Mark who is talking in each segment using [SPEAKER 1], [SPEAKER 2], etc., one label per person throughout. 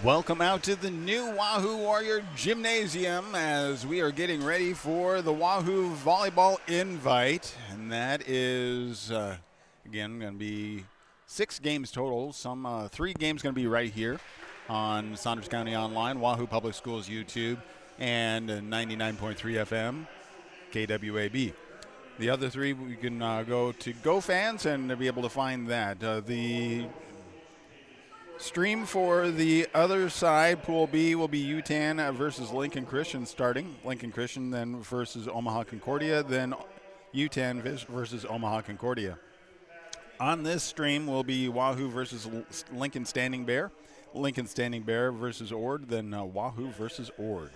[SPEAKER 1] Welcome out to the new Wahoo Warrior Gymnasium as we are getting ready for the Wahoo Volleyball Invite. And that is, again, going to be 6 games total. 3 games going to be right here on Saunders County Online, Wahoo Public Schools YouTube, and 99.3 FM, KWAB. The other 3, we can go to GoFans and be able to find that. The stream for the other side, Pool B, will be UTAN versus Lincoln Christian starting. Lincoln Christian then versus Omaha Concordia, then UTAN versus Omaha Concordia. On this stream will be Wahoo versus Lincoln Standing Bear, Lincoln Standing Bear versus Ord, then Wahoo versus Ord.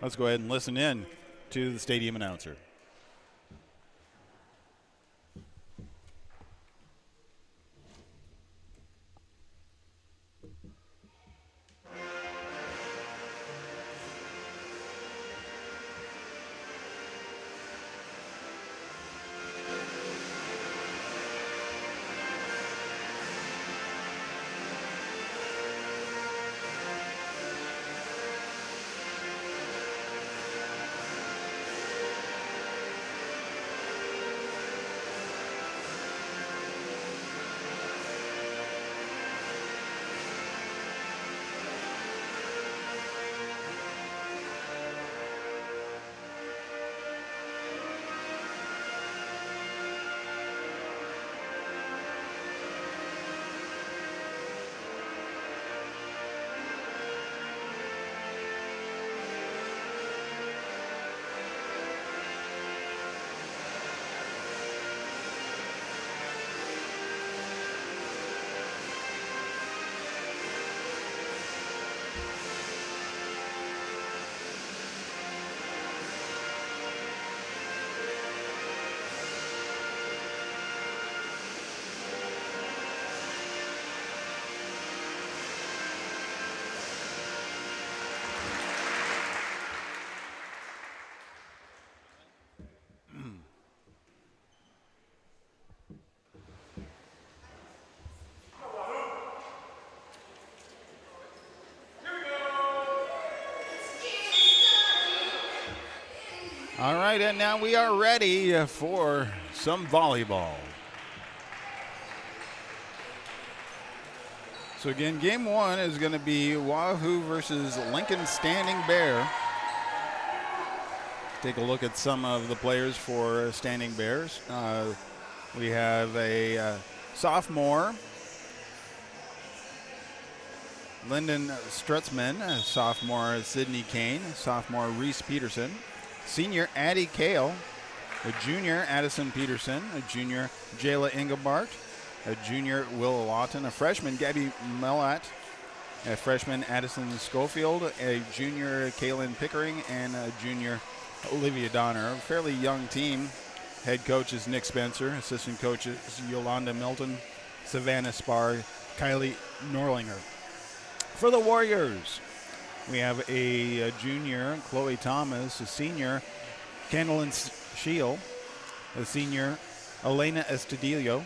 [SPEAKER 1] Let's go ahead and listen in to the stadium announcer. All right, and now we are ready for some volleyball. So again, game 1 is going to be Wahoo versus Lincoln Standing Bear. Take a look at some of the players for Standing Bears. We have a sophomore, Lyndon Strutzman, sophomore Sydney Kane, sophomore Reese Peterson, senior Addie Kale, a junior Addison Peterson, a junior Jayla Engelbart, a junior Will Lawton, a freshman Gabby Mellat, a freshman Addison Schofield, a junior Kaylin Pickering, and a junior Olivia Donner. A fairly young team. Head coach is Nick Spencer, assistant coaches Yolanda Milton, Savannah Spar, Kylie Norlinger. For the Warriors, we have a junior, Chloe Thomas, a senior, Kendallyn Scheel, a senior, Elena Estudillo,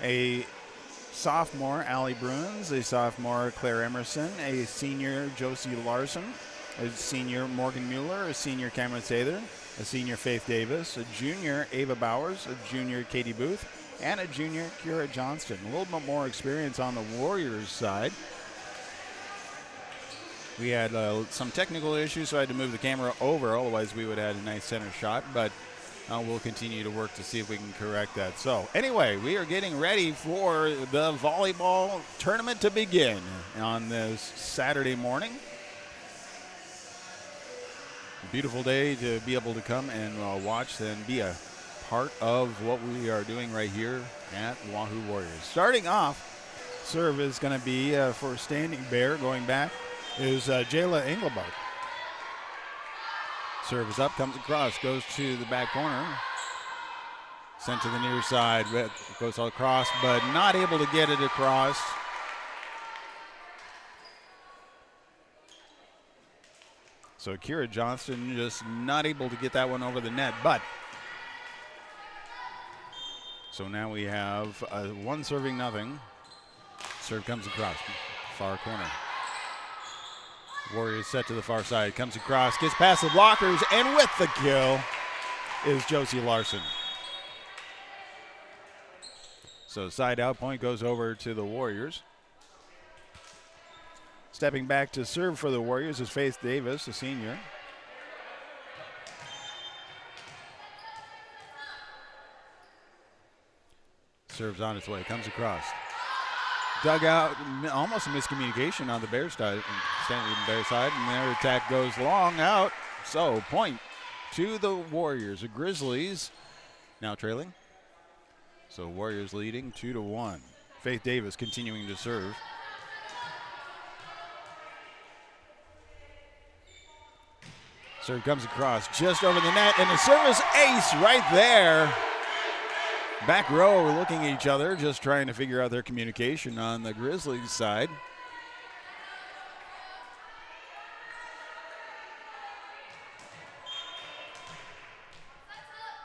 [SPEAKER 1] a sophomore, Allie Bruins, a sophomore, Claire Emerson, a senior, Josie Larson, a senior, Morgan Mueller, a senior, Cameron Sather, a senior, Faith Davis, a junior, Ava Bowers, a junior, Katie Booth, and a junior, Kira Johnston. A little bit more experience on the Warriors side. We had some technical issues, so I had to move the camera over. Otherwise, we would have had a nice center shot, but we'll continue to work to see if we can correct that. So anyway, we are getting ready for the volleyball tournament to begin on this Saturday morning. Beautiful day to be able to come and watch and be a part of what we are doing right here at Wahoo Warriors. Starting off, serve is going to be for Standing Bear going back is Jayla Engelbart. Serve is up, comes across, goes to the back corner. Sent to the near side, goes across, but not able to get it across. So Kira Johnston just not able to get that one over the net, but so now we have one serving nothing. Serve comes across, far corner. Warriors set to the far side, comes across, gets past the blockers, and with the kill is Josie Larson. So side out, point goes over to the Warriors. Stepping back to serve for the Warriors is Faith Davis, a senior. Serves on its way, comes across. Dug out, almost a miscommunication on the Bears side, Stanley Bears side, and their attack goes long out. So point to the Warriors. The Grizzlies now trailing. So Warriors leading 2-1. Faith Davis continuing to serve. Serve comes across just over the net, and the service ace right there. Back row looking at each other, just trying to figure out their communication on the Grizzlies side.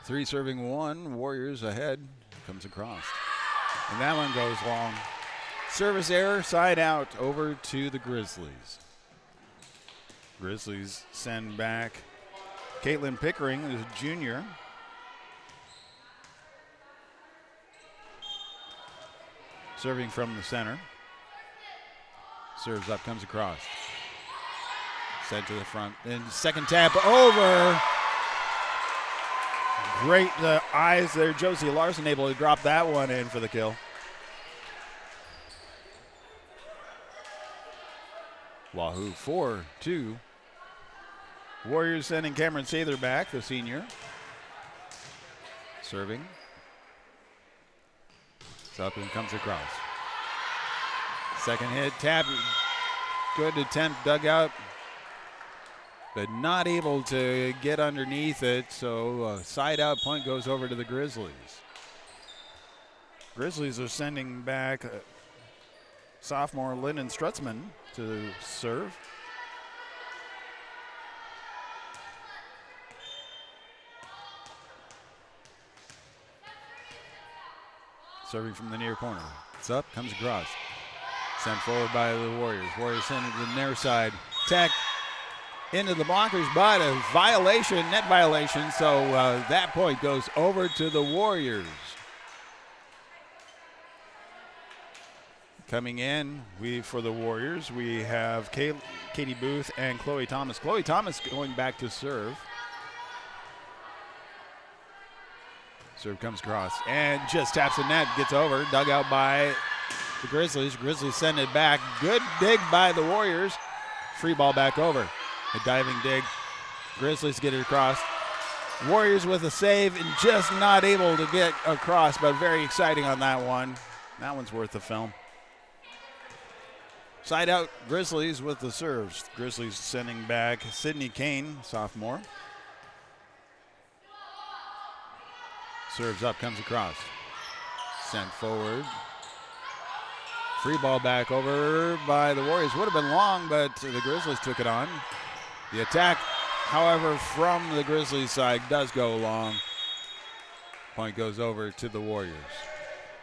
[SPEAKER 1] Three serving one, Warriors ahead, comes across. And that one goes long. Service error, side out, over to the Grizzlies. Grizzlies send back Caitlin Pickering, who's a junior. Serving from the center. Serves up, comes across. Sent to the front. And second tap over. Great eyes there. Josie Larson able to drop that one in for the kill. Wahoo 4-2. Warriors sending Cameron Sather back, the senior. Serving. It's up and comes across. Second hit, tap. Good attempt, dug out, but not able to get underneath it. So side out point goes over to the Grizzlies. Grizzlies are sending back sophomore Lyndon Strutzman to serve. Serving from the near corner. It's up, comes across. Sent forward by the Warriors. Warriors send it to the near side. Tech into the blockers, but a violation, net violation. So that point goes over to the Warriors. Coming in, for the Warriors, we have Katie Booth and Chloe Thomas. Chloe Thomas going back to serve. Serve comes across and just taps the net, gets over, dug out by the Grizzlies. Grizzlies send it back. Good dig by the Warriors. Free ball back over. A diving dig. Grizzlies get it across. Warriors with a save and just not able to get across, but very exciting on that one. That one's worth the film. Side out, Grizzlies with the serves. Grizzlies sending back Sydney Kane, sophomore. Serves up, comes across. Sent forward. Free ball back over by the Warriors. Would have been long, but the Grizzlies took it on. The attack, however, from the Grizzlies side does go long. Point goes over to the Warriors.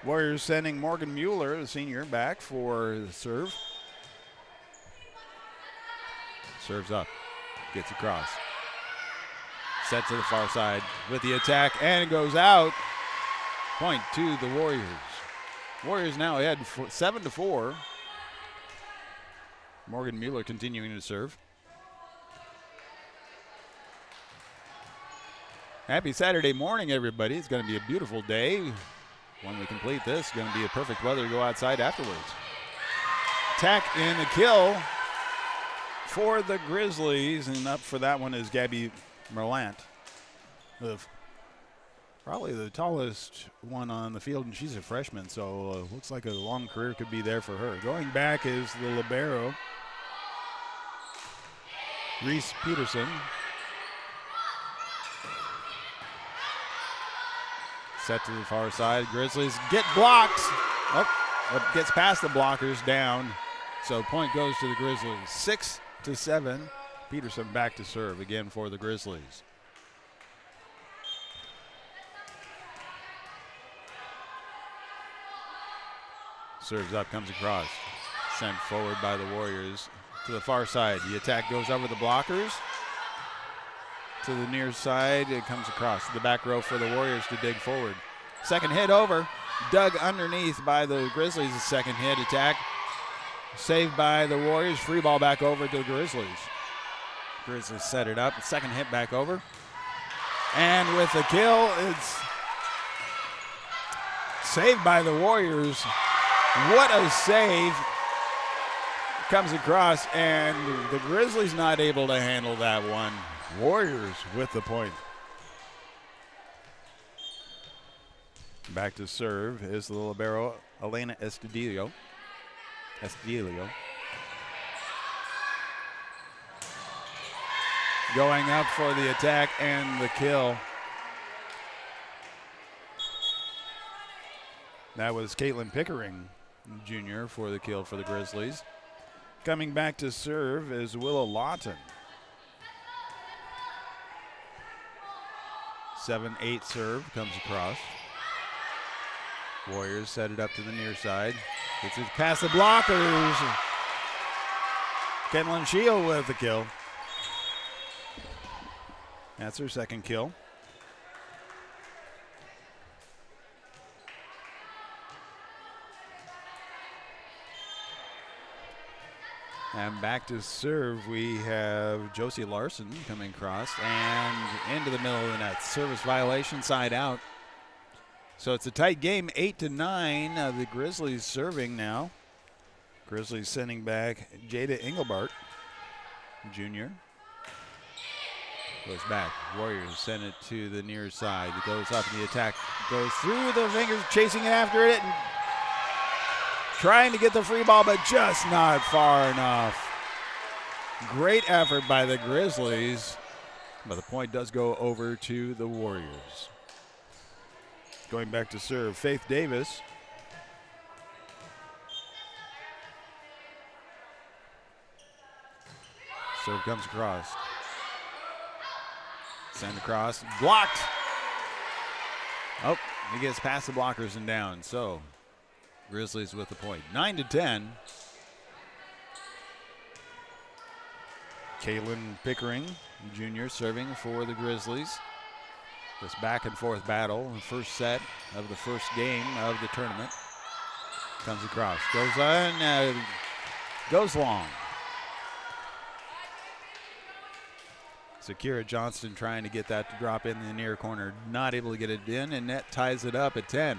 [SPEAKER 1] Warriors sending Morgan Mueller, the senior, back for the serve. Serves up, gets across. Set to the far side with the attack, and it goes out. Point to the Warriors. Warriors now ahead 7-4. Morgan Mueller continuing to serve. Happy Saturday morning, everybody. It's going to be a beautiful day. When we complete this, it's going to be a perfect weather to go outside afterwards. Attack and the kill for the Grizzlies, and up for that one is Gabby Merlant, probably the tallest one on the field, and she's a freshman, so looks like a long career could be there for her. Going back is the libero, Reese Peterson. Set to the far side. Grizzlies get blocked. Oh, gets past the blockers, down. So point goes to the Grizzlies. 6-7. Peterson back to serve again for the Grizzlies. Serves up, comes across. Sent forward by the Warriors to the far side. The attack goes over the blockers. To the near side, it comes across the back row for the Warriors to dig forward. Second hit over, dug underneath by the Grizzlies. The second hit attack, saved by the Warriors. Free ball back over to the Grizzlies. Grizzlies set it up. Second hit back over. And with the kill, it's saved by the Warriors. What a save. Comes across, and the Grizzlies not able to handle that one. Warriors with the point. Back to serve is the libero, Elena Estudillo. Going up for the attack and the kill. That was Caitlin Pickering Jr. for the kill for the Grizzlies. Coming back to serve is Willow Lawton. 7-8 serve comes across. Warriors set it up to the near side. Gets it past the blockers. Kenlyn Shield with the kill. That's her second kill. And back to serve, we have Josie Larson coming across and into the middle of the net. Service violation, side out. So it's a tight game, 8-9. The Grizzlies serving now. Grizzlies sending back Jada Engelbart Jr. Goes back. Warriors send it to the near side. It goes up and the attack goes through the fingers, chasing it after it. And trying to get the free ball, but just not far enough. Great effort by the Grizzlies, but the point does go over to the Warriors. Going back to serve, Faith Davis. Serve comes across. Send across, blocked. Oh, he gets past the blockers and down, so Grizzlies with the point. 9-10. Kaylin Pickering Jr. serving for the Grizzlies. This back and forth battle, the first set of the first game of the tournament. Comes across, goes on, goes long. Zakira Johnston trying to get that to drop in the near corner. Not able to get it in, and net ties it up at 10.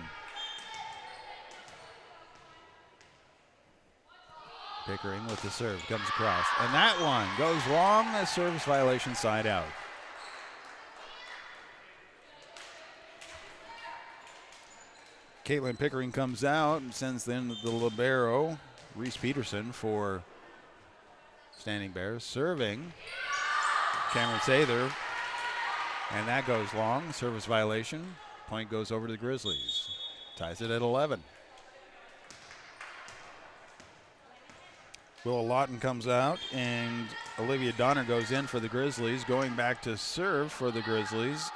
[SPEAKER 1] Pickering with the serve, comes across. And that one goes long, a service violation, side out. Caitlin Pickering comes out and sends then the libero, Reese Peterson, for Standing Bears. Serving, Cameron Sather. And that goes long, service violation. Point goes over to the Grizzlies. Ties it at 11. Willow Lawton comes out, and Olivia Donner goes in for the Grizzlies. Going back to serve for the Grizzlies,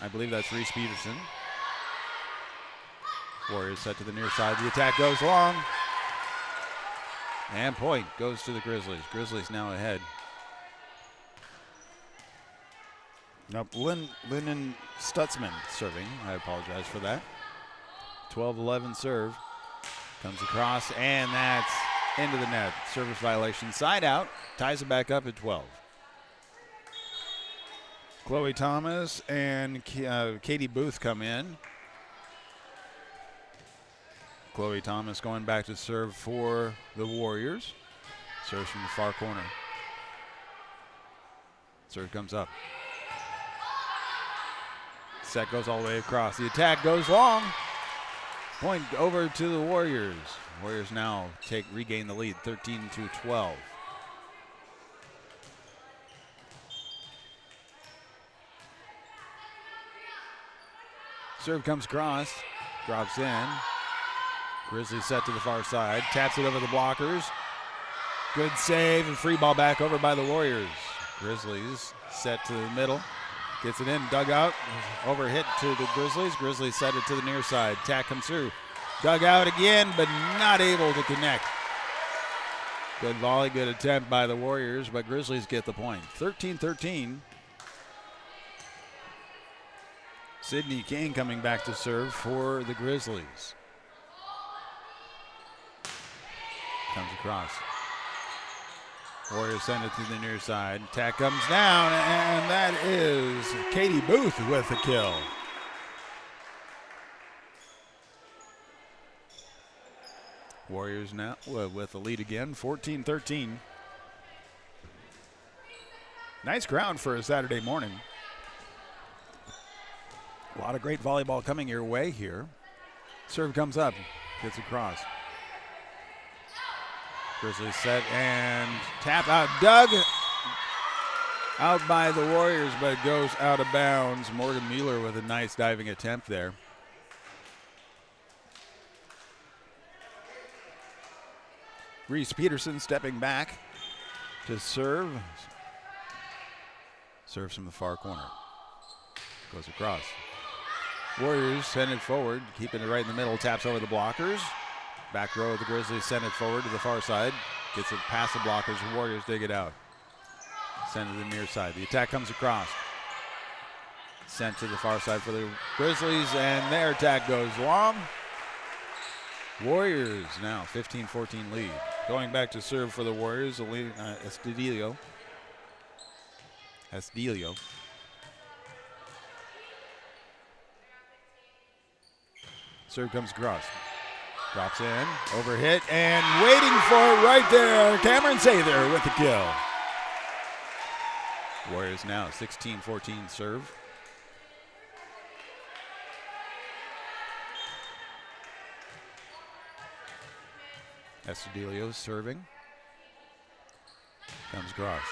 [SPEAKER 1] I believe that's Reese Peterson. Warriors set to the near side. The attack goes long. And point goes to the Grizzlies. Grizzlies now ahead. Nope, Lyndon Stutzman serving. I apologize for that. 12-11 serve. Comes across, and that's into the net. Service violation, side out. Ties it back up at 12. Chloe Thomas and Katie Booth come in. Chloe Thomas going back to serve for the Warriors. Serves from the far corner. Serve comes up. Set goes all the way across. The attack goes long. Point over to the Warriors. Warriors now regain the lead, 13-12. Serve comes across, drops in. Grizzlies set to the far side, taps it over the blockers. Good save and free ball back over by the Warriors. Grizzlies set to the middle, gets it in, dug out, over hit to the Grizzlies. Grizzlies set it to the near side. Tack comes through. Dug out again, but not able to connect. Good volley, good attempt by the Warriors, but Grizzlies get the point. 13-13. Sydney Kane coming back to serve for the Grizzlies. Comes across. Warriors send it to the near side. Attack comes down, and that is Katie Booth with the kill. Warriors now with the lead again, 14-13. Nice crowd for a Saturday morning. A lot of great volleyball coming your way here. Serve comes up, gets across. Grizzlies set and tap out. Dug out by the Warriors, but it goes out of bounds. Morgan Mueller with a nice diving attempt there. Reese Peterson stepping back to serve. Serves from the far corner. Goes across. Warriors send it forward, keeping it right in the middle, taps over the blockers. Back row of the Grizzlies send it forward to the far side. Gets it past the blockers. Warriors dig it out. Send it to the near side. The attack comes across. Sent to the far side for the Grizzlies, and their attack goes long. Warriors now 15-14 lead. Going back to serve for the Warriors, Estelio. Serve comes across. Drops in, overhit, and waiting for it right there. Cameron Sather with the kill. Warriors now 16-14 serve. Estelio serving. Comes across.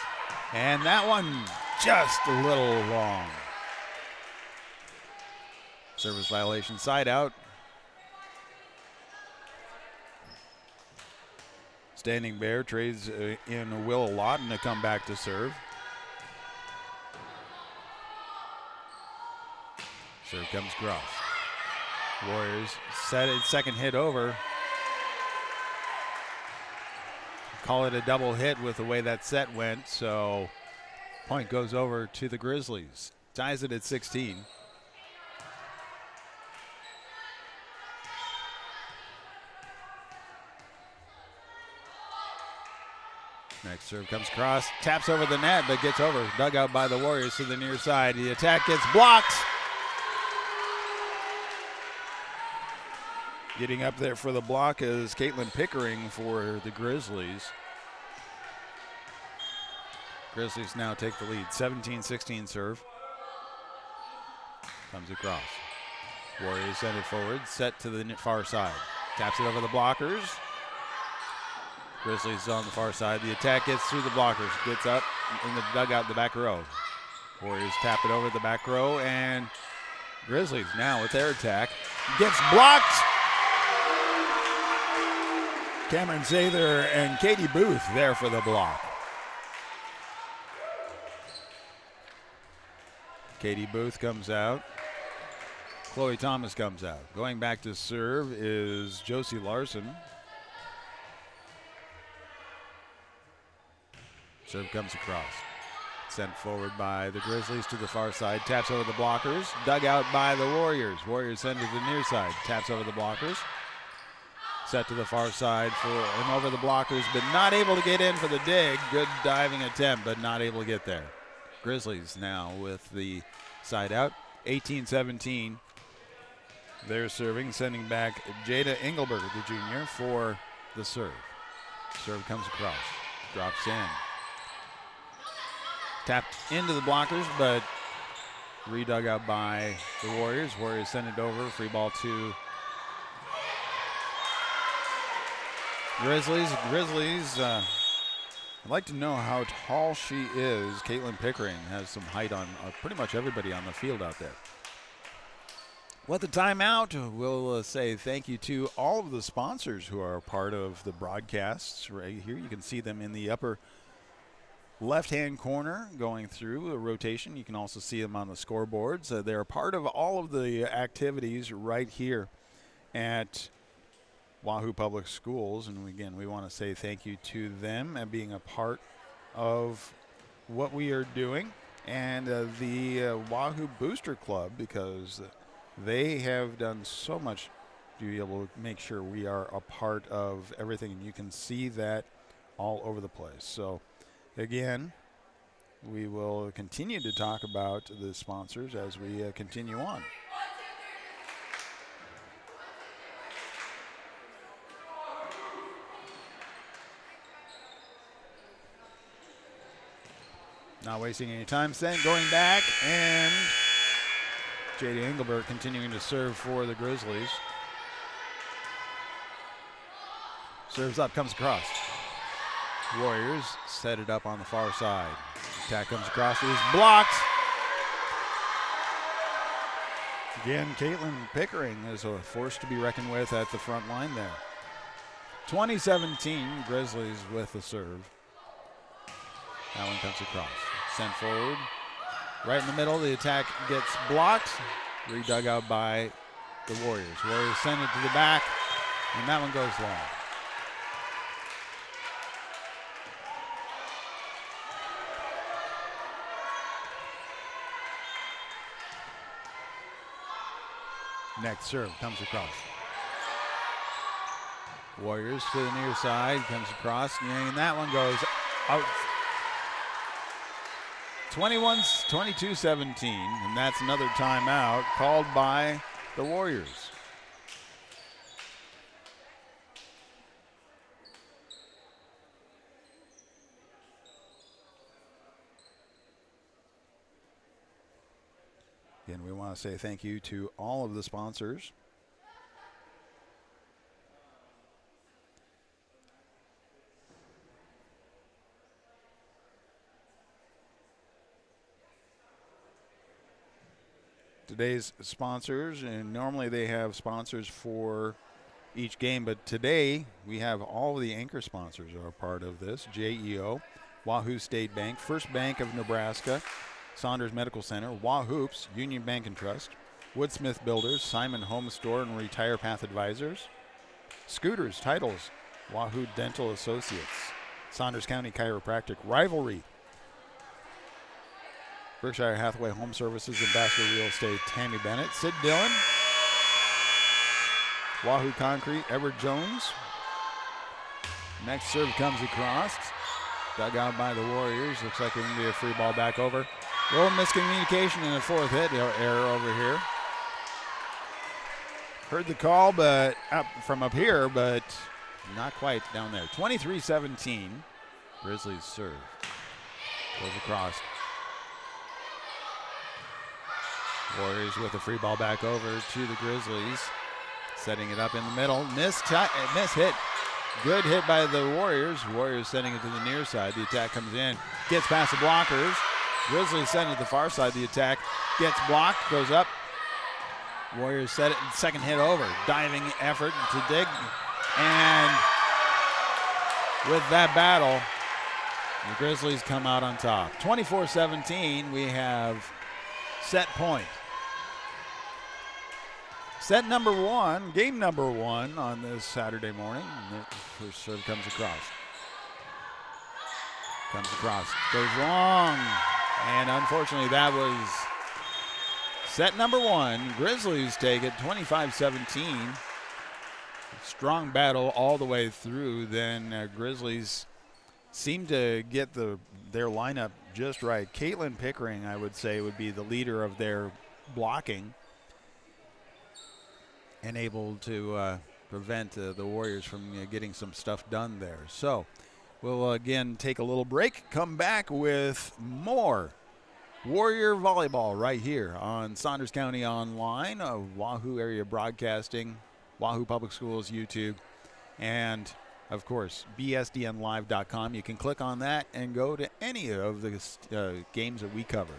[SPEAKER 1] And that one just a little long. Service violation, side out. Standing Bear trades in Will Lawton to come back to serve. Serve comes across. Warriors set it, second hit over. Call it a double hit with the way that set went, so point goes over to the Grizzlies. Ties it at 16. Next serve comes across, taps over the net, but gets over. Dug out by the Warriors to the near side. The attack gets blocked. Getting up there for the block is Caitlin Pickering for the Grizzlies. Grizzlies now take the lead, 17-16 serve. Comes across. Warriors send it forward, set to the far side. Taps it over the blockers. Grizzlies on the far side. The attack gets through the blockers, gets up in the dugout in the back row. Warriors tap it over the back row, and Grizzlies now with their attack. Gets blocked. Cameron Sather and Katie Booth there for the block. Katie Booth comes out. Chloe Thomas comes out. Going back to serve is Josie Larson. Serve comes across. Sent forward by the Grizzlies to the far side. Taps over the blockers. Dug out by the Warriors. Warriors send it to the near side. Taps over the blockers. Set to the far side for and over the blockers, but not able to get in for the dig. Good diving attempt, but not able to get there. Grizzlies now with the side out. 18-17. They're serving, sending back Jada Engelberg, the junior, for the serve. Serve comes across. Drops in. Tapped into the blockers, but redug out by the Warriors. Warriors send it over. Free ball to Grizzlies. I'd like to know how tall she is. Caitlin Pickering has some height on pretty much everybody on the field out there. With the timeout, we'll say thank you to all of the sponsors who are a part of the broadcasts right here. You can see them in the upper left-hand corner going through a rotation. You can also see them on the scoreboards. They're a part of all of the activities right here at Wahoo Public Schools. And again, we want to say thank you to them and being a part of what we are doing. And the Wahoo Booster Club, because they have done so much to be able to make sure we are a part of everything. And you can see that all over the place. So again, we will continue to talk about the sponsors as we continue on. Not wasting any time, going back, and J.D. Engelbert continuing to serve for the Grizzlies. Serves up, comes across. Warriors set it up on the far side. Attack comes across, it is blocked. Again, Caitlin Pickering is a force to be reckoned with at the front line there. 2017, Grizzlies with the serve. That one comes across. Sent forward. Right in the middle, the attack gets blocked. Redug out by the Warriors. Warriors send it to the back, and that one goes long. Next serve comes across. Warriors to the near side, comes across, and that one goes out. 22-17, and that's another timeout called by the Warriors. Again, we want to say thank you to all of the sponsors. Today's sponsors, and normally they have sponsors for each game, but today we have all of the anchor sponsors are a part of this. JEO, Wahoo State Bank, First Bank of Nebraska, Saunders Medical Center, Wahoops, Union Bank and Trust, Woodsmith Builders, Simon Home Store and Retire Path Advisors, Scooters, Titles, Wahoo Dental Associates, Saunders County Chiropractic, Rivalry, Berkshire Hathaway Home Services, Ambassador Real Estate, Tammy Bennett, Sid Dillon, Wahoo Concrete, Everett Jones. Next serve comes across. Dug out by the Warriors. Looks like it can be a free ball back over. Little miscommunication in the fourth hit error over here. Heard the call but from up here, but not quite down there. 23-17. Grizzlies serve. Goes across. Warriors with a free ball back over to the Grizzlies. Setting it up in the middle. Miss hit. Good hit by the Warriors. Warriors sending it to the near side. The attack comes in. Gets past the blockers. Grizzlies send it to the far side. The attack gets blocked. Goes up. Warriors set it. Second hit over. Diving effort to dig. And with that battle, the Grizzlies come out on top. 24-17. We have set point. Set number one, game number one on this Saturday morning. And the first serve comes across. Goes long. And unfortunately, that was set number one. Grizzlies take it 25-17. Strong battle all the way through. Then Grizzlies seem to get their lineup just right. Caitlin Pickering, I would say, would be the leader of their blocking, and able to prevent the Warriors from getting some stuff done there. So we'll again take a little break, come back with more Warrior Volleyball right here on Saunders County Online, Wahoo Area Broadcasting, Wahoo Public Schools YouTube, and of course bsdnlive.com. You can click on that and go to any of the games that we cover.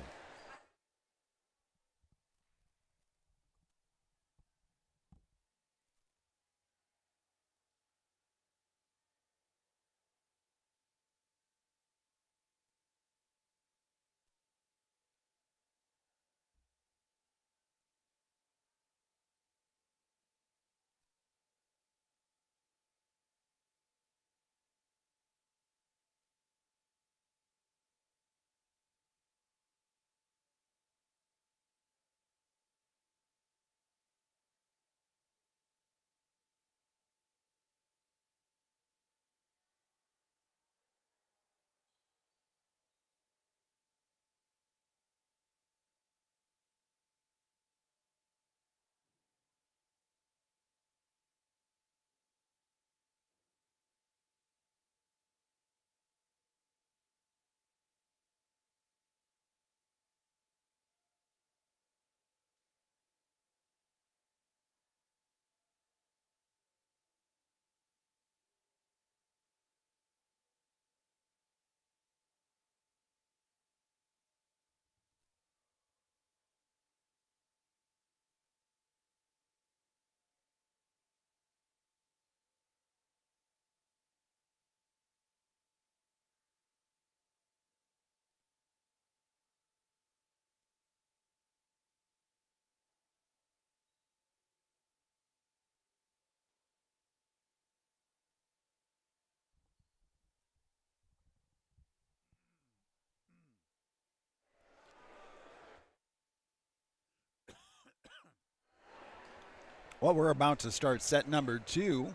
[SPEAKER 1] Well, we're about to start set number 2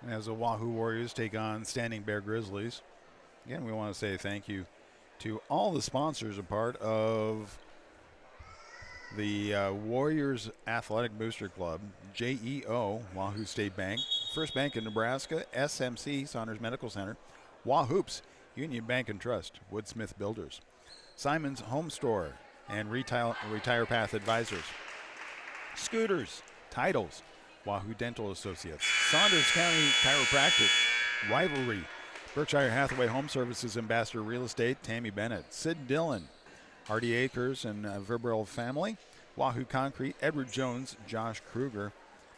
[SPEAKER 1] as the Wahoo Warriors take on Standing Bear Grizzlies. Again, we want to say thank you to all the sponsors a part of the Warriors Athletic Booster Club, JEO, Wahoo State Bank, First Bank in Nebraska, SMC, Saunders Medical Center, Wahoops, Union Bank and Trust, Woodsmith Builders, Simon's Home Store, and Retire Path Advisors, Scooters, Titles, Wahoo Dental Associates, Saunders County Chiropractic, Rivalry, Berkshire Hathaway Home Services Ambassador Real Estate, Tammy Bennett, Sid Dillon, Hardy Acres and Verbrell Family, Wahoo Concrete, Edward Jones, Josh Kruger,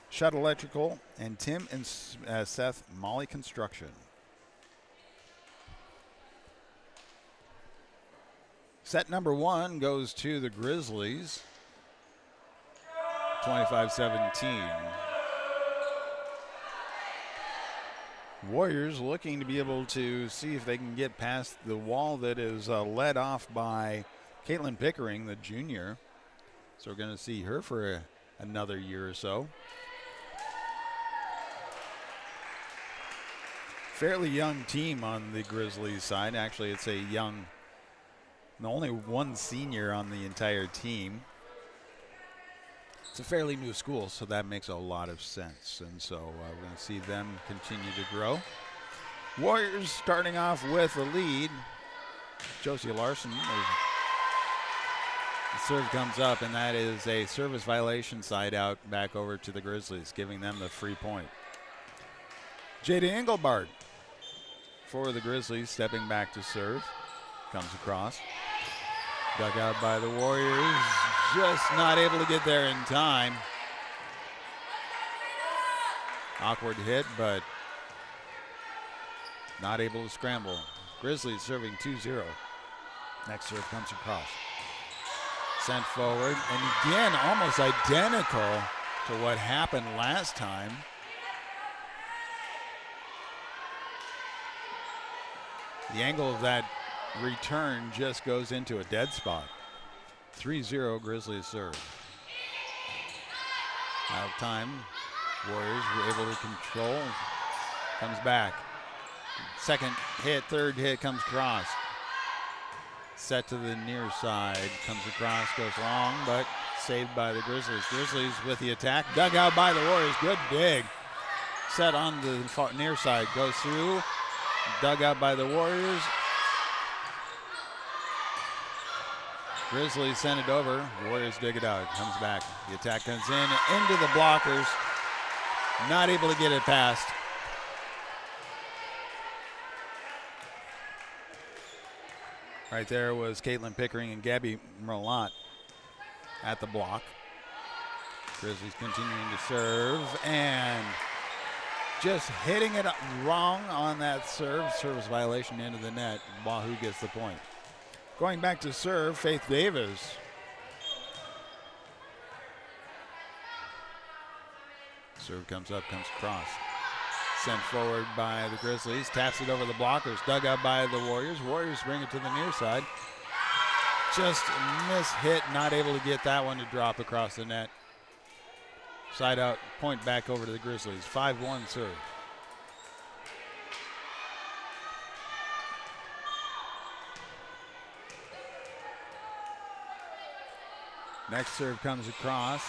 [SPEAKER 1] Shutt Electrical, and Tim and Seth Molly Construction. Set number 1 goes to the Grizzlies, 25-17. Warriors looking to be able to see if they can get past the wall that is led off by Caitlin Pickering, the junior. So we're going to see her for another year or so. Fairly young team on the Grizzlies side. Actually, it's a young, only one senior on the entire team. It's a fairly new school, so that makes a lot of sense. And so we're going to see them continue to grow. Warriors starting off with the lead. Josie Larson. The serve comes up, and that is a service violation side out back over to the Grizzlies, giving them the free point. Jada Engelbart for the Grizzlies, stepping back to serve. Comes across. Dug out by the Warriors. Just not able to get there in time. Awkward hit, but not able to scramble. Grizzlies serving 2-0. Next serve comes across. Sent forward, and again, almost identical to what happened last time. The angle of that return just goes into a dead spot. 3-0 Grizzlies serve. Out of time, Warriors were able to control. Comes back. Second hit, third hit comes across. Set to the near side, comes across, goes long, but saved by the Grizzlies. Grizzlies with the attack, dug out by the Warriors, good dig. Set on the near side, goes through, dug out by the Warriors. Grizzlies send it over, Warriors dig it out, comes back. The attack comes in, into the blockers, not able to get it past. Right there was Caitlin Pickering and Gabby Merlot at the block. Grizzlies continuing to serve and just hitting it wrong on that serve. Service violation into the net. Wahoo gets the point. Going back to serve, Faith Davis. Serve comes up, comes across. Sent forward by the Grizzlies, taps it over the blockers, dug out by the Warriors. Warriors bring it to the near side. Just miss-hit, not able to get that one to drop across the net. Side out, point back over to the Grizzlies. 5-1 serve. Next serve comes across,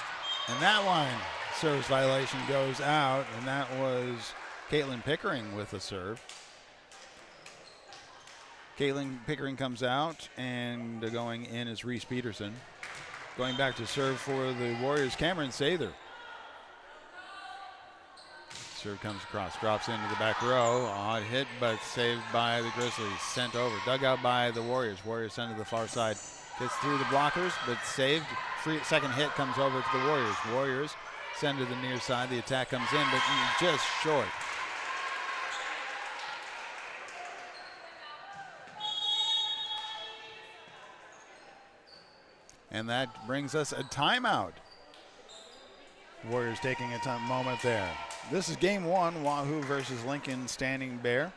[SPEAKER 1] and that one, service violation goes out, and that was Caitlin Pickering with a serve. Caitlin Pickering comes out, and going in is Reese Peterson. Going back to serve for the Warriors, Cameron Sather. Serve comes across, drops into the back row. Odd hit, but saved by the Grizzlies. Sent over, dug out by the Warriors. Warriors sent to the far side. Gets through the blockers, but saved. Second hit comes over to the Warriors. Warriors send to the near side. The attack comes in, but just short. And that brings us a timeout. Warriors taking a moment there. This is game 1, Wahoo versus Lincoln Standing Bear.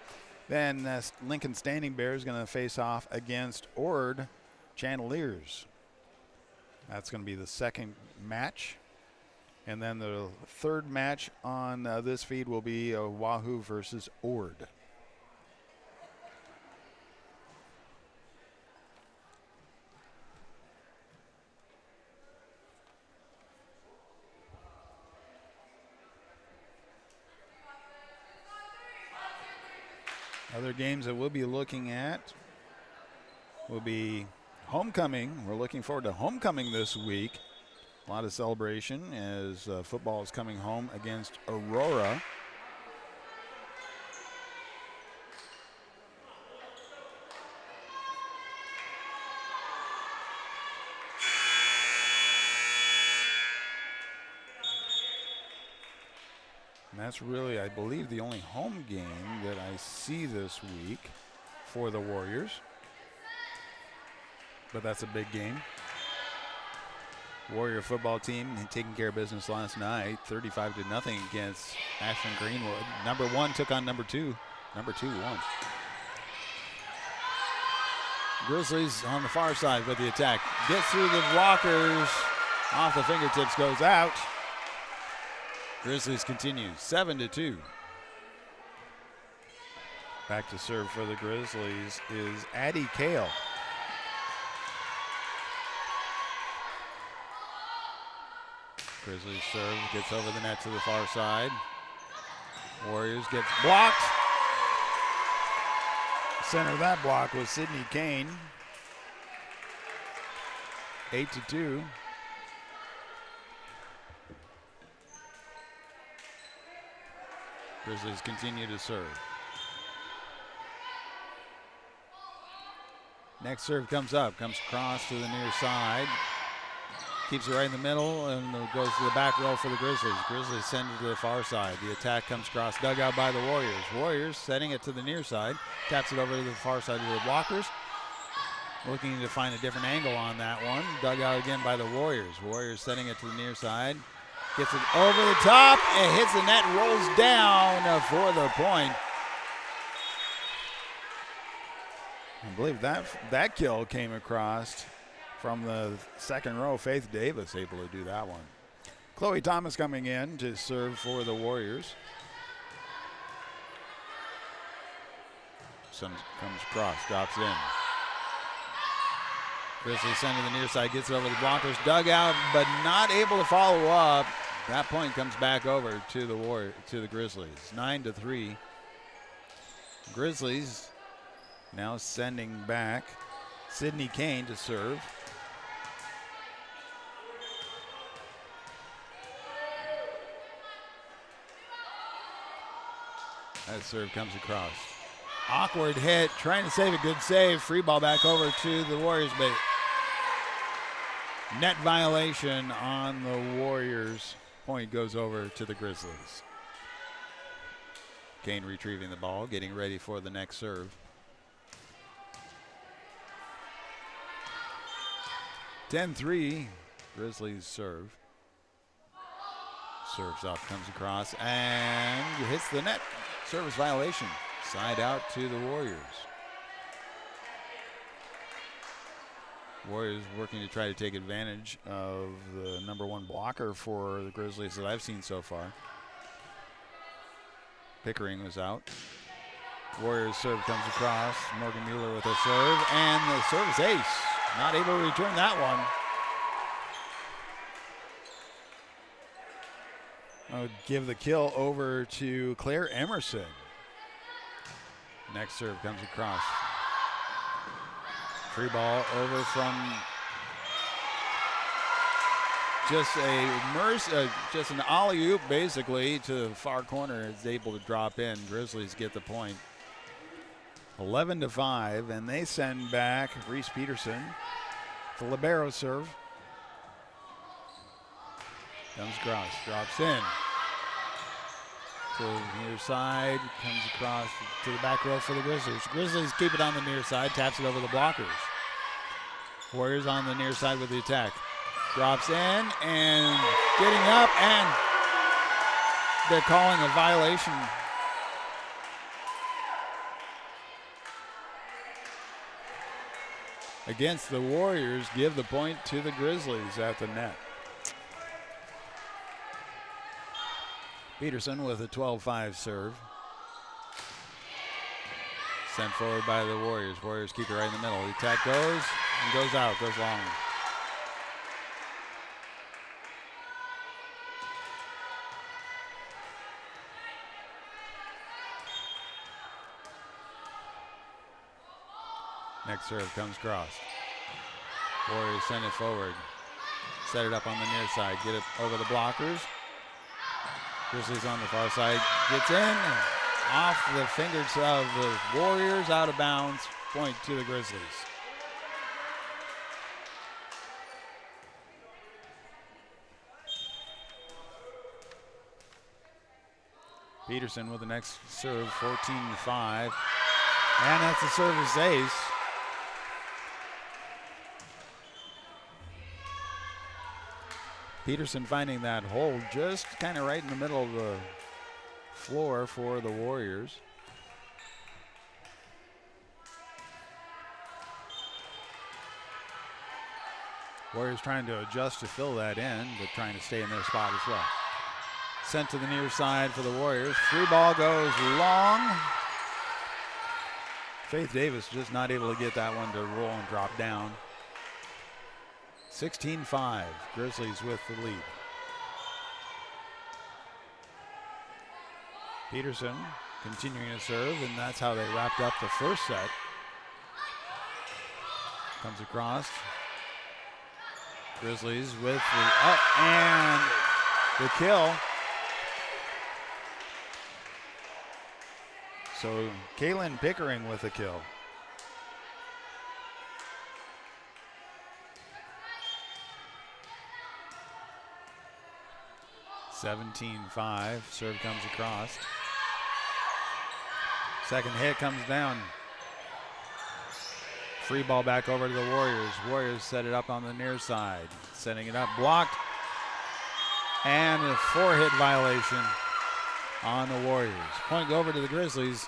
[SPEAKER 1] Then Lincoln Standing Bear is going to face off against Ord Chandeliers. That's going to be the second match. And then the third match on this feed will be Wahoo versus Ord. Other games that we'll be looking at will be homecoming. We're looking forward to homecoming this week. A lot of celebration as football is coming home against Aurora. And that's really, I believe, the only home game that I see this week for the Warriors. But that's a big game. Warrior football team taking care of business last night, 35-0 against Ashland Greenwood. Number 1 took on number 2. Number 2 won. Grizzlies on the far side with the attack. Gets through the blockers. Off the fingertips, goes out. Grizzlies continue, 7-2. Back to serve for the Grizzlies is Addie Kale. Grizzlies serve, gets over the net to the far side. Warriors gets blocked. Center of that block was Sydney Kane. 8-2. Grizzlies continue to serve. Next serve comes up, comes across to the near side. Keeps it right in the middle and goes to the back row for the Grizzlies. Grizzlies send it to the far side. The attack comes across, dug out by the Warriors. Warriors setting it to the near side. Taps it over to the far side to the blockers. Looking to find a different angle on that one. Dug out again by the Warriors. Warriors setting it to the near side. Gets it over the top. It hits the net, rolls down for the point. I believe that kill came across from the second row. Faith Davis able to do that one. Chloe Thomas coming in to serve for the Warriors. Comes across, drops in. Grizzlies send to the near side, gets it over the blockers, dug out, but not able to follow up. That point comes back over to the Grizzlies. 9-3. Grizzlies now sending back Sydney Kane to serve. That serve comes across. Awkward hit, trying to save a good save. Free ball back over to the Warriors, but net violation on the Warriors. Point goes over to the Grizzlies. Kane retrieving the ball, getting ready for the next serve. 10-3, Grizzlies serve. Serves up, comes across, and hits the net. Service violation. Side out to the Warriors. Warriors working to try to take advantage of the number 1 blocker for the Grizzlies that I've seen so far. Pickering was out. Warriors serve comes across. Morgan Mueller with a serve, and the service ace. Not able to return that one. I'll give the kill over to Claire Emerson. Next serve comes across. Free ball over from just an alley-oop basically to the far corner. Is able to drop in. Grizzlies get the point. 11-5, and they send back Reese Peterson. The libero serve. Comes across, drops in. To the near side, comes across to the back row for the Grizzlies. Grizzlies keep it on the near side, taps it over the blockers. Warriors on the near side with the attack. Drops in and getting up, and they're calling a violation. Against the Warriors, give the point to the Grizzlies at the net. Peterson with a 12-5 serve. Sent forward by the Warriors. Warriors keep it right in the middle. The attack goes and goes out, goes long. Next serve comes cross. Warriors send it forward. Set it up on the near side. Get it over the blockers. Grizzlies on the far side. Gets in and off the fingers of the Warriors, out of bounds. Point to the Grizzlies. Peterson with the next serve, 14-5. And that's a service ace. Peterson finding that hole just kind of right in the middle of the floor for the Warriors. Warriors trying to adjust to fill that in, but trying to stay in their spot as well. Sent to the near side for the Warriors. Free ball goes long. Faith Davis just not able to get that one to roll and drop down. 16-5, Grizzlies with the lead. Peterson continuing to serve, and that's how they wrapped up the first set. Comes across. Grizzlies with the up and the kill. So Kaylin Pickering with a kill. (17-5). Serve comes across. Second hit comes down. Free ball back over to the Warriors. Warriors set it up on the near side. Setting it up, blocked. And a 4-hit violation on the Warriors. Point over to the Grizzlies.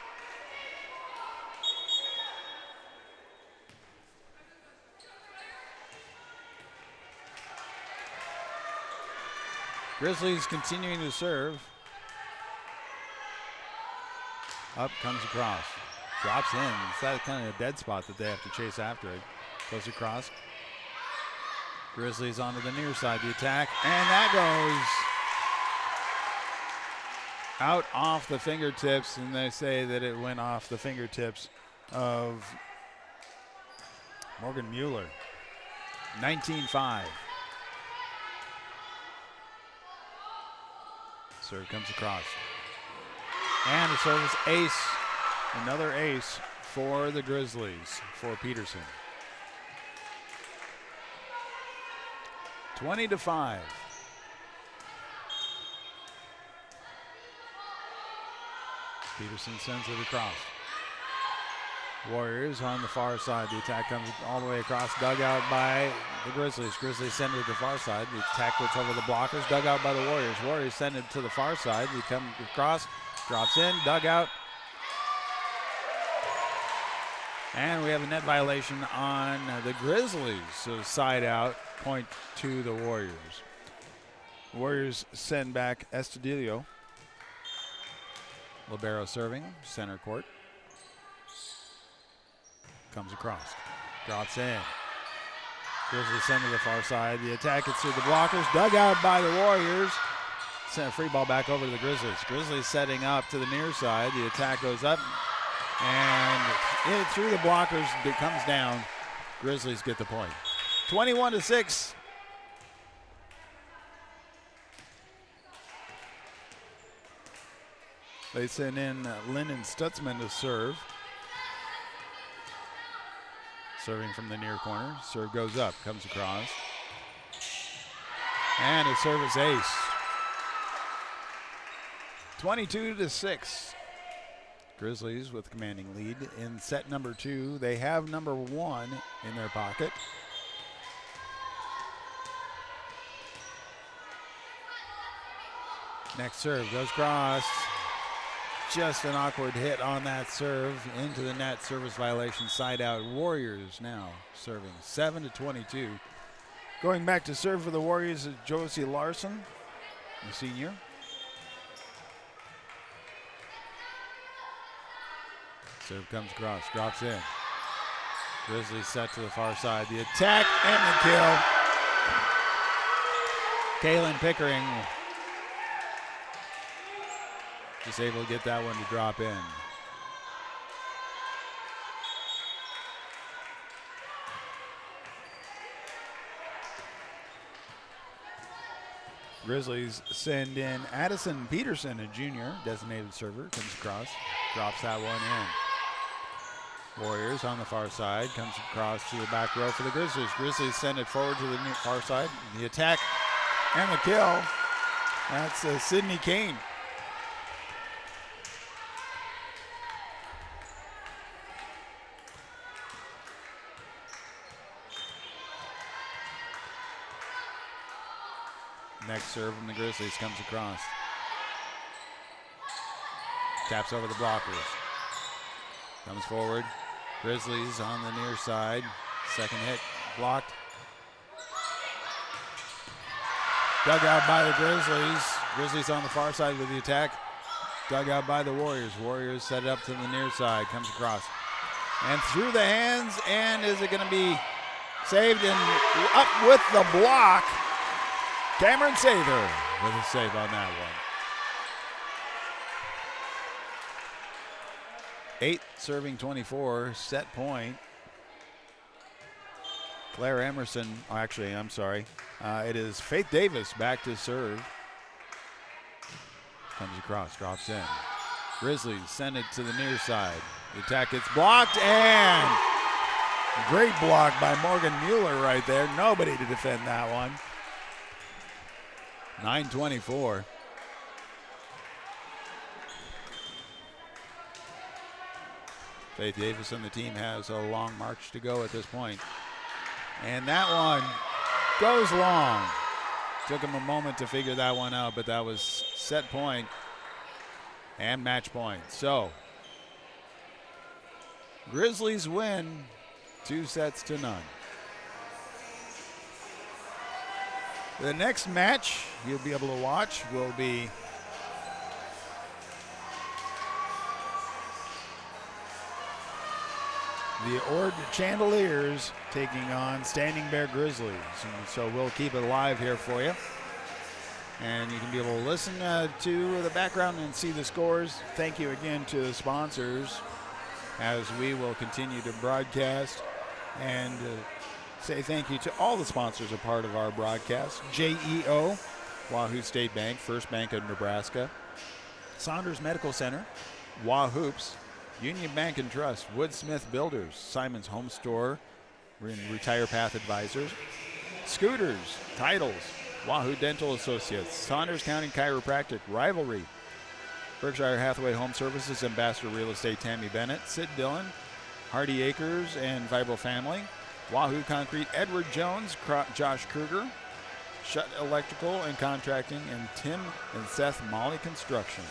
[SPEAKER 1] Grizzlies continuing to serve. Up comes across. Drops in. It's that kind of a dead spot that they have to chase after it. Goes across. Grizzlies onto the near side. The attack. And that goes out off the fingertips. And they say that it went off the fingertips of Morgan Mueller. 19-5. Serve comes across. And a service ace. Another ace for the Grizzlies, for Peterson. 20-5. Peterson sends it across. Warriors on the far side. The attack comes all the way across. Dug out by the Grizzlies. Grizzlies send it to the far side. The attack gets over the blockers. Dug out by the Warriors. Warriors send it to the far side. They come across. Drops in. Dug out. And we have a net violation on the Grizzlies. So side out. Point to the Warriors. Warriors send back Estudillo. Libero serving. Center court. Comes across. Drops in. Grizzlies send to the far side. The attack gets through the blockers. Dug out by the Warriors. Send a free ball back over to the Grizzlies. Grizzlies setting up to the near side. The attack goes up. And through the blockers. It comes down. Grizzlies get the point. 21-6. They send in Lyndon Stutzman to serve. Serving from the near corner. Serve goes up, comes across. And a service ace. 22-6. Grizzlies with commanding lead in set number 2. They have number 1 in their pocket. Next serve goes across. Just an awkward hit on that serve into the net. Service violation, side out. Warriors now serving 7-22. Going back to serve for the Warriors is Josie Larson, the senior. Serve comes across, drops in. Grizzlies set to the far side. The attack and the kill. Kaylin Pickering just able to get that one to drop in. Grizzlies send in Addison Peterson, a junior, designated server, comes across, drops that one in. Warriors on the far side, comes across to the back row for the Grizzlies. Grizzlies send it forward to the far side. The attack and the kill. That's Sydney Kane. Next serve from the Grizzlies comes across. Taps over the blockers. Comes forward. Grizzlies on the near side. Second hit blocked. Dug out by the Grizzlies. Grizzlies on the far side with the attack. Dug out by the Warriors. Warriors set it up to the near side. Comes across. And through the hands. And is it going to be saved? And up with the block. Cameron Sather with a save on that one. 8 serving 24, set point. Claire Emerson, it is Faith Davis back to serve. Comes across, drops in. Grizzlies send it to the near side. The attack gets blocked, and great block by Morgan Mueller right there. Nobody to defend that one. 9:24. Faith Davis and the team has a long march to go at this point. And that one goes long. Took him a moment to figure that one out, but that was set point and match point. So, Grizzlies win 2-0. The next match you'll be able to watch will be the Ord Chandeliers taking on Standing Bear Grizzlies. And so we'll keep it live here for you. And you can be able to listen to the background and see the scores. Thank you again to the sponsors as we will continue to broadcast, and say thank you to all the sponsors a part of our broadcast. JEO, Wahoo State Bank, First Bank of Nebraska, Saunders Medical Center, Wahoops, Union Bank and Trust, Woodsmith Builders, Simon's Home Store, Retire Path Advisors, Scooters, Titles, Wahoo Dental Associates, Saunders County Chiropractic, Rivalry, Berkshire Hathaway Home Services, Ambassador Real Estate Tammy Bennett, Sid Dillon, Hardy Acres and Vibro Family, Wahoo Concrete, Edward Jones, Josh Kruger, Shutt Electrical and Contracting, and Tim and Seth Molly Construction.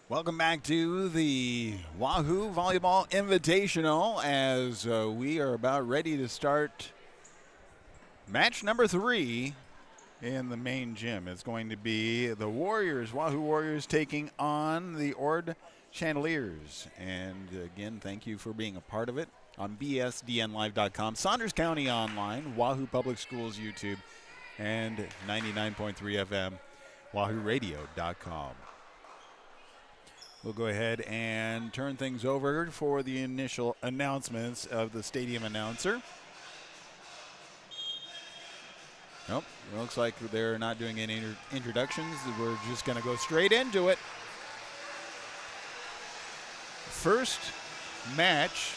[SPEAKER 1] Welcome back to the Wahoo Volleyball Invitational as we are about ready to start match number 3 in the main gym. It's going to be the Warriors, Wahoo Warriors, taking on the Ord Chandeliers. And again, thank you for being a part of it on bsdnlive.com, Saunders County Online, Wahoo Public Schools YouTube, and 99.3 FM, wahooradio.com. We'll go ahead and turn things over for the initial announcements of the stadium announcer. Nope, it looks like they're not doing any introductions. We're just going to go straight into it. First match,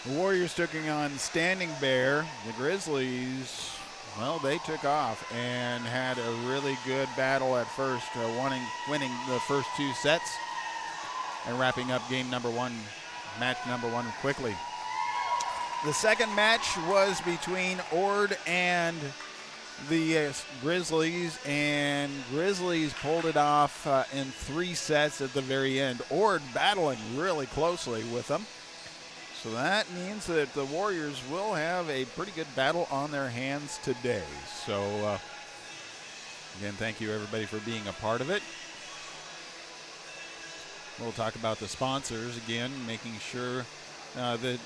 [SPEAKER 1] the Warriors taking on Standing Bear. The Grizzlies, well, they took off and had a really good battle at first, winning the first 2 sets and wrapping up match number one quickly. The second match was between Ord and the Grizzlies, and Grizzlies pulled it off in 3 sets at the very end. Ord battling really closely with them. So that means that the Warriors will have a pretty good battle on their hands today. So, again, thank you everybody for being a part of it. We'll talk about the sponsors again, making sure that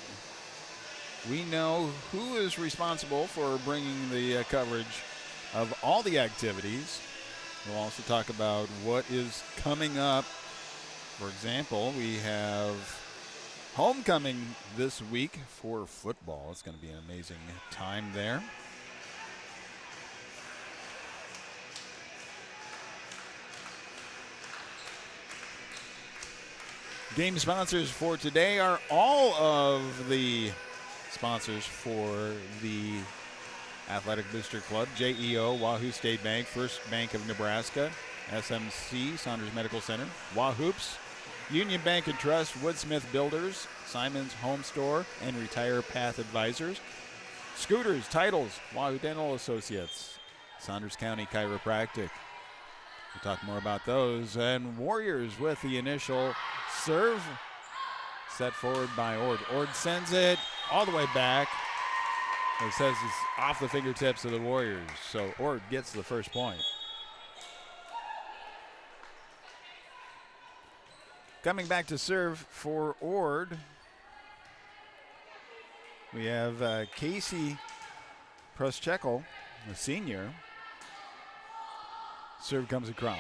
[SPEAKER 1] we know who is responsible for bringing the coverage of all the activities. We'll also talk about what is coming up. For example, we have homecoming this week for football. It's going to be an amazing time there. Game sponsors for today are all of the sponsors for the Athletic Booster Club: JEO, Wahoo State Bank, First Bank of Nebraska, SMC, Saunders Medical Center, Wahoops, Union Bank and Trust, Woodsmith Builders, Simon's Home Store, and Retire Path Advisors, Scooters, Titles, Wahoo Dental Associates, Saunders County Chiropractic. We'll talk more about those. And Warriors with the initial serve, set forward by Ord. Ord sends it all the way back. It says it's off the fingertips of the Warriors. So Ord gets the first point. Coming back to serve for Ord, we have Casey Proschekel, a senior. Serve comes across.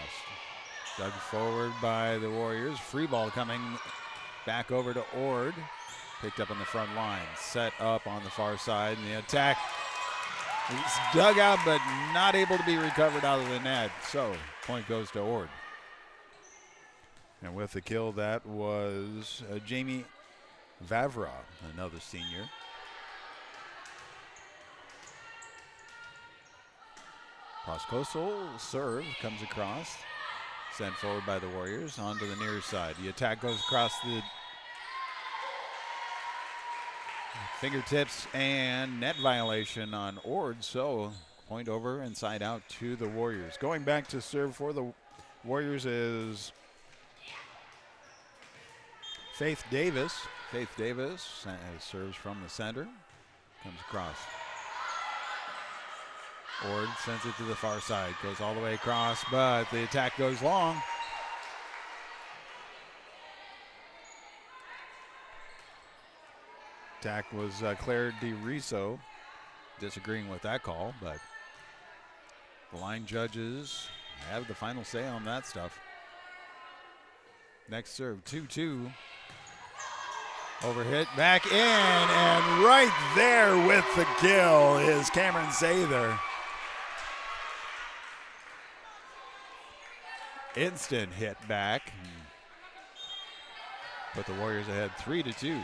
[SPEAKER 1] Dug forward by the Warriors. Free ball coming back over to Ord. Picked up on the front line. Set up on the far side. And the attack is dug out but not able to be recovered out of the net. So point goes to Ord. And with the kill, that was Jamie Vavra, another senior. Proscoso serve comes across. Sent forward by the Warriors onto the near side. The attack goes across the fingertips and net violation on Ord. So point over and side out to the Warriors. Going back to serve for the Warriors is Faith Davis. Faith Davis serves from the center. Comes across. Ord sends it to the far side. Goes all the way across, but the attack goes long. Attack was Claire DeRiso disagreeing with that call, but the line judges have the final say on that stuff. Next serve, 2-2. Overhit, back in, and right there with the kill is Cameron Sather. Instant hit back. Put the Warriors ahead 3-2.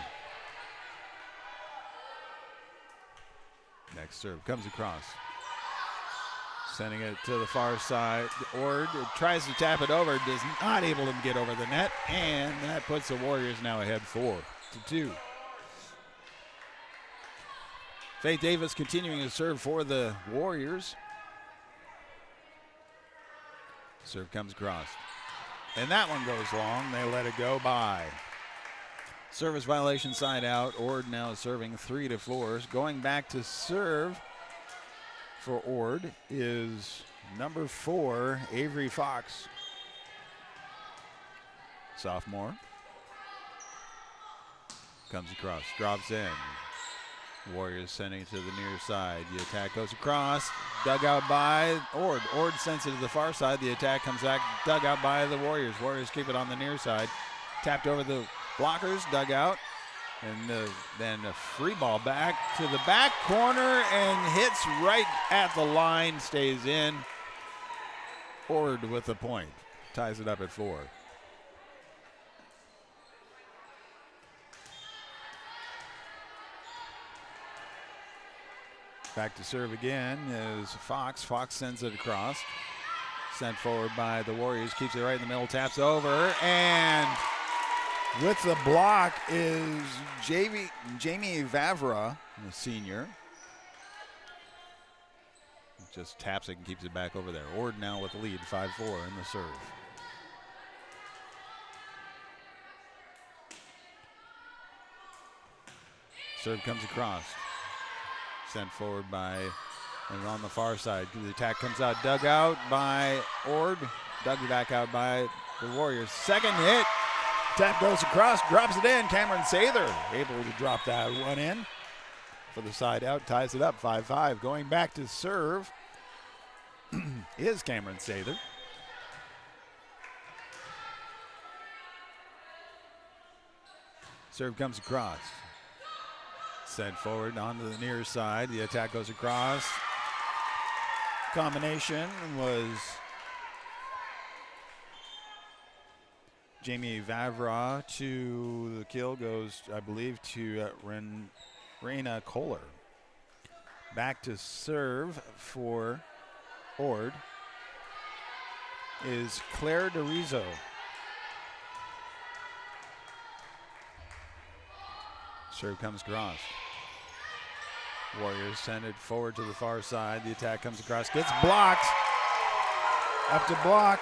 [SPEAKER 1] Next serve comes across. Sending it to the far side. Ord tries to tap it over, does not able to get over the net, and that puts the Warriors now ahead 4-2. Faith Davis continuing to serve for the Warriors. Serve comes across. And that one goes long. They let it go by. Service violation, side out. Ord now serving 3-4. Going back to serve for Ord is number 4, Avery Fox. Sophomore. Comes across, drops in. Warriors sending it to the near side. The attack goes across, dug out by Ord. Ord sends it to the far side. The attack comes back, dug out by the Warriors. Warriors keep it on the near side. Tapped over the blockers, dug out. And then a free ball back to the back corner and hits right at the line, stays in. Ord with the point, ties it up at 4. Back to serve again is Fox. Fox sends it across. Sent forward by the Warriors. Keeps it right in the middle. Taps over. And with the block is Jamie Vavra, the senior. Just taps it and keeps it back over there. Ord now with the lead, 5-4 in the serve. Serve comes across. Sent forward by, and on the far side. The attack comes out, dug out by Ord. Dug back out by the Warriors. Second hit. Tap goes across, drops it in. Cameron Sather able to drop that one in for the side out. Ties it up, 5-5. Going back to serve is Cameron Sather. Serve comes across. Sent forward onto the near side. The attack goes across. Combination was Jamie Vavra to the kill goes, I believe, to Reina Kohler. Back to serve for Ord is Claire DeRizo. Serve comes across. Warriors send it forward to the far side. The attack comes across, gets blocked. Up to block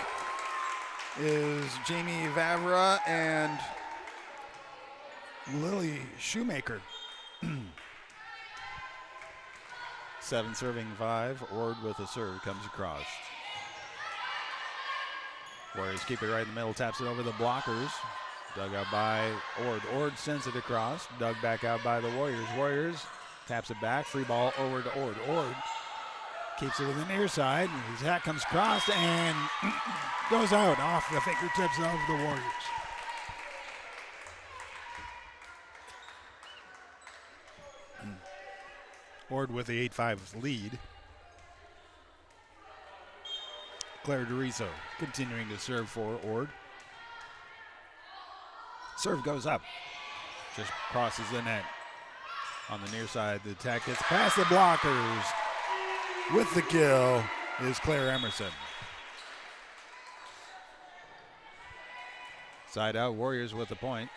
[SPEAKER 1] is Jamie Vavra and Lily Shoemaker. 7 serving 5. Ord with a serve comes across. Warriors keep it right in the middle, taps it over the blockers. Dug out by Ord. Ord sends it across. Dug back out by the Warriors. Warriors taps it back. Free ball over to Ord. Ord keeps it to the near side. The attack comes across and goes out off the fingertips of the Warriors. Ord with the 8-5 lead. Claire DeRizo continuing to serve for Ord. Serve goes up. Just crosses the net. On the near side, the attack gets past the blockers. With the kill is Claire Emerson. Side out, Warriors with the point.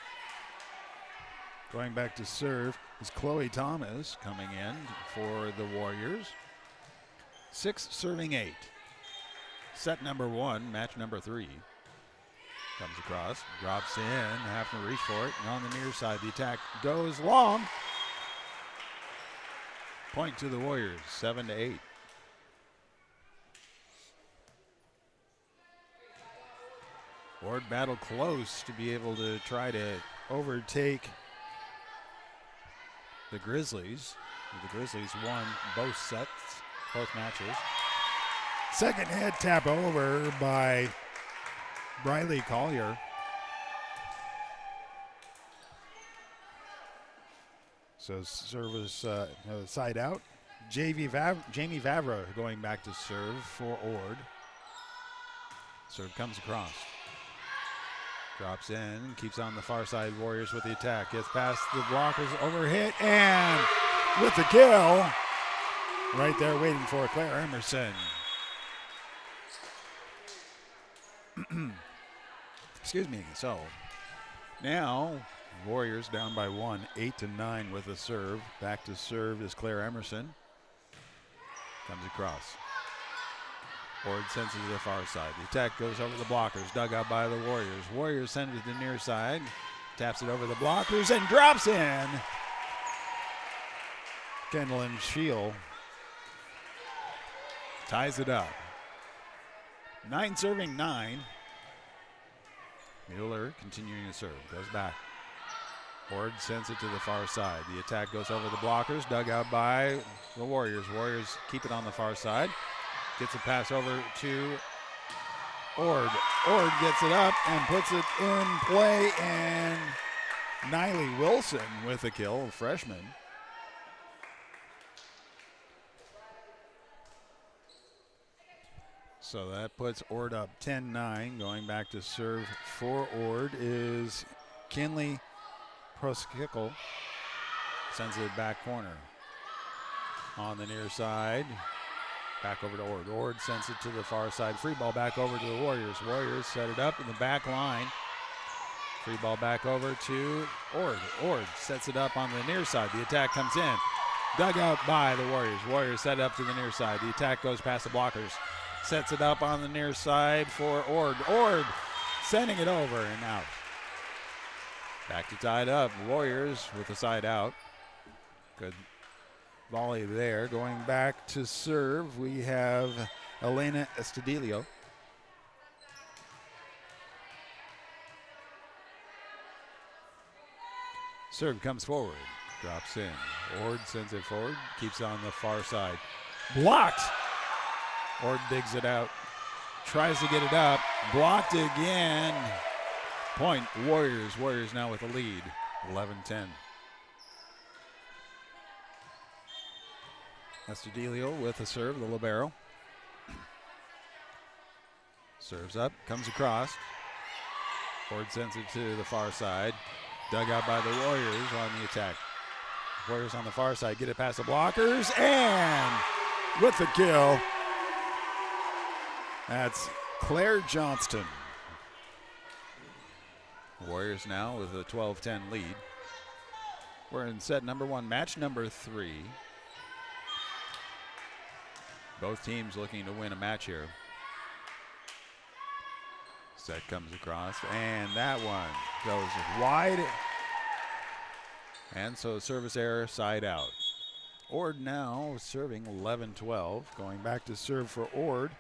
[SPEAKER 1] Going back to serve is Chloe Thomas coming in for the Warriors. 6 serving 8. Set number 1, match number 3. Comes across, drops in, having to reach for it. And on the near side, the attack goes long. Point to the Warriors, 7-8. Ord battle close to be able to try to overtake the Grizzlies. The Grizzlies won both sets, both matches. Second hit tap over by Briley Collier. So service side out. Jamie Vavra going back to serve for Ord. Serve comes across. Drops in, keeps on the far side. Warriors with the attack. Gets past the blockers, overhit, and with the kill. Right there waiting for Claire Emerson. Excuse me. So now Warriors down by 1, 8-9 with a serve. Back to serve is Claire Emerson. Comes across. Ord sends it to the far side. The attack goes over the blockers, dug out by the Warriors. Warriors send it to the near side, taps it over the blockers and drops in. Kendall Shield ties it up. 9 serving 9. Mueller continuing to serve, goes back. Ord sends it to the far side. The attack goes over the blockers, dug out by the Warriors. Warriors keep it on the far side. Gets a pass over to Ord. Ord gets it up and puts it in play, and Niley Wilson with a kill, a freshman. So that puts Ord up 10-9. Going back to serve for Ord is Kinley Proskickle. Sends it back corner. On the near side. Back over to Ord. Ord sends it to the far side. Free ball back over to the Warriors. Warriors set it up in the back line. Free ball back over to Ord. Ord sets it up on the near side. The attack comes in. Dug out by the Warriors. Warriors set it up to the near side. The attack goes past the blockers. Sets it up on the near side for Ord. Ord sending it over and out. Back to tie it up. Warriors with a side out. Good volley there. Going back to serve, we have Elena Estudillo. Serve comes forward. Drops in. Ord sends it forward. Keeps it on the far side. Blocked. Ord digs it out. Tries to get it up. Blocked again. Point Warriors. Warriors now with a lead. 11-10. Estudillo with a serve, the libero. Serves up, comes across. Ord sends it to the far side. Dug out by the Warriors on the attack. Warriors on the far side get it past the blockers, and with the kill, that's Claire Johnston. Warriors now with a 12-10 lead. We're in set number 1, match number 3. Both teams looking to win a match here. Set comes across, and that one goes wide. And so service error, side out. Ord now serving 11-12. Going back to serve for Ord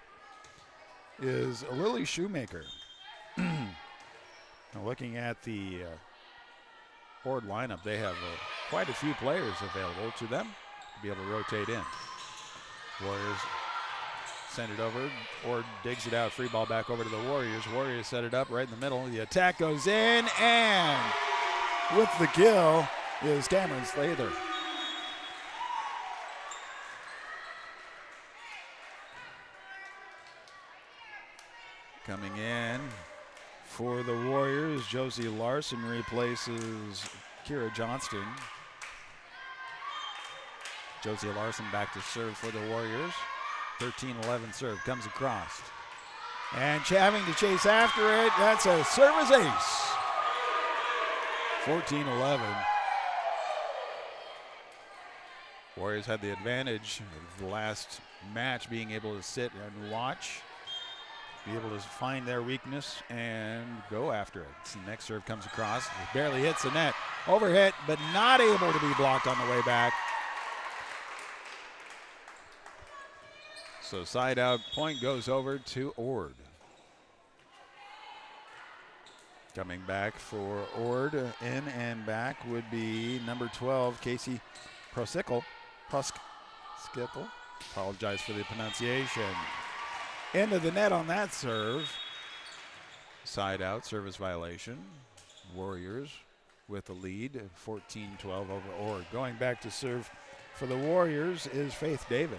[SPEAKER 1] is Lily Shoemaker. Now looking at the Ord lineup, they have quite a few players available to them to be able to rotate in. Warriors send it over. Ord digs it out. Free ball back over to the Warriors. Warriors set it up right in the middle. The attack goes in, and with the kill is Cameron Slather. Coming in for the Warriors, Josie Larson replaces Kira Johnston. Josie Larson back to serve for the Warriors. 13-11 serve, comes across. And having to chase after it, that's a service ace. 14-11. Warriors had the advantage of the last match, being able to sit and watch, be able to find their weakness and go after it. So the next serve comes across, barely hits the net. Overhit, but not able to be blocked on the way back. So side out, point goes over to Ord. Coming back for Ord, in and back would be number 12, Casey Proskickle. Apologize for the pronunciation. Into the net on that serve. Side out, service violation. Warriors with the lead, 14-12 over Ord. Going back to serve for the Warriors is Faith Davis.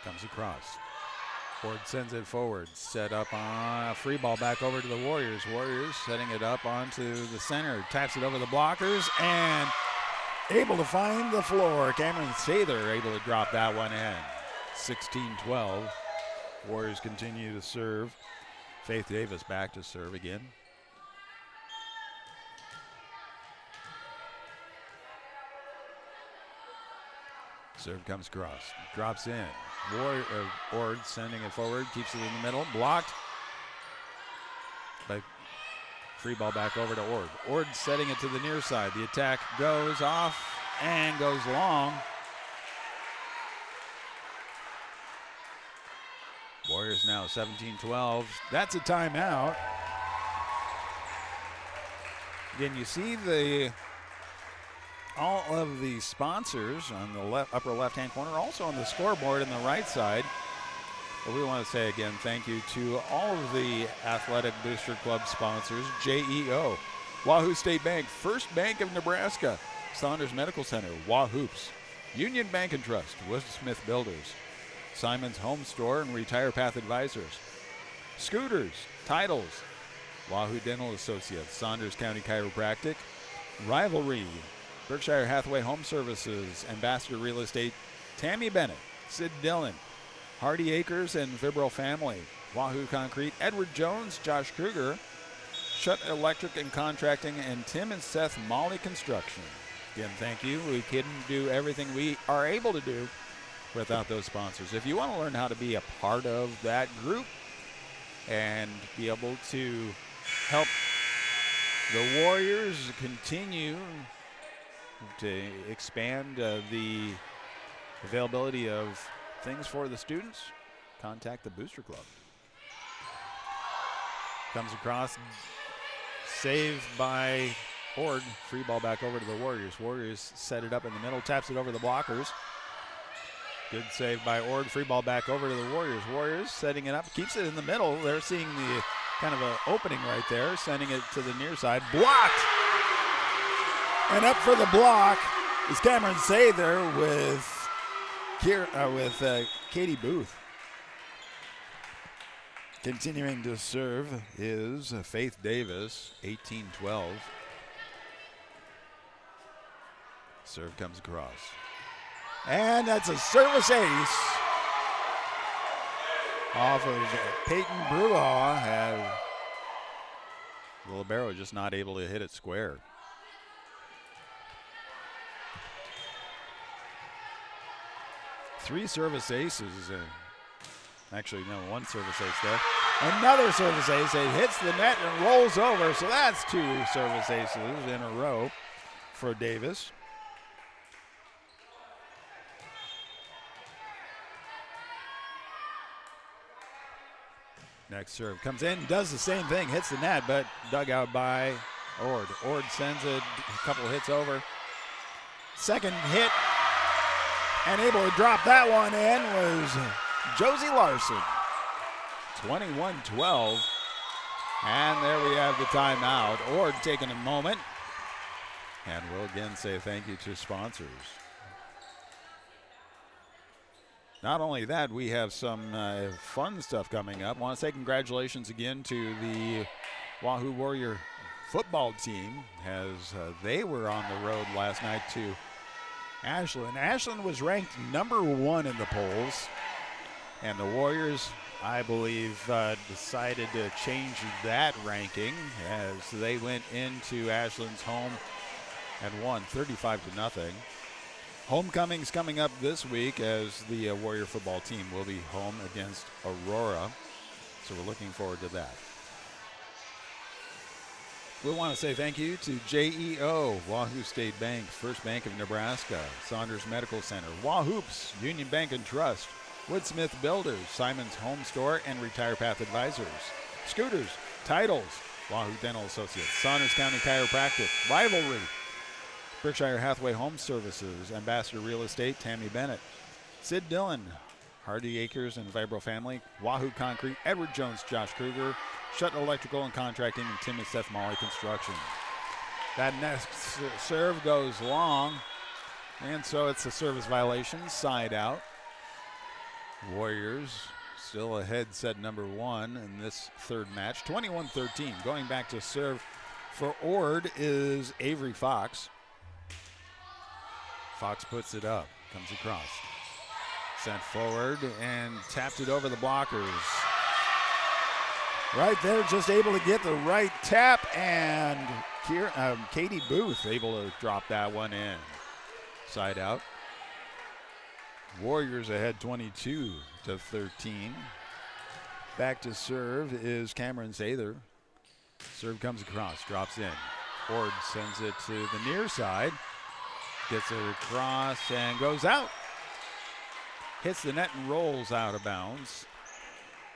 [SPEAKER 1] Comes across. Ord sends it forward. Set up on a free ball back over to the Warriors. Warriors setting it up onto the center. Taps it over the blockers and able to find the floor. Cameron Sather able to drop that one in. 16-12. Warriors continue to serve. Faith Davis back to serve again. Serve comes across, drops in. Ord sending it forward, keeps it in the middle, blocked. But free ball back over to Ord. Ord setting it to the near side. The attack goes off and goes long. Warriors now 17-12. That's a timeout. Again, you see all of the sponsors on the upper left-hand corner, also on the scoreboard on the right side. But we want to say again thank you to all of the Athletic Booster Club sponsors: JEO, Wahoo State Bank, First Bank of Nebraska, Saunders Medical Center, Wahoops, Union Bank and Trust, Smith Builders, Simon's Home Store and Retire Path Advisors, Scooters, Titles, Wahoo Dental Associates, Saunders County Chiropractic, Rivalry, Berkshire Hathaway Home Services, Ambassador Real Estate, Tammy Bennett, Sid Dillon, Hardy Acres and Vibro Family, Wahoo Concrete, Edward Jones, Josh Kruger, Shutt Electric and Contracting, and Tim and Seth Molly Construction. Again, thank you. We couldn't do everything we are able to do without those sponsors. If you want to learn how to be a part of that group and be able to help the Warriors continue to expand the availability of things for the students, contact the Booster Club. Comes across, saved by Ord. Free ball back over to the Warriors. Warriors set it up in the middle, taps it over the blockers. Good save by Ord. Free ball back over to the Warriors. Warriors setting it up, keeps it in the middle. They're seeing the kind of an opening right there, sending it to the near side. Blocked! And up for the block is Cameron Sather with Katie Booth. Continuing to serve is Faith Davis, 18-12. Serve comes across. And that's a service ace off of Peyton Bruhaw. The libero just not able to hit it square. Three service aces. Actually, no, one service ace there. Another service ace. It hits the net and rolls over. So that's two service aces in a row for Davis. Next serve comes in, does the same thing, hits the net, but dug out by Ord. Ord sends a couple hits over. Second hit, and able to drop that one in was Josie Larson. 21-12. And there we have the timeout. Ord taking a moment. And we'll again say thank you to sponsors. Not only that, we have some fun stuff coming up. I want to say congratulations again to the Wahoo Warrior football team as they were on the road last night to Ashland. Ashland was ranked #1 in the polls, and the Warriors, I believe, decided to change that ranking as they went into Ashland's home and won 35-0. Homecoming's coming up this week as the Warrior football team will be home against Aurora. So we're looking forward to that. We want to say thank you to JEO, Wahoo State Bank, First Bank of Nebraska, Saunders Medical Center, Wahoops, Union Bank and Trust, Woodsmith Builders, Simon's Home Store and Retire Path Advisors, Scooters, Titles, Wahoo Dental Associates, Saunders County Chiropractic, Rivalry, Berkshire Hathaway Home Services, Ambassador Real Estate, Tammy Bennett, Sid Dillon, Hardy Acres and Vibro Family, Wahoo Concrete, Edward Jones, Josh Kruger, Shutt Electrical and Contracting, and Tim and Seth Molly Construction. That next serve goes long, and so it's a service violation, side out. Warriors still ahead, set #1 in this third match, 21-13. Going back to serve for Ord is Avery Fox. Fox puts it up, comes across. Sent forward and tapped it over the blockers. Right there, just able to get the right tap, and Katie Booth able to drop that one in. Side out. Warriors ahead 22-13. Back to serve is Cameron Sather. Serve comes across, drops in. Ord sends it to the near side. Gets it across and goes out. Hits the net and rolls out of bounds.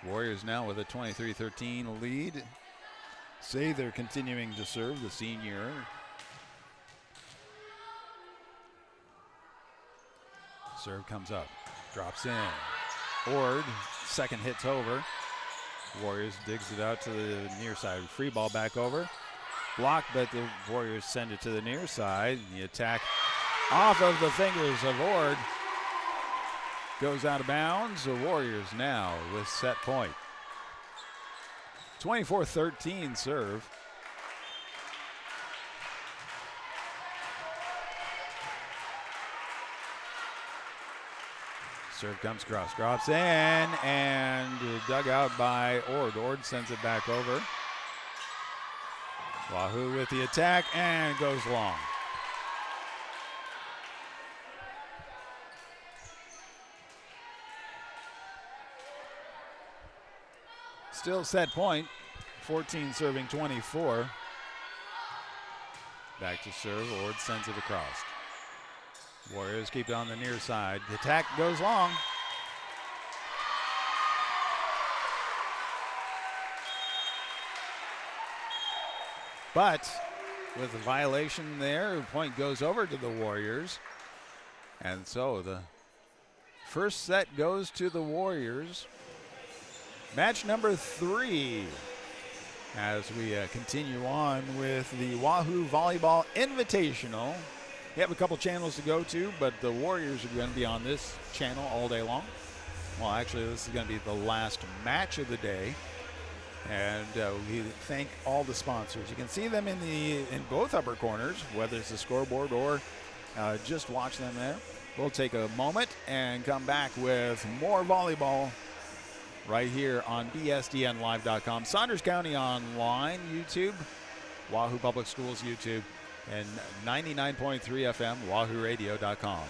[SPEAKER 1] Warriors now with a 23-13 lead. Sather continuing to serve, the senior. Serve comes up, drops in. Ord, second hits over. Warriors digs it out to the near side. Free ball back over. Blocked, but the Warriors send it to the near side. The attack off of the fingers of Ord goes out of bounds. The Warriors now with set point. 24-13 serve. Serve comes across, drops in, and dug out by Ord. Ord sends it back over. Wahoo with the attack and goes long. Still set point, 14 serving 24. Back to serve, Ord sends it across. Warriors keep it on the near side. The attack goes long. But with a violation there, the point goes over to the Warriors. And so the first set goes to the Warriors. Match number 3 as we continue on with the Wahoo Volleyball Invitational. We have a couple channels to go to, but the Warriors are going to be on this channel all day long. Well, actually, this is going to be the last match of the day. And we thank all the sponsors. You can see them in both upper corners, whether it's the scoreboard or just watch them there. We'll take a moment and come back with more volleyball right here on bsdnlive.com. Saunders County Online, YouTube, Wahoo Public Schools YouTube, and 99.3 FM, wahooradio.com.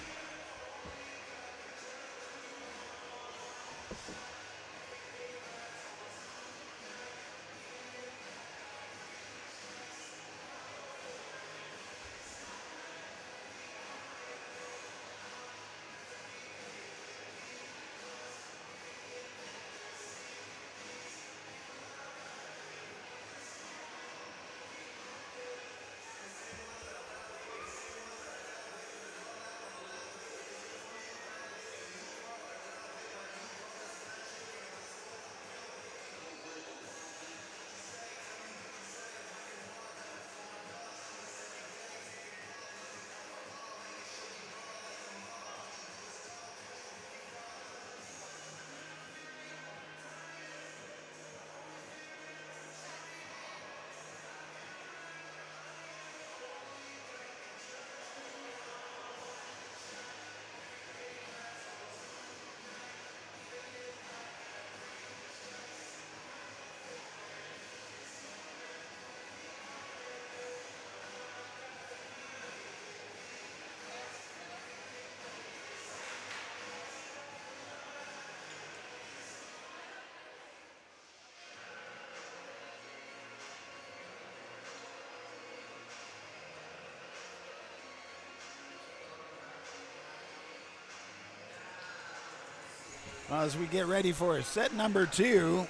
[SPEAKER 1] As we get ready for set number 2,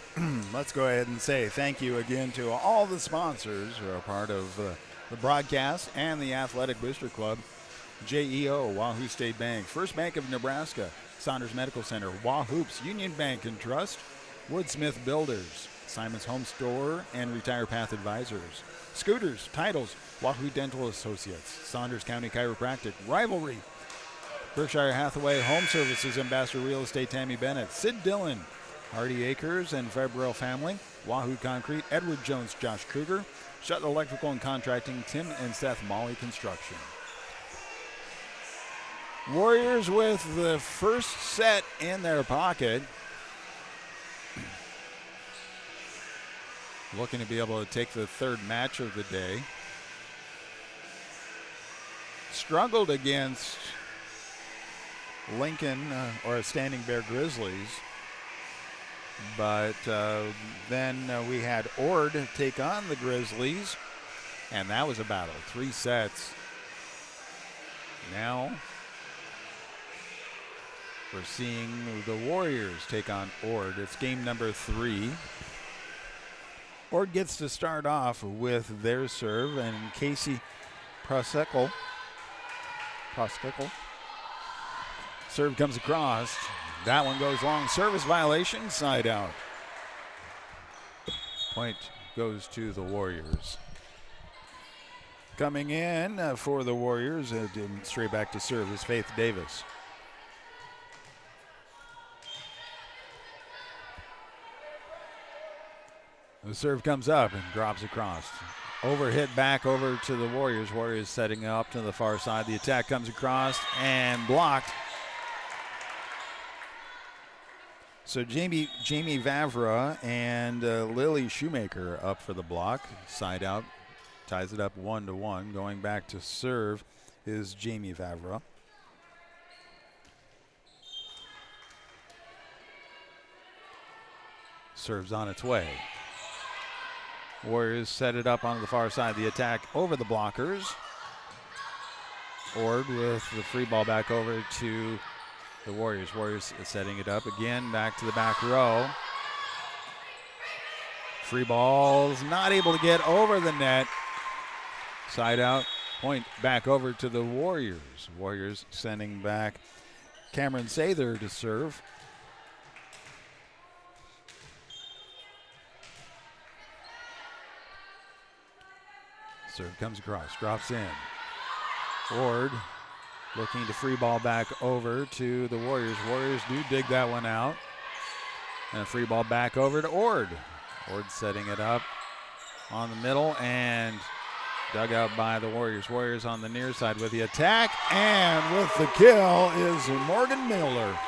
[SPEAKER 1] let's go ahead and say thank you again to all the sponsors who are part of the broadcast and the Athletic Booster Club. JEO, Wahoo State Bank, First Bank of Nebraska, Saunders Medical Center, Wahoops, Union Bank and Trust, Woodsmith Builders, Simon's Home Store and Retire Path Advisors, Scooters, Titles, Wahoo Dental Associates, Saunders County Chiropractic, Rivalry, Berkshire Hathaway Home Services, Ambassador Real Estate Tammy Bennett, Sid Dillon, Hardy Acres and Fabril Family, Wahoo Concrete, Edward Jones, Josh Kruger, Shutt Electrical and Contracting, Tim and Seth Molly Construction. Warriors with the first set in their pocket. Looking to be able to take the third match of the day. Struggled against Lincoln or Standing Bear Grizzlies. But then we had Ord take on the Grizzlies, and that was a battle, 3 sets. Now we're seeing the Warriors take on Ord. It's game number 3. Ord gets to start off with their serve, and Casey Prosekal. Serve comes across. That one goes long. Service violation, side out. Point goes to the Warriors. Coming in for the Warriors, straight back to serve, is Faith Davis. The serve comes up and drops across. Overhit back over to the Warriors. Warriors setting up to the far side. The attack comes across and blocked. So Jamie Vavra and Lily Shoemaker up for the block. Side out, ties it up 1-1. Going back to serve is Jamie Vavra. Serves on its way. Warriors set it up on the far side. The attack over the blockers. Ord with the free ball back over to the Warriors. Warriors setting it up again, back to the back row. Free ball's not able to get over the net. Side out, point back over to the Warriors. Warriors sending back Cameron Sather to serve. Serve comes across, drops in. Ord looking to free ball back over to the Warriors. Warriors do dig that one out. And a free ball back over to Ord. Ord setting it up on the middle and dug out by the Warriors. Warriors on the near side with the attack, and with the kill is Morgan Miller.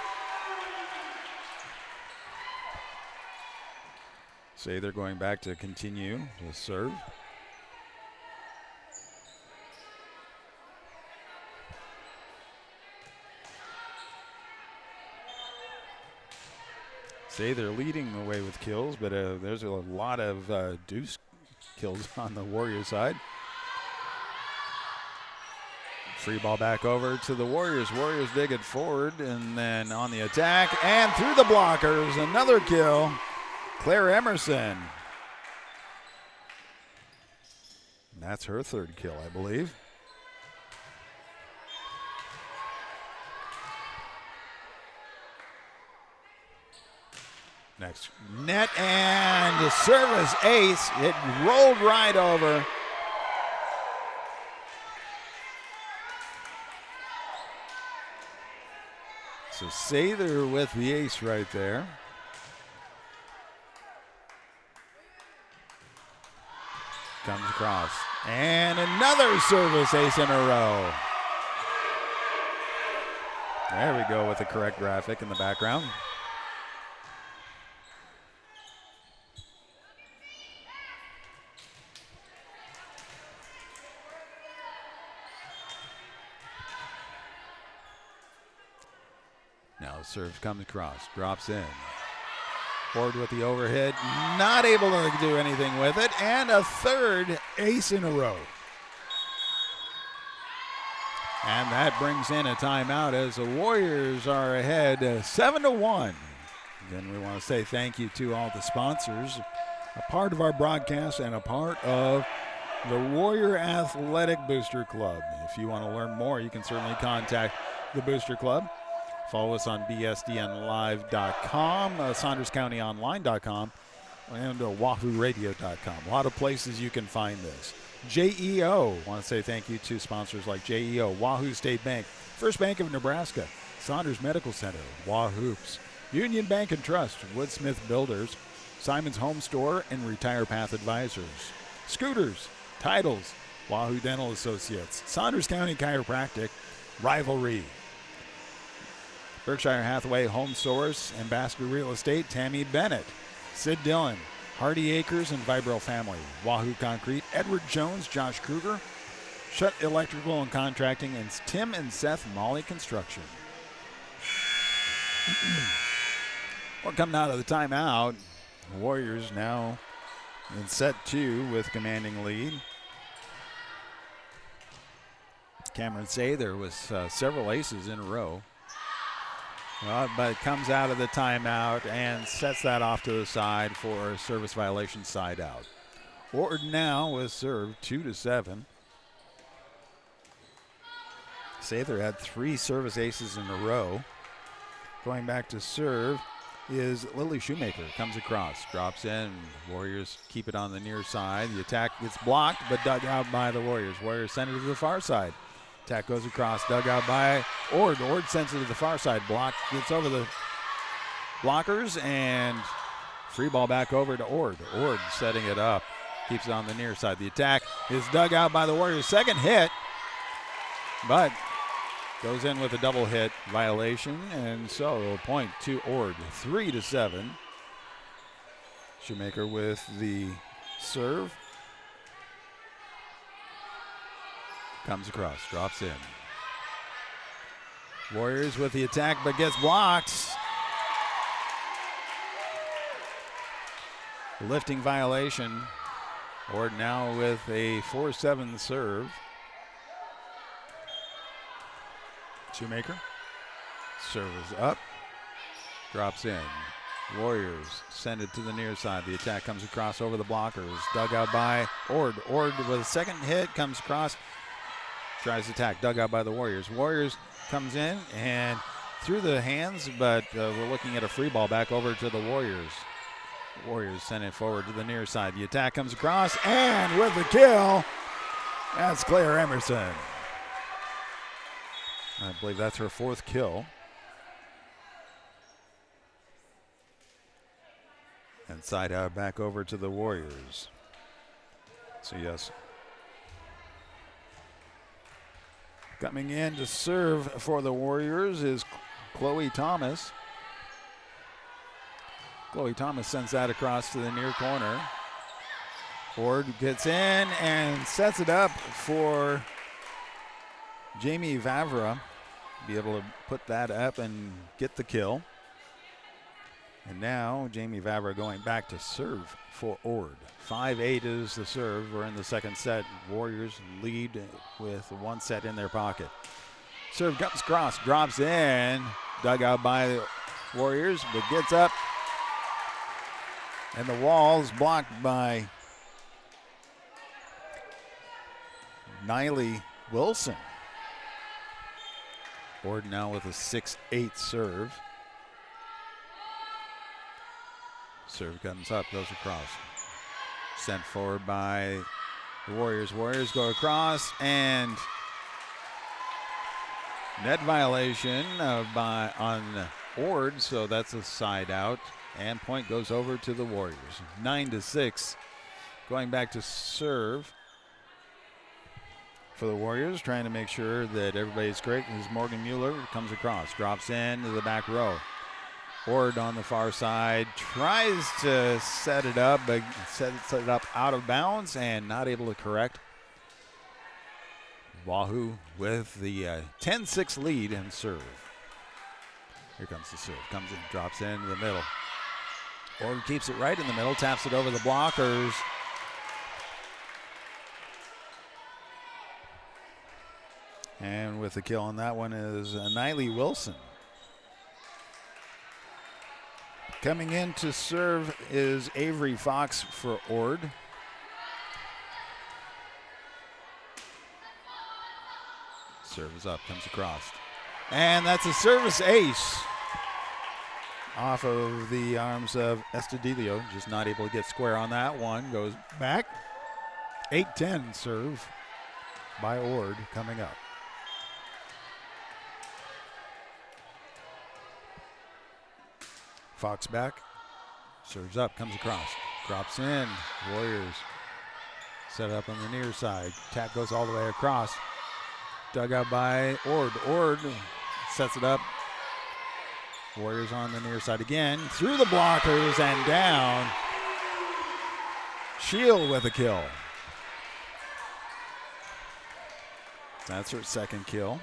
[SPEAKER 1] Say they're going back to continue to serve. Say they're leading the way with kills, but there's a lot of deuce kills on the Warriors side. Free ball back over to the Warriors. Warriors dig it forward, and then on the attack and through the blockers, another kill. Claire Emerson. And that's her 3rd kill, I believe. Next net and the service ace. It rolled right over. So Sather with the ace right there. Comes across. And another service ace in a row. There we go with the correct graphic in the background. Now serve comes across, drops in. Ord with the overhead, not able to do anything with it, and a 3rd ace in a row. And that brings in a timeout as the Warriors are ahead 7-1. Then we want to say thank you to all the sponsors, a part of our broadcast and a part of the Warrior Athletic Booster Club. If you want to learn more, you can certainly contact the Booster Club. Follow us on bsdnlive.com, SaundersCountyOnline.com, and WahooRadio.com. A lot of places you can find this. JEO, want to say thank you to sponsors like JEO, Wahoo State Bank, First Bank of Nebraska, Saunders Medical Center, Wahoops, Union Bank and Trust, Woodsmith Builders, Simon's Home Store, and Retire Path Advisors. Scooters, Titles, Wahoo Dental Associates, Saunders County Chiropractic, Rivalry, Berkshire Hathaway Home Source, Ambassador Real Estate, Tammy Bennett, Sid Dillon, Hardy Acres and Vibro Family, Wahoo Concrete, Edward Jones, Josh Kruger, Shutt Electrical and Contracting, and Tim and Seth Molly Construction. Well, coming out of the timeout, Warriors now in set 2 with commanding lead. Cameron Sather with several aces in a row. Well, but it comes out of the timeout and sets that off to the side for a service violation side out. Ord now with serve 2-7. Sather had 3 service aces in a row. Going back to serve is Lily Shoemaker. Comes across, drops in. Warriors keep it on the near side. The attack gets blocked but dug out by the Warriors. Warriors send it to the far side. Attack goes across, dug out by Ord. Ord sends it to the far side. Block gets over the blockers and free ball back over to Ord. Ord setting it up. Keeps it on the near side. The attack is dug out by the Warriors. Second hit, but goes in with a double hit violation, and so a point to Ord. 3-7. Shoemaker with the serve. Comes across, drops in. Warriors with the attack, but gets blocked. Lifting violation. Ord now with a 4-7 serve. Shoemaker. Serve is up. Drops in. Warriors send it to the near side. The attack comes across over the blockers. Dug out by Ord. Ord with a second hit comes across. Tries to attack. Dug out by the Warriors. Warriors comes in and through the hands, but we're looking at a free ball back over to the Warriors. Warriors send it forward to the near side. The attack comes across, and with the kill, that's Claire Emerson. I believe that's her 4th kill. And side out back over to the Warriors. So yes. Coming in to serve for the Warriors is Chloe Thomas. Chloe Thomas sends that across to the near corner. Ord gets in and sets it up for Jamie Vavra. Be able to put that up and get the kill. And now Jamie Vavra going back to serve for Ord. 5-8 is the serve. We're in the second set. Warriors lead with 1 set in their pocket. Serve comes across, drops in. Dug out by the Warriors, but gets up. And the wall's blocked by Niley Wilson. Ord now with a 6-8 serve. Serve comes up, goes across. Sent forward by the Warriors. Warriors go across and net violation on Ord, so that's a side out. And point goes over to the Warriors. 9-6. Going back to serve for the Warriors, trying to make sure that everybody's correct. As Morgan Mueller comes across, drops in to the back row. Ord on the far side tries to set it up, but set it up out of bounds and not able to correct. Wahoo with the 10-6 lead and serve. Here comes the serve. Comes in, drops into the middle. Ord keeps it right in the middle, taps it over the blockers. And with the kill on that one is Niley Wilson. Coming in to serve is Avery Fox for Ord. Serve is up, comes across. And that's a service ace off of the arms of Estudillo. Just not able to get square on that one. Goes back. 8-10 serve by Ord coming up. Fox back. Serves up, comes across. Drops in. Warriors set up on the near side. Tap goes all the way across. Dug out by Ord. Ord sets it up. Warriors on the near side again. Through the blockers and down. Shield with a kill. That's her second kill.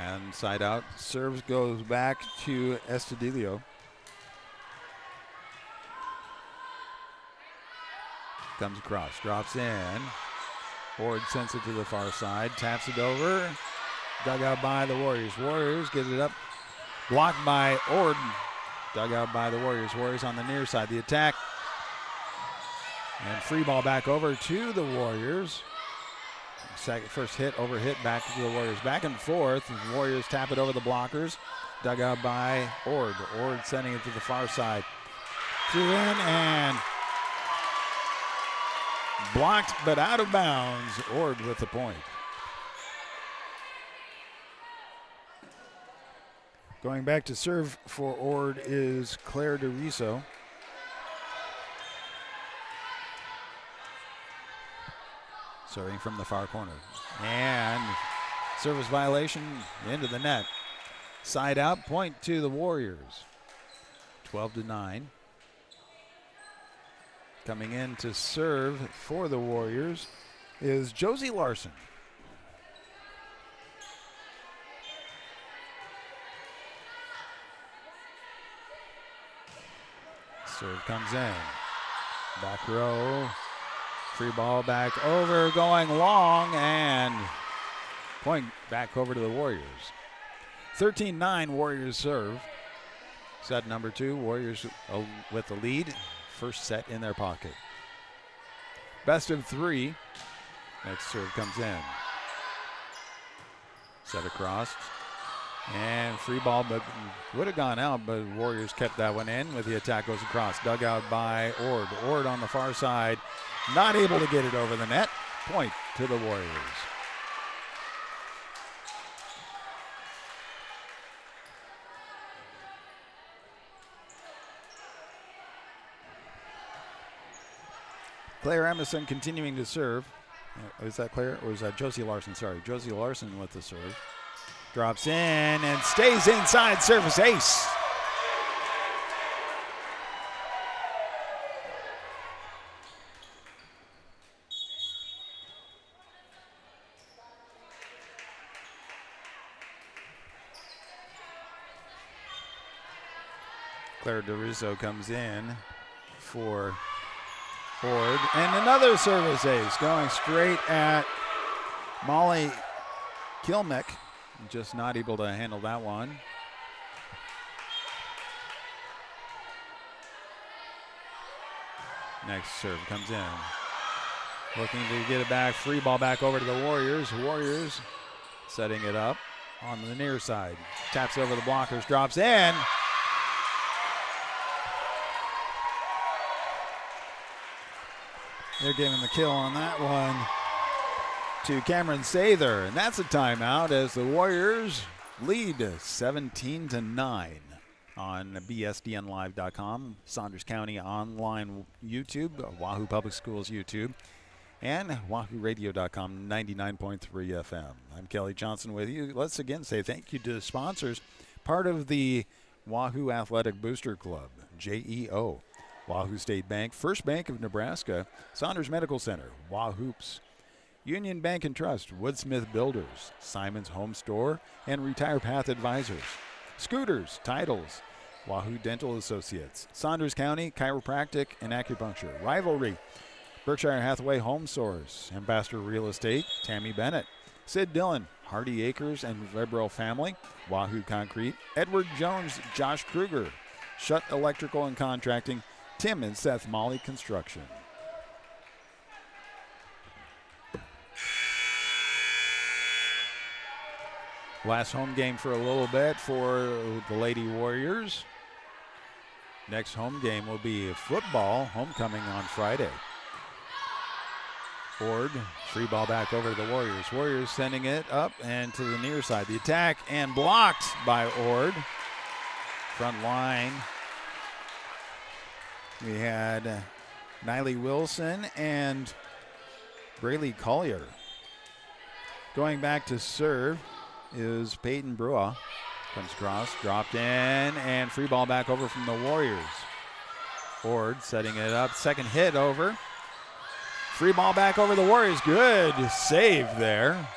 [SPEAKER 1] And side out. Serves goes back to Estudillo. Comes across, drops in. Ord sends it to the far side, taps it over. Dug out by the Warriors. Warriors get it up. Blocked by Ord. Dug out by the Warriors. Warriors on the near side. The attack. And free ball back over to the Warriors. First hit, over hit, back to the Warriors. Back and forth. The Warriors tap it over the blockers. Dug out by Ord. Ord sending it to the far side. Threw in and blocked, but out of bounds. Ord with the point. Going back to serve for Ord is Claire DeRiso. Serving from the far corner. And service violation into the net. Side out, point to the Warriors. 12-9. Coming in to serve for the Warriors is Josie Larson. Serve comes in. Back row. Free ball back over, going long, and point back over to the Warriors. 13-9, Warriors serve. Set number 2, Warriors with the lead. First set in their pocket. Best of 3. Next serve comes in. Set across. And free ball, but would have gone out, but Warriors kept that one in with the attack goes across. Dug out by Ord. Ord on the far side. Not able to get it over the net. Point to the Warriors. Claire Emerson continuing to serve. Is that Claire or is that Josie Larson? Sorry, Josie Larson with the serve. Drops in and stays inside. Service ace. Claire DeRiso comes in for Ord. And another service ace going straight at Molly Kilmick. Just not able to handle that one. Next serve comes in. Looking to get it back. Free ball back over to the Warriors. Warriors setting it up on the near side. Taps over the blockers. Drops in. They're giving the kill on that one to Cameron Sather, and that's a timeout as the Warriors lead 17-9 on bsdnlive.com, Saunders County Online YouTube, Wahoo Public Schools YouTube, and wahooradio.com 99.3 FM. I'm Kelly Johnson with you. Let's again say thank you to the sponsors, part of the Wahoo Athletic Booster Club, JEO, Wahoo State Bank, First Bank of Nebraska, Saunders Medical Center, Wahoops, Union Bank and Trust, Woodsmith Builders, Simon's Home Store, and Retire Path Advisors. Scooters, Titles, Wahoo Dental Associates, Saunders County Chiropractic and Acupuncture, Rivalry, Berkshire Hathaway Home Source, Ambassador Real Estate, Tammy Bennett, Sid Dillon, Hardy Acres and Vibro Family, Wahoo Concrete, Edward Jones, Josh Kruger, Shutt Electrical and Contracting, Tim and Seth Molly Construction. Last home game for a little bit for the Lady Warriors. Next home game will be football, homecoming on Friday. Ord, free ball back over to the Warriors. Warriors sending it up and to the near side. The attack and blocked by Ord. Front line. We had Niley Wilson and Braylee Collier. Going back to serve is Peyton Brua. Comes across, dropped in, and free ball back over from the Warriors. Ord setting it up, second hit over. Free ball back over the Warriors, good save there.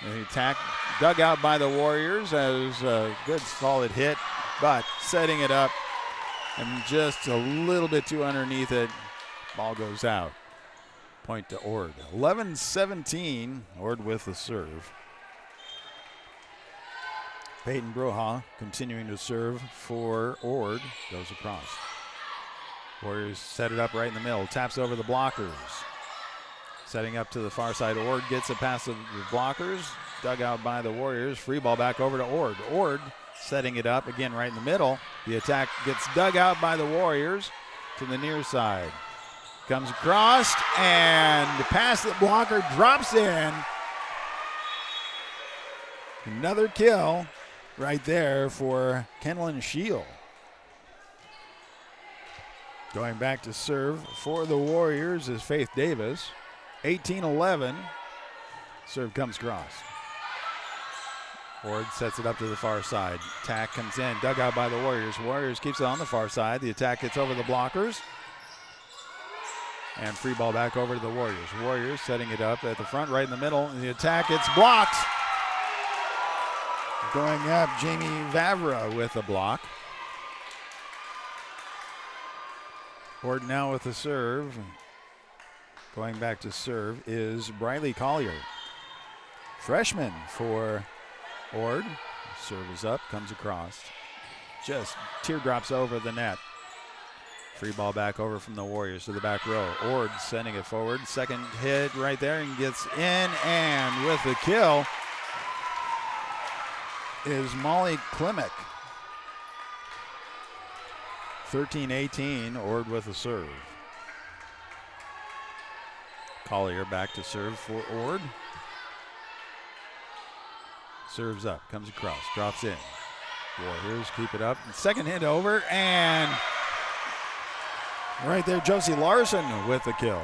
[SPEAKER 1] The attack dug out by the Warriors as a good solid hit, but setting it up and just a little bit too underneath it. Ball goes out. Point to Ord. 11-17, Ord with the serve. Peyton Broha continuing to serve for Ord. Goes across. Warriors set it up right in the middle. Taps over the blockers. Setting up to the far side. Ord gets it past the blockers. Dug out by the Warriors. Free ball back over to Ord. Ord setting it up again right in the middle. The attack gets dug out by the Warriors to the near side. Comes across and past the blocker, drops in. Another kill right there for Kenlon Shield. Going back to serve for the Warriors is Faith Davis. 18-11. Serve comes across. Ord sets it up to the far side. Attack comes in, dug out by the Warriors. Warriors keeps it on the far side. The attack gets over the blockers. And free ball back over to the Warriors. Warriors setting it up at the front, right in the middle. And the attack gets blocked. Going up, Jamie Vavra with the block. Ord now with the serve. Going back to serve is Briley Collier. Freshman for Ord. Serve is up, comes across. Just teardrops over the net. Free ball back over from the Warriors to the back row. Ord sending it forward. Second hit right there and gets in. And with the kill is Molly Klimek. 13-18, Ord with a serve. Collier back to serve for Ord. Serves up, comes across, drops in. Warriors keep it up. Second hit over, and right there, Josie Larson with the kill.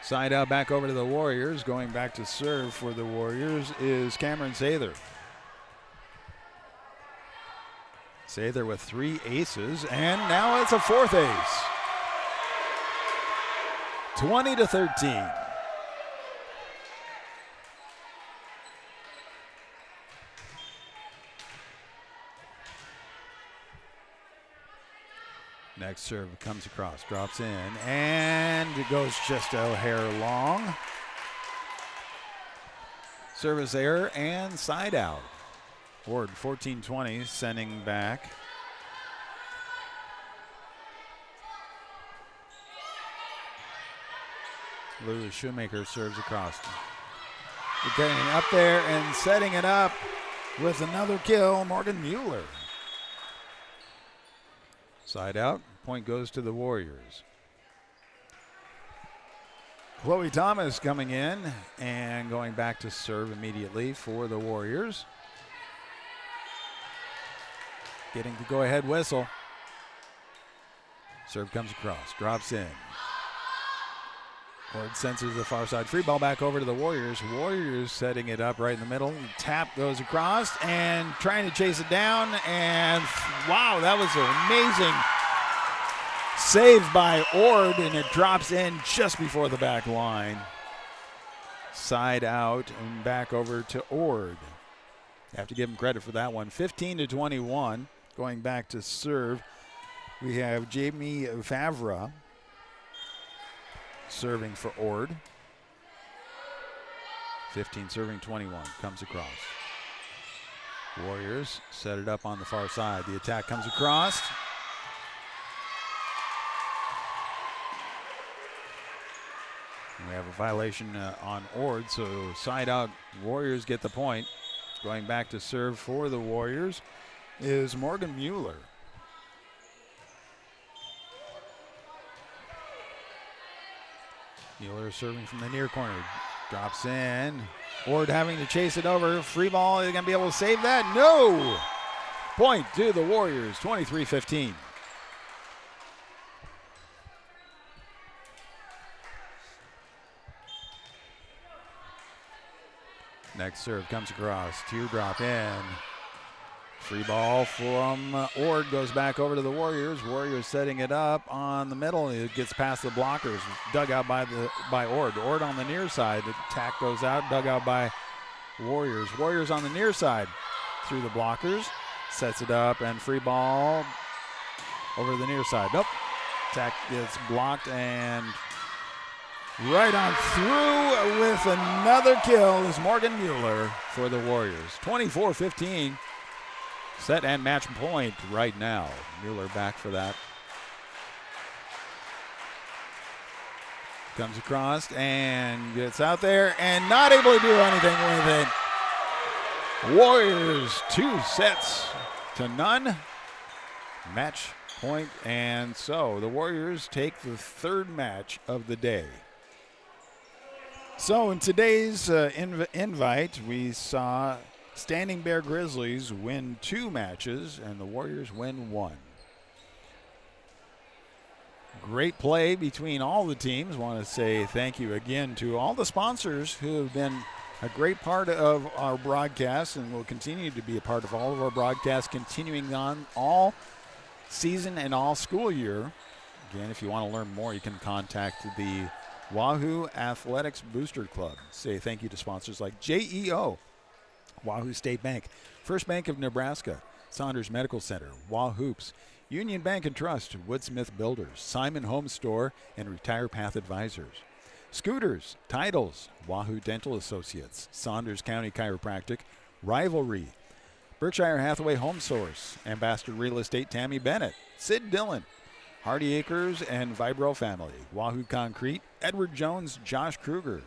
[SPEAKER 1] Side out back over to the Warriors. Going back to serve for the Warriors is Cameron Sather. Sather with 3 aces, and now it's a 4th ace. 20-13. Next serve comes across, drops in, and it goes just a hair long. Service error and side out. Ord 14-20, sending back. Lulu Shoemaker serves across. Getting up there and setting it up with another kill, Morgan Mueller. Side out, point goes to the Warriors. Chloe Thomas coming in and going back to serve immediately for the Warriors. Getting the go-ahead whistle. Serve comes across, drops in. Ord censors the far side. Free ball back over to the Warriors. Warriors setting it up right in the middle. Tap goes across and trying to chase it down. And wow, that was an amazing save by Ord, and it drops in just before the back line. Side out and back over to Ord. Have to give him credit for that one. 15-21. Going back to serve, we have Jamie Favra serving for Ord. 15 serving 21. Comes across. Warriors set it up on the far side. The attack comes across. We have a violation on Ord, so side out. Warriors get the point. Going back to serve for the Warriors is Morgan Mueller. Mueller serving from the near corner. Drops in. Ord having to chase it over. Free ball. Are they going to be able to save that? No! Point to the Warriors, 23-15. Next serve comes across. Teardrop in. Free ball from Ord goes back over to the Warriors. Warriors setting it up on the middle. It gets past the blockers. Dug out by Ord. Ord on the near side. The attack goes out. Dug out by Warriors. Warriors on the near side through the blockers. Sets it up and free ball over to the near side. Nope. Attack gets blocked and right on through with another kill is Morgan Mueller for the Warriors. 24-15. Set and match point right now. Mueller back for that. Comes across and gets out there and not able to do anything with it. Warriors 2-0. Match point, and so the Warriors take the third match of the day. So in today's invite, we saw Standing Bear Grizzlies win 2 matches and the Warriors win 1. Great play between all the teams. Want to say thank you again to all the sponsors who have been a great part of our broadcast and will continue to be a part of all of our broadcasts continuing on all season and all school year. Again, if you want to learn more, you can contact the Wahoo Athletics Booster Club. Say thank you to sponsors like JEO, Wahoo State Bank, First Bank of Nebraska, Saunders Medical Center, Wahoops, Union Bank and Trust, Woodsmith Builders, Simon Home Store, and Retire Path Advisors. Scooters, Titles, Wahoo Dental Associates, Saunders County Chiropractic, Rivalry, Berkshire Hathaway Home Source, Ambassador Real Estate Tammy Bennett, Sid Dillon, Hardy Acres and Vibro Family, Wahoo Concrete, Edward Jones, Josh Kruger,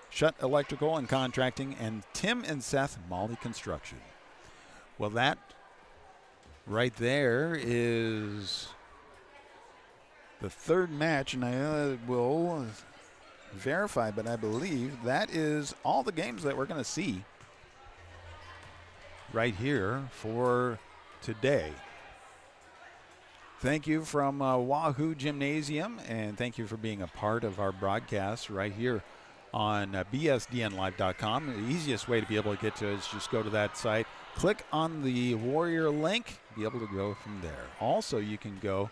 [SPEAKER 1] Shutt Electrical and Contracting, and Tim and Seth Molly Construction. Well, that right there is the third match, and I will verify, but I believe that is all the games that we're going to see right here for today. Thank you from Wahoo Gymnasium, and thank you for being a part of our broadcast right here on bsdnlive.com. The easiest way to be able to get to it is just go to that site, click on the Warrior link, be able to go from there. Also, you can go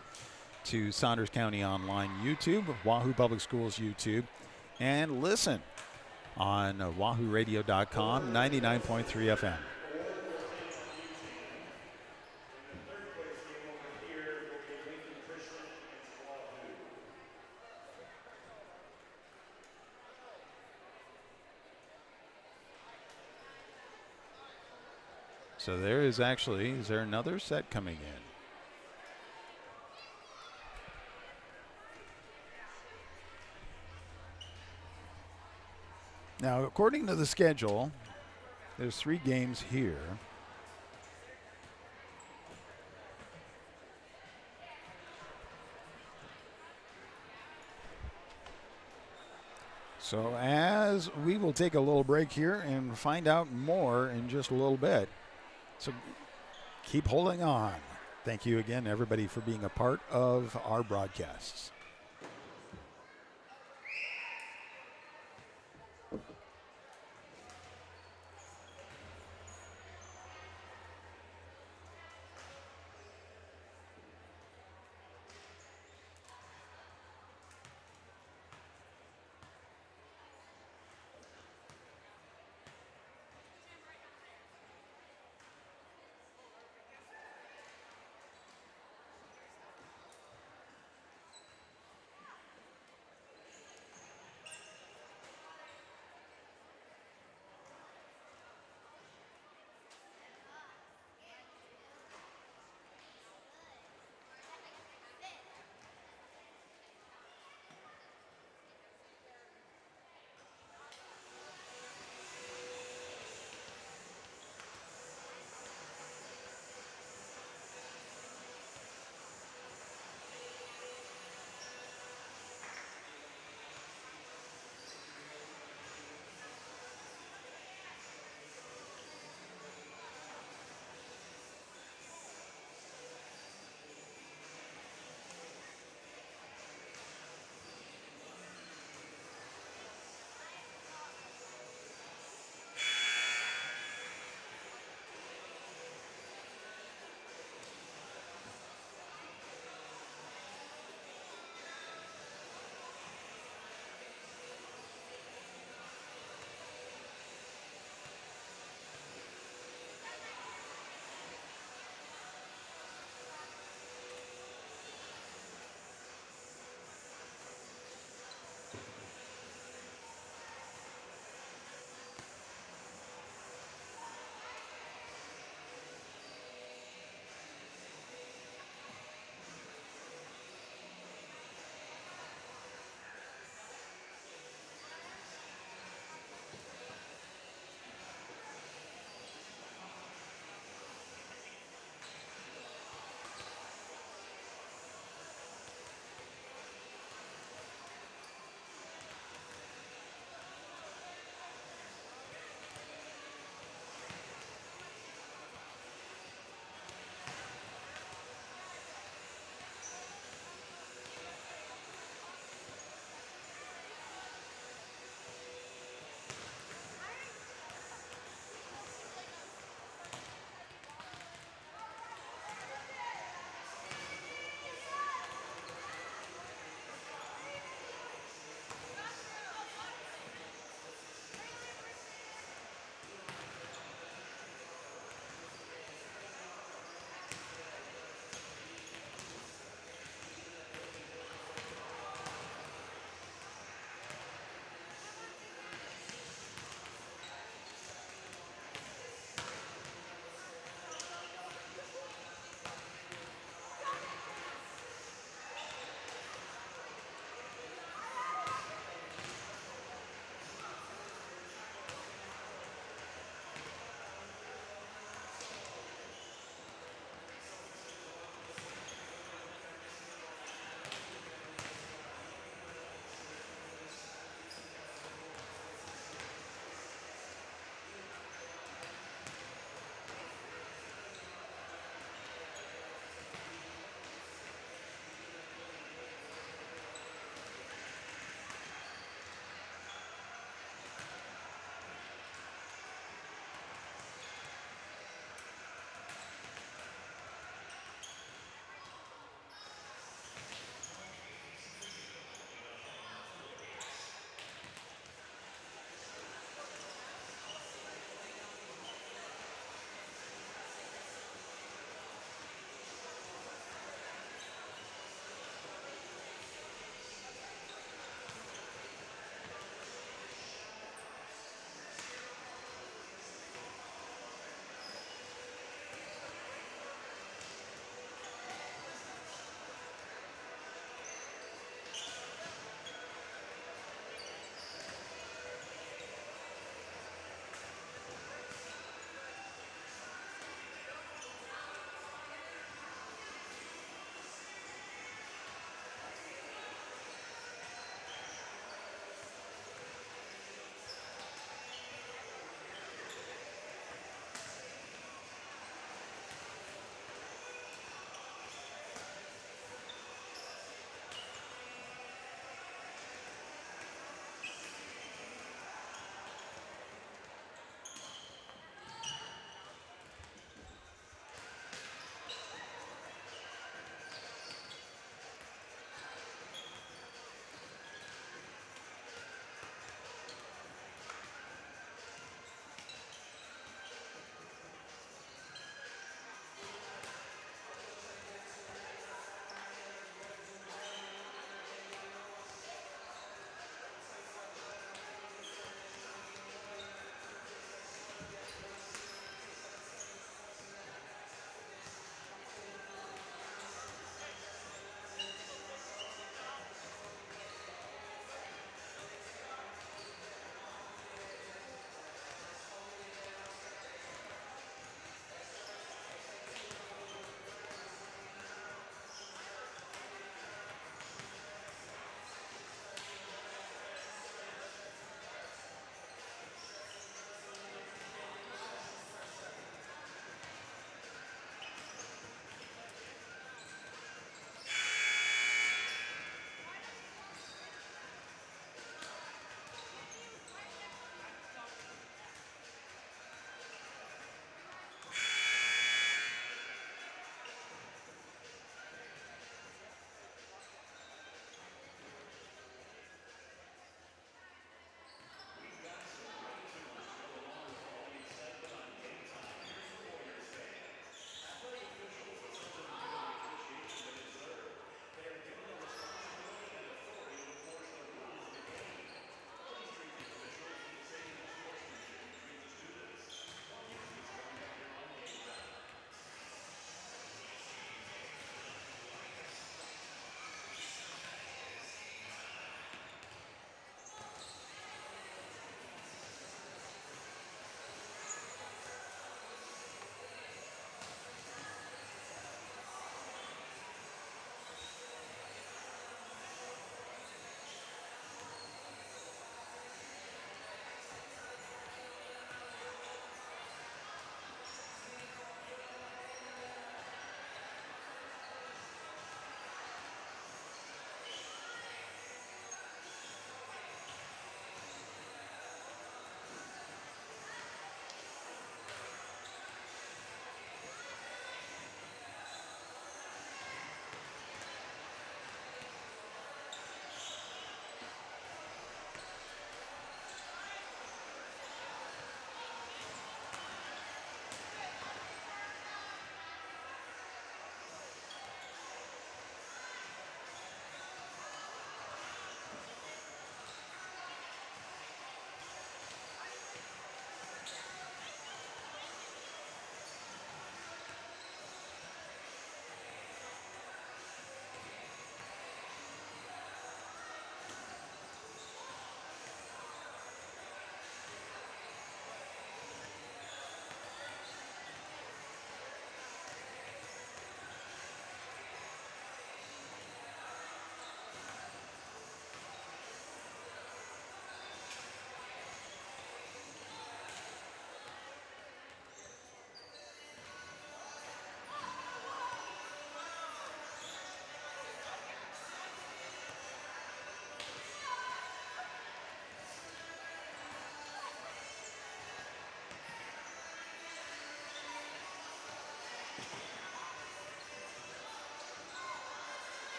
[SPEAKER 1] to Saunders County Online YouTube, Wahoo Public Schools YouTube, and listen on wahooradio.com, 99.3 FM. So there is actually, is there another set coming in? Now, according to the schedule, there's 3 games here. So as we will take a little break here and find out more in just a little bit. So keep holding on. Thank you again, everybody, for being a part of our broadcasts.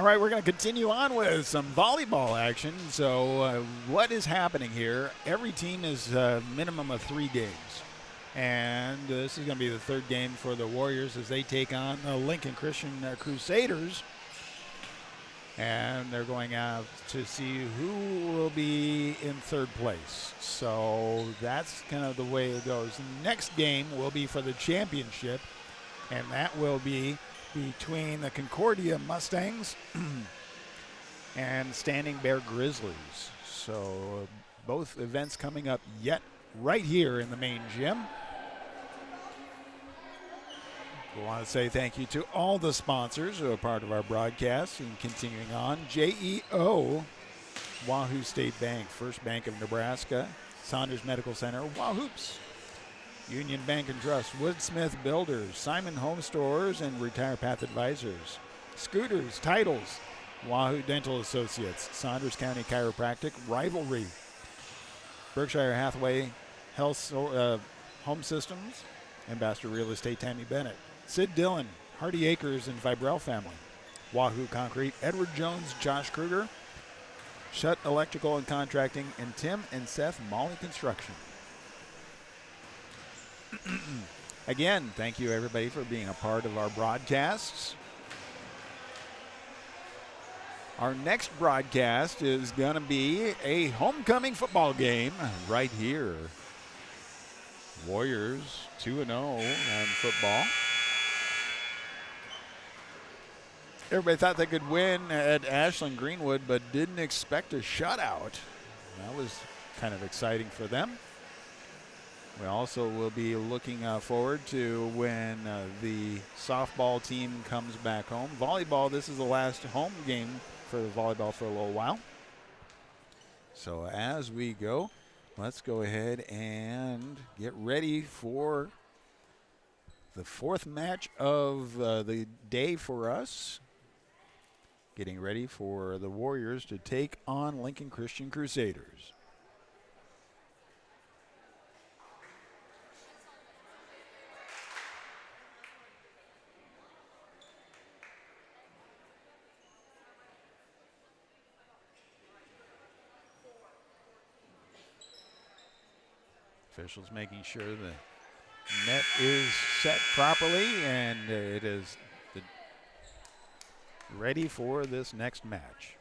[SPEAKER 1] All right, we're going to continue on with some volleyball action. So what is happening here? Every team is a minimum of 3 games. And this is going to be the third game for the Warriors as they take on the Lincoln Christian Crusaders. And they're going out to see who will be in third place. So that's kind of the way it goes. The next game will be for the championship, and that will be between the Concordia Mustangs and Standing Bear Grizzlies. So both events coming up yet right here in the main gym. We want to say thank you to all the sponsors who are part of our broadcast. And continuing on, JEO, Wahoo State Bank, First Bank of Nebraska, Saunders Medical Center, Wahoops, Union Bank and Trust, Woodsmith Builders, Simon Home Stores and Retire Path Advisors, Scooters, Titles, Wahoo Dental Associates, Saunders County Chiropractic, Rivalry, Berkshire Hathaway Health Home Systems, Ambassador Real Estate Tammy Bennett, Sid Dillon, Hardy Acres and Vibrell Family, Wahoo Concrete, Edward Jones, Josh Kruger, Shutt Electrical and Contracting, and Tim and Seth Molly Construction. Again, thank you everybody for being a part of our broadcasts. Our next broadcast is going to be a homecoming football game right here. Warriors 2-0 on football. Everybody thought they could win at Ashland Greenwood, but didn't expect a shutout. That was kind of exciting for them. We also will be looking forward to when the softball team comes back home. Volleyball, this is the last home game for the volleyball for a little while. So as we go, let's go ahead and get ready for the fourth match of the day for us. Getting ready for the Warriors to take on Lincoln Christian Crusaders. Officials making sure the net is set properly, and it is ready for this next match.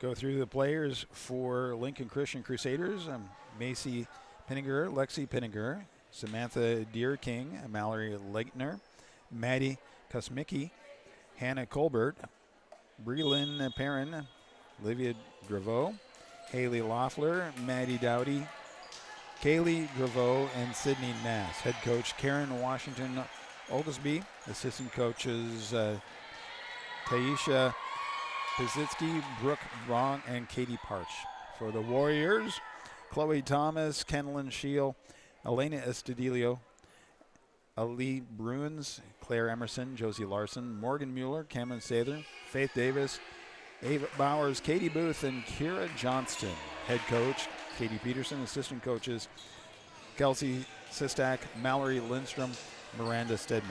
[SPEAKER 1] Go through the players for Lincoln Christian Crusaders. Macy Pinninger, Lexi Pinninger, Samantha Deer King, Mallory Leitner, Maddie Kosmicki, Hannah Colbert, Breelyn Perrin, Olivia Graveau, Haley Loeffler, Maddie Dowdy, Kaylee Graveau, and Sydney Nass. Head coach Karen Washington Oglesby. Assistant coaches Taisha Pizitsky, Brooke Brong, and Katie Parch. For the Warriors, Chloe Thomas, Kenlyn Scheel, Elena Estudillo, Ali Bruins, Claire Emerson, Josie Larson, Morgan Mueller, Cameron Sather, Faith Davis, Ava Bowers, Katie Booth, and Kira Johnston. Head coach Katie Peterson. Assistant coaches Kelsey Sistak, Mallory Lindstrom, Miranda Stedman.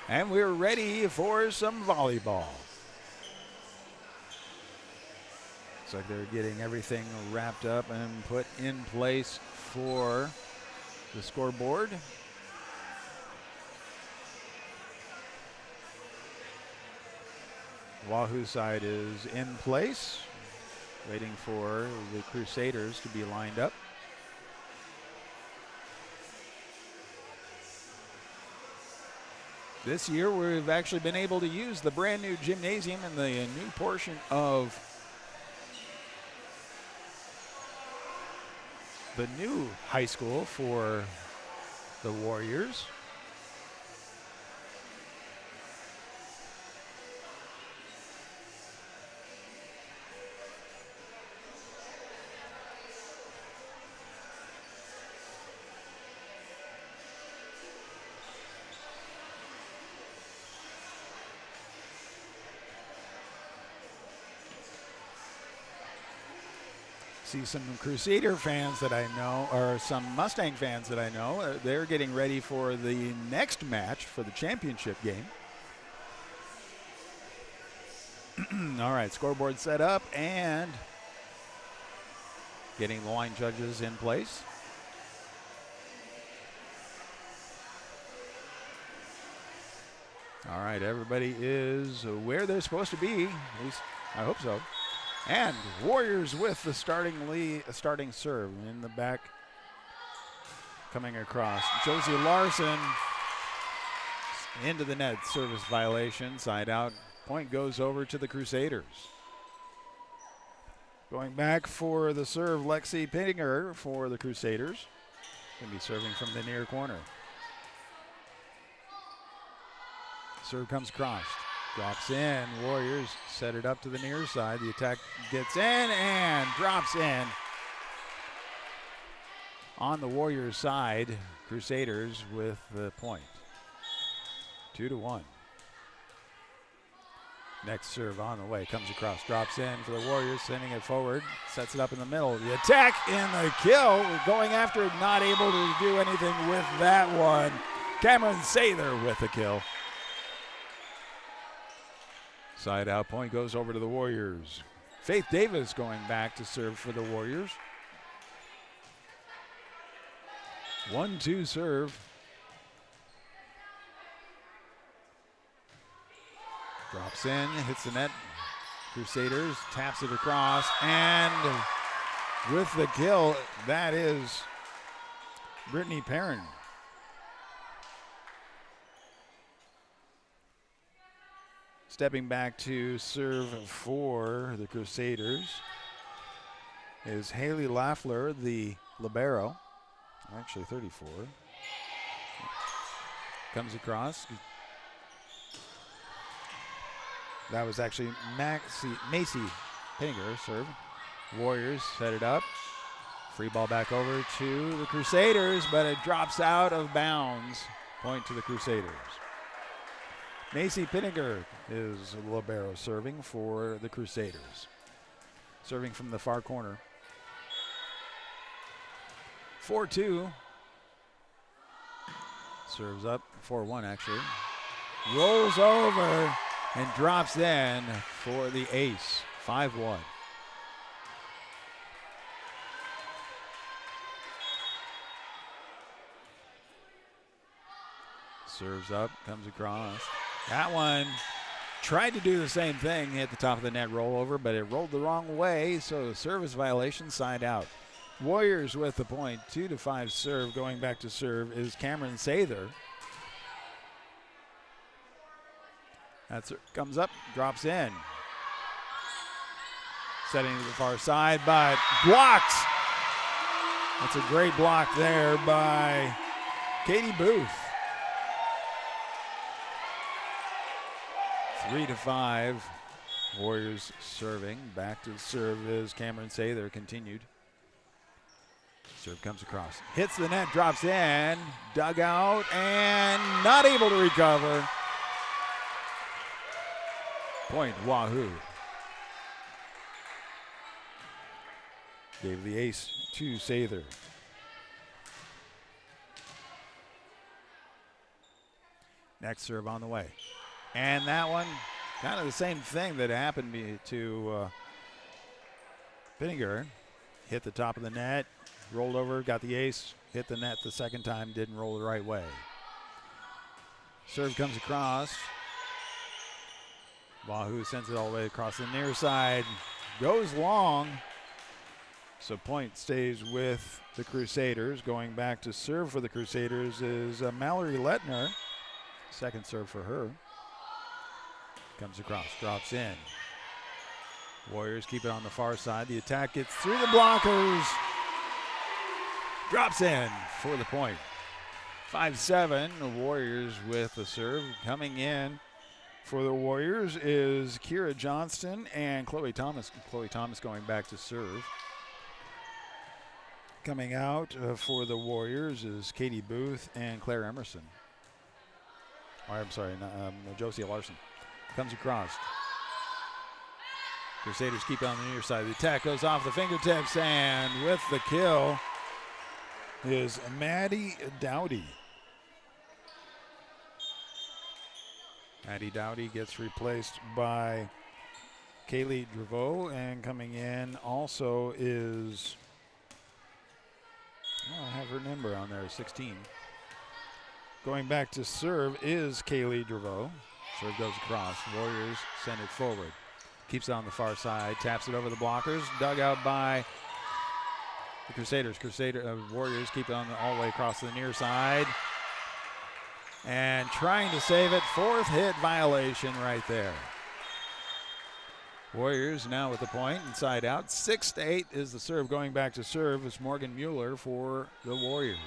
[SPEAKER 1] And we're ready for some volleyball. Looks like they're getting everything wrapped up and put in place for the scoreboard. Wahoo side is in place, waiting for the Crusaders to be lined up. This year we've actually been able to use the brand new gymnasium and the new portion of the new high school for the Warriors. See some Crusader fans that I know, or some Mustang fans that I know, they're getting ready for the next match for the championship game. All right, scoreboard set up and getting the line judges in place. All right, everybody is where they're supposed to be, at least I hope so. And Warriors with the starting serve in the back, coming across. Josie Larson into the net, service violation, side out. Point goes over to the Crusaders. Going back for the serve, Lexi Pittinger for the Crusaders. Going to be serving from the near corner. Serve comes across. Drops in. Warriors set it up to the near side. The attack gets in and drops in. On the Warriors side, Crusaders with the point. 2-1. Next serve on the way. Comes across. Drops in for the Warriors. Sending it forward. Sets it up in the middle. The attack and the kill. Going after it. Not able to do anything with that one. Cameron Sather with the kill. Side out, point goes over to the Warriors. Faith Davis going back to serve for the Warriors. 1-2 serve. Drops in, hits the net. Crusaders taps it across, and with the kill, that is Brittany Perrin. Stepping back to serve for the Crusaders is Haley Laffler, the libero, actually 34. Comes across. That was actually Macy Pittinger serve. Warriors set it up. Free ball back over to the Crusaders, but it drops out of bounds. Point to the Crusaders. Macy Pittinger is libero serving for the Crusaders. Serving from the far corner. 4-2. Serves up, 4-1 actually. Rolls over and drops in for the ace, 5-1. Serves up, comes across. That one tried to do the same thing, hit the top of the net rollover, but it rolled the wrong way, so service violation, side out. Warriors with the point, 2-5 serve. Going back to serve is Cameron Sather. That's comes up, drops in. Setting to the far side, but blocks. That's a great block there by Katie Booth. 3-5. Warriors serving. Back to serve is Cameron Sather, continued. Serve comes across. Hits the net, drops in. Dug out and not able to recover. Point Wahoo. Gave the ace to Sather. Next serve on the way. And that one, kind of the same thing that happened to Pittinger. Hit the top of the net, rolled over, got the ace, hit the net the second time, didn't roll the right way. Serve comes across. Wahoo sends it all the way across the near side, goes long. So point stays with the Crusaders. Going back to serve for the Crusaders is Mallory Lettner. Second serve for her. Comes across, drops in. Warriors keep it on the far side. The attack gets through the blockers. Drops in for the point. 5-7, the Warriors with the serve. Coming in for the Warriors is Kira Johnston and Chloe Thomas. Chloe Thomas going back to serve. Coming out for the Warriors is Katie Booth and Claire Emerson. Or, I'm sorry, Josie Larson. Comes across. Crusaders keep it on the near side. The attack goes off the fingertips, and with the kill is Maddie Dowdy. Maddie Dowdy gets replaced by Kaylee Draveau, and coming in also is, I have her number on there, 16. Going back to serve is Kaylee Draveau. Serve goes across. Warriors send it forward. Keeps it on the far side, taps it over the blockers, dug out by the Crusaders. Warriors keep it on all the way across to the near side. And trying to save it, fourth hit violation right there. Warriors now with the point, inside out. 6-8 is the serve. Going back to serve is Morgan Mueller for the Warriors.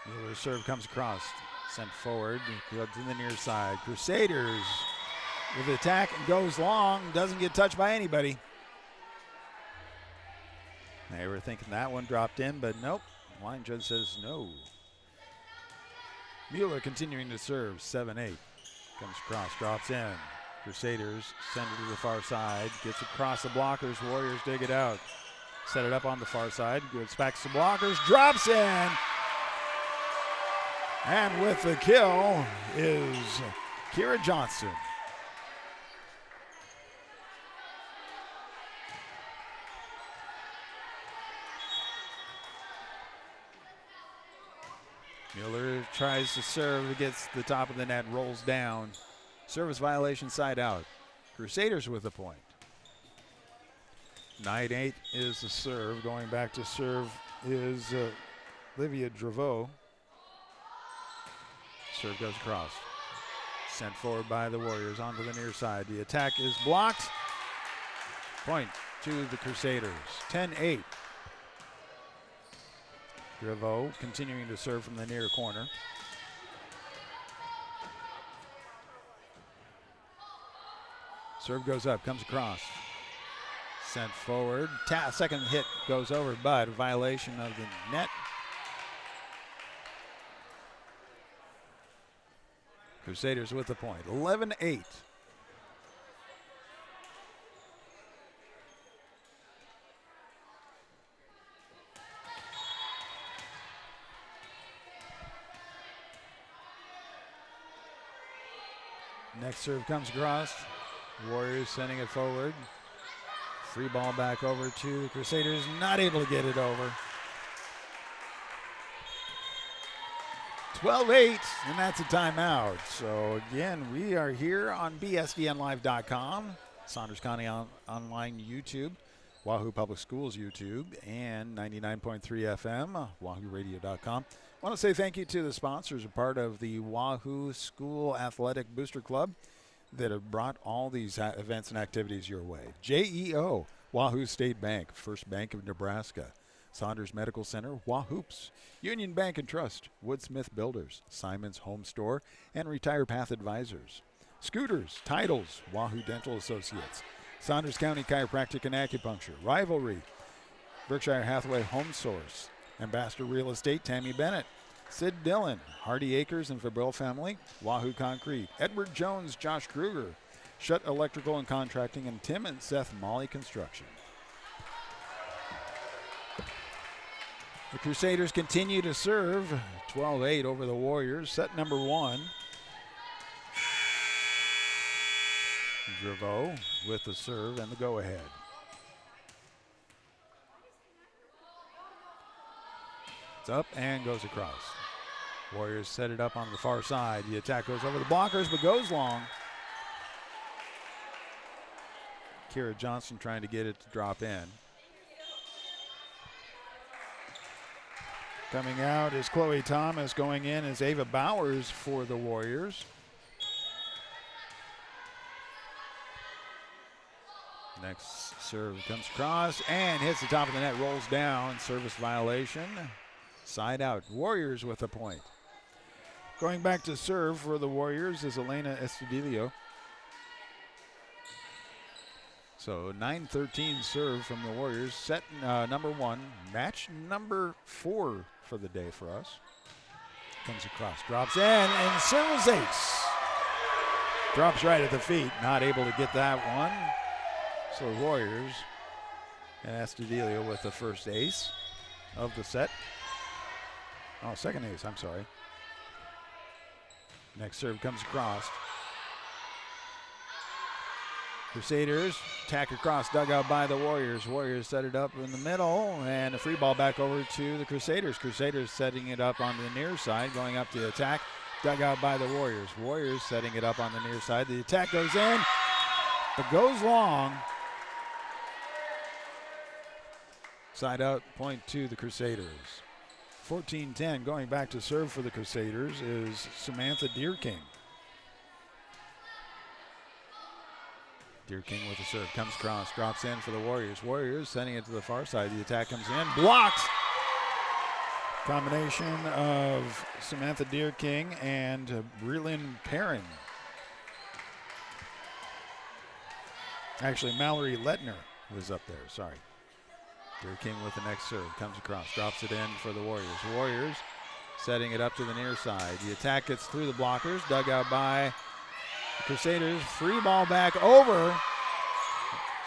[SPEAKER 1] Mueller's serve comes across, sent forward, to the near side. Crusaders with the attack, goes long, doesn't get touched by anybody. They were thinking that one dropped in, but nope. Line judge says no. Mueller continuing to serve, 7-8. Comes across, drops in. Crusaders send it to the far side, gets across the blockers. Warriors dig it out. Set it up on the far side, goes back to the blockers, drops in. And with the kill is Kira Johnson. Mueller tries to serve, gets the top of the net, rolls down. Service violation, side out. Crusaders with the point. 9-8 is the serve. Going back to serve is Olivia Draveau. Serve goes across. Sent forward by the Warriors onto the near side. The attack is blocked. Point to the Crusaders. 10-8. Draveau continuing to serve from the near corner. Serve goes up, comes across. Sent forward. Second hit goes over, but a violation of the net. Crusaders with the point. 11-8. Next serve comes across. Warriors sending it forward. Free ball back over to the Crusaders. Not able to get it over. 12-8, and that's a timeout. So again, we are here on bsdnlive.com, Saunders County Online YouTube, Wahoo Public Schools YouTube, and 99.3 FM, wahooradio.com. I want to say thank you to the sponsors, a part of the Wahoo School Athletic Booster Club, that have brought all these events and activities your way. JEO, Wahoo State Bank, First Bank of Nebraska, Saunders Medical Center, Wahoops, Union Bank and Trust, Woodsmith Builders, Simon's Home Store, and Retire Path Advisors. Scooters, Titles, Wahoo Dental Associates, Saunders County Chiropractic and Acupuncture, Rivalry, Berkshire Hathaway Home Source, Ambassador Real Estate, Tammy Bennett, Sid Dillon, Hardy Acres and Fabril Family, Wahoo Concrete, Edward Jones, Josh Kruger, Shutt Electrical and Contracting, and Tim and Seth Molly Construction. The Crusaders continue to serve, 12-8 over the Warriors. Set number one. Draveau with the serve and the go-ahead. It's up and goes across. Warriors set it up on the far side. The attack goes over the blockers, but goes long. Kira Johnson trying to get it to drop in. Coming out is Chloe Thomas. Going in is Ava Bowers for the Warriors. Next serve comes across and hits the top of the net, rolls down. Service violation. Side out. Warriors with a point. Going back to serve for the Warriors is Elena Estudillo. So 9-13 serve from the Warriors. Set number one. Match number 4 for the day for us. Comes across, drops in, and serves ace. Drops right at the feet. Not able to get that one. So Warriors and Astudillo with the first ace of the set. Oh, second ace, I'm sorry. Next serve comes across. Crusaders attack across, dugout by the Warriors. Warriors set it up in the middle, and a free ball back over to the Crusaders. Crusaders setting it up on the near side, going up to attack. Dugout by the Warriors. Warriors setting it up on the near side. The attack goes in. It goes long. Side out, point to the Crusaders. 14-10, going back to serve for the Crusaders is Samantha Deerking. Deerking with the serve, comes across, drops in for the Warriors. Warriors sending it to the far side. The attack comes in, blocked. Combination of Samantha Deerking and Breland Perrin. Actually, Mallory Letner was up there, sorry. Deerking with the next serve, comes across, drops it in for the Warriors. Warriors setting it up to the near side. The attack gets through the blockers, dug out by the Crusaders. Free ball back over.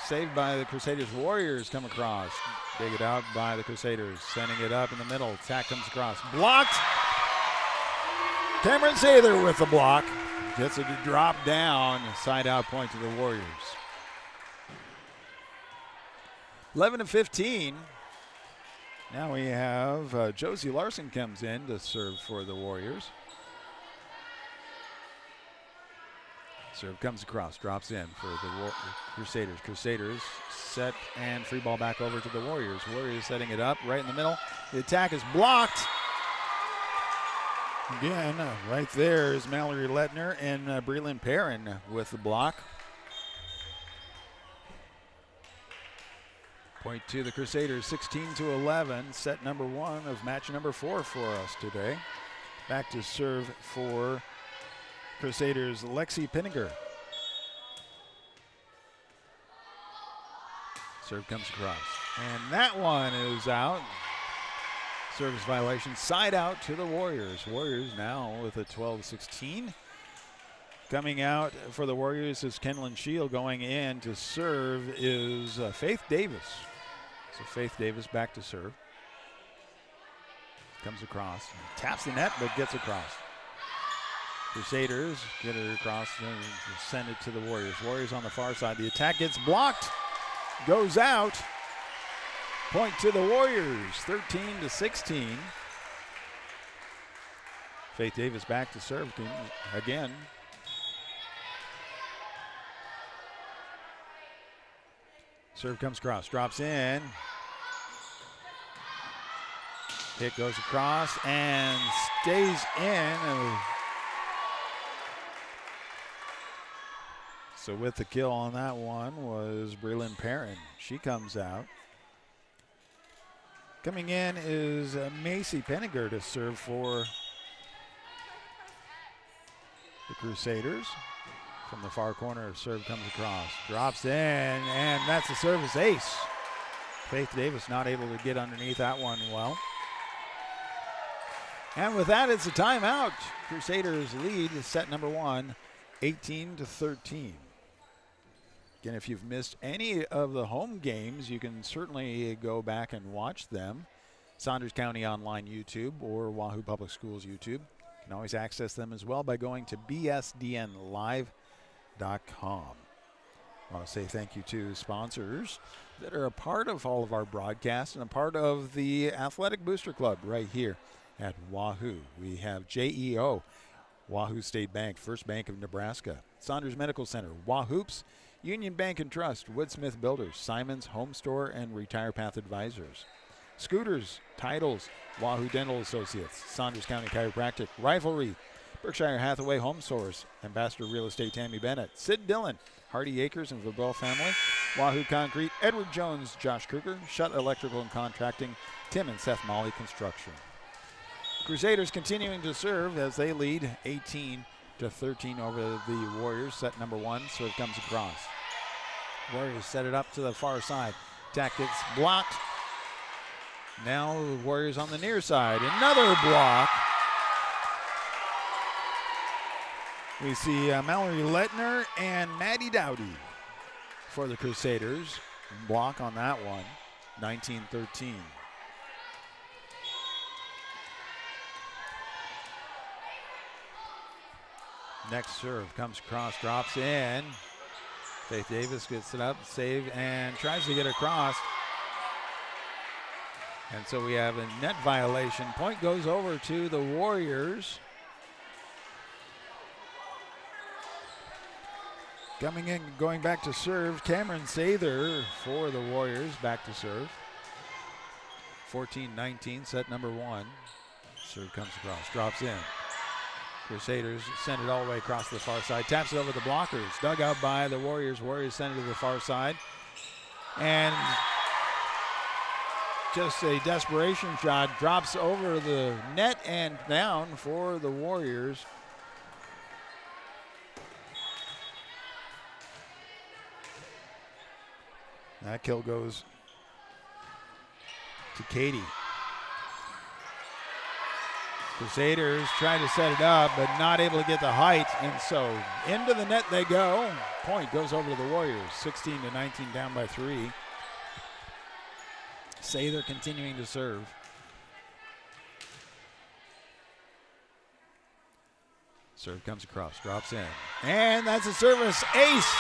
[SPEAKER 1] Saved by the Crusaders. Warriors come across. Dig it out by the Crusaders. Sending it up in the middle. Attack comes across. Blocked. Cameron Sather with the block. Gets it to drop down. Side out point to the Warriors. 11-15. Now we have Josie Larson comes in to serve for the Warriors. Serve comes across, drops in for the Crusaders. Crusaders set and free ball back over to the Warriors. Warriors setting it up right in the middle. The attack is blocked. Again, right there is Mallory Letner and Breland Perrin with the block. Point to the Crusaders, 16-11, set number 1 of match number 4 for us today. Back to serve for Crusaders, Lexi Pinniger. Serve comes across, and that one is out. Service violation, side out to the Warriors. Warriors now with a 12-16. Coming out for the Warriors is Kenlyn Shield. Going in to serve is Faith Davis. So Faith Davis back to serve. Comes across, taps the net, but gets across. Crusaders get it across and send it to the Warriors. Warriors on the far side. The attack gets blocked, goes out. Point to the Warriors, 13-16. Faith Davis back to serve again. Serve comes across, drops in. Hit goes across and stays in. So with the kill on that one was Breland Perrin. She comes out. Coming in is Macy Pinniger to serve for the Crusaders. From the far corner, serve comes across, drops in, and that's a service ace. Faith Davis not able to get underneath that one well. And with that, it's a timeout. Crusaders lead set number 1, 18-13. Again, if you've missed any of the home games, you can certainly go back and watch them. Saunders County Online YouTube or Wahoo Public Schools YouTube. You can always access them as well by going to bsdnlive.com. I want to say thank you to sponsors that are a part of all of our broadcasts and a part of the Athletic Booster Club right here at Wahoo. We have JEO, Wahoo State Bank, First Bank of Nebraska, Saunders Medical Center, Wahoops, Union Bank and Trust, Woodsmith Builders, Simon's Home Store and Retire Path Advisors, Scooters, Titles, Wahoo Dental Associates, Saunders County Chiropractic, Rivalry, Berkshire Hathaway Home Source, Ambassador Real Estate Tammy Bennett, Sid Dillon, Hardy Acres and Vabel Family, Wahoo Concrete, Edward Jones, Josh Kruger, Shutt Electrical and Contracting, Tim and Seth Molly Construction. Crusaders continuing to serve as they lead 18-13 over the Warriors. Set number 1, serve comes across. Warriors set it up to the far side. Attack gets blocked. Now the Warriors on the near side. Another block. We see Mallory Lettner and Maddie Dowdy for the Crusaders. Block on that one, 19-13. Next serve comes across, drops in. Faith Davis gets it up, save, and tries to get across. And so we have a net violation. Point goes over to the Warriors. Coming in, going back to serve, Cameron Sather for the Warriors, back to serve. 14-19, set number 1. Serve comes across, drops in. Crusaders send it all the way across the far side, taps it over the blockers. Dug out by the Warriors. Warriors send it to the far side. And just a desperation shot, drops over the net and down for the Warriors. That kill goes to Katie. Crusaders trying to set it up, but not able to get the height, and so into the net they go. Point goes over to the Warriors, 16-19, down by 3. Sather continuing to serve. Serve comes across, drops in, and that's a service ace.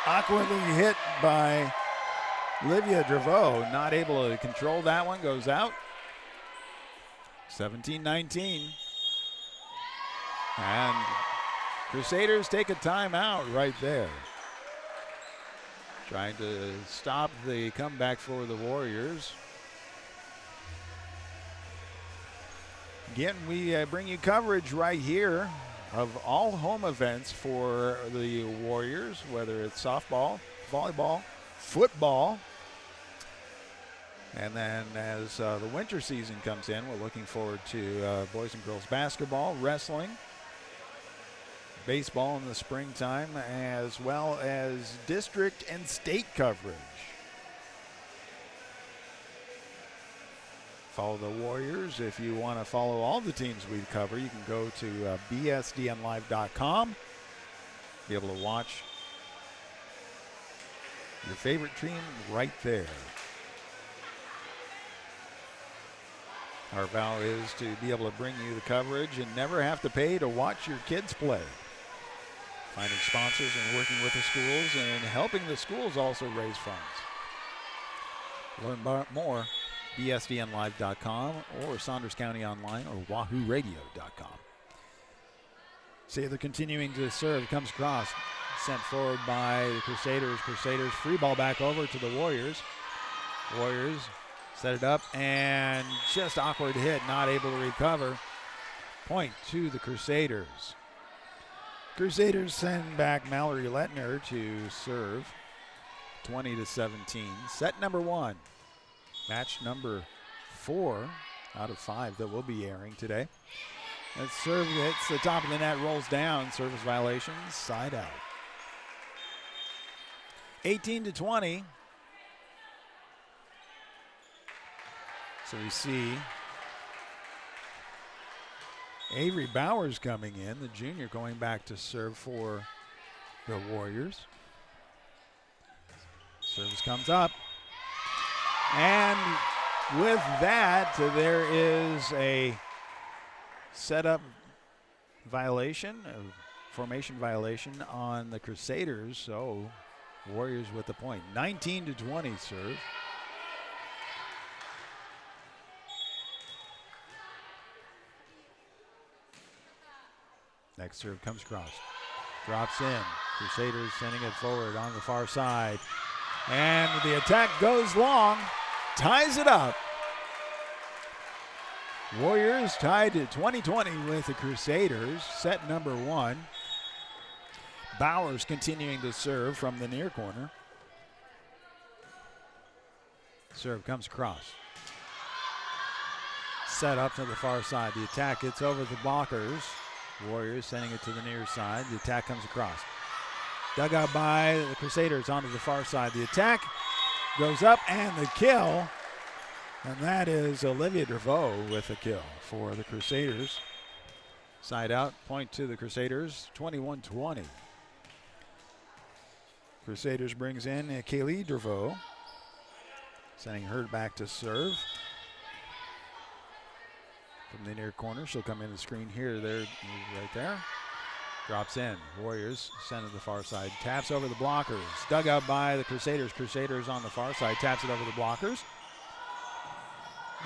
[SPEAKER 1] Awkwardly hit by Livia Draveau, not able to control that one, goes out. 17-19. And Crusaders take a timeout right there. Trying to stop the comeback for the Warriors. Again, we bring you coverage right here of all home events for the Warriors, whether it's softball, volleyball, football. And then as the winter season comes in, we're looking forward to boys and girls basketball, wrestling, baseball in the springtime, as well as district and state coverage. Follow the Warriors. If you want to follow all the teams we cover, you can go to bsdnlive.com. Be able to watch your favorite team right there. Our vow is to be able to bring you the coverage and never have to pay to watch your kids play. Finding sponsors and working with the schools and helping the schools also raise funds. Learn more, bsdnlive.com or Saunders County Online or wahooradio.com. Sather continuing to serve, comes across, sent forward by the Crusaders. Crusaders free ball back over to the Warriors. Warriors set it up and just awkward hit, not able to recover. Point to the Crusaders. Crusaders send back Mallory Lettner to serve. 20-17. Set number 1. Match number 4 out of 5 that will be airing today. That serve hits the top of the net, rolls down. Service violation, side out. 18-20. So we see Avery Bowers coming in, the junior, going back to serve for the Warriors. Service comes up. And with that, there is a setup violation, a formation violation on the Crusaders. So Warriors with the point. 19-20 serve. Next serve comes across. Drops in. Crusaders sending it forward on the far side. And the attack goes long. Ties it up. Warriors tied to 20-20 with the Crusaders. Set number 1. Bowers continuing to serve from the near corner. Serve comes across. Set up to the far side. The attack gets over the blockers. Warriors sending it to the near side. The attack comes across. Dug out by the Crusaders onto the far side. The attack goes up and the kill. And that is Olivia Draveau with the kill for the Crusaders. Side out, point to the Crusaders, 21-20. Crusaders brings in Kaylee Dervaux, sending her back to serve. From the near corner, she'll come in the screen here, there, right there. Drops in. Warriors send to the far side. Taps over the blockers. Dug out by the Crusaders. Crusaders on the far side. Taps it over the blockers.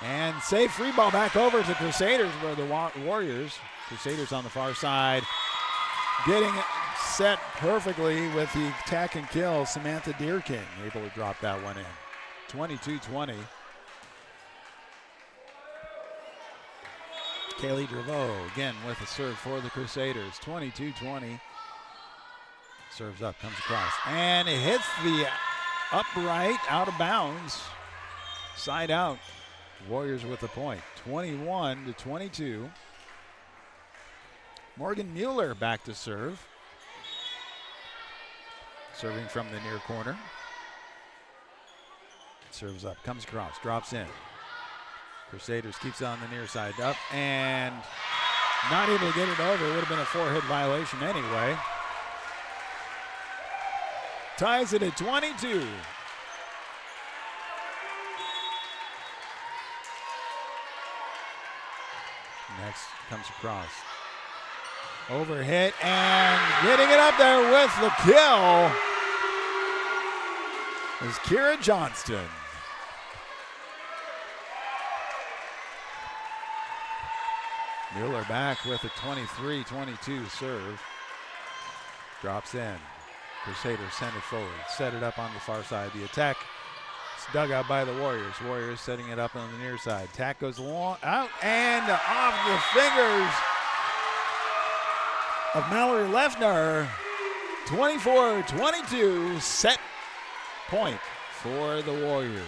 [SPEAKER 1] And safe free ball back over to Crusaders where the Warriors. Crusaders on the far side. Getting it set perfectly with the attack and kill. Samantha Deerking able to drop that one in. 22-20. Kaylee Dervaux again with a serve for the Crusaders. 22-20. Serves up, comes across. And it hits the upright, out of bounds. Side out. Warriors with the point. 21-22. Morgan Mueller back to serve. Serving from the near corner. Serves up, comes across, drops in. Crusaders keeps on the near side up and not able to get it over. It would have been a 4-hit violation anyway. Ties it at 22. Next comes across. Overhit and getting it up there with the kill is Kira Johnston. Mueller back with a 23-22 serve. Drops in. Crusaders send it forward. Set it up on the far side. The attack is dug out by the Warriors. Warriors setting it up on the near side. Attack goes long, out and off the fingers of Mallory Lefner. 24-22 set point for the Warriors.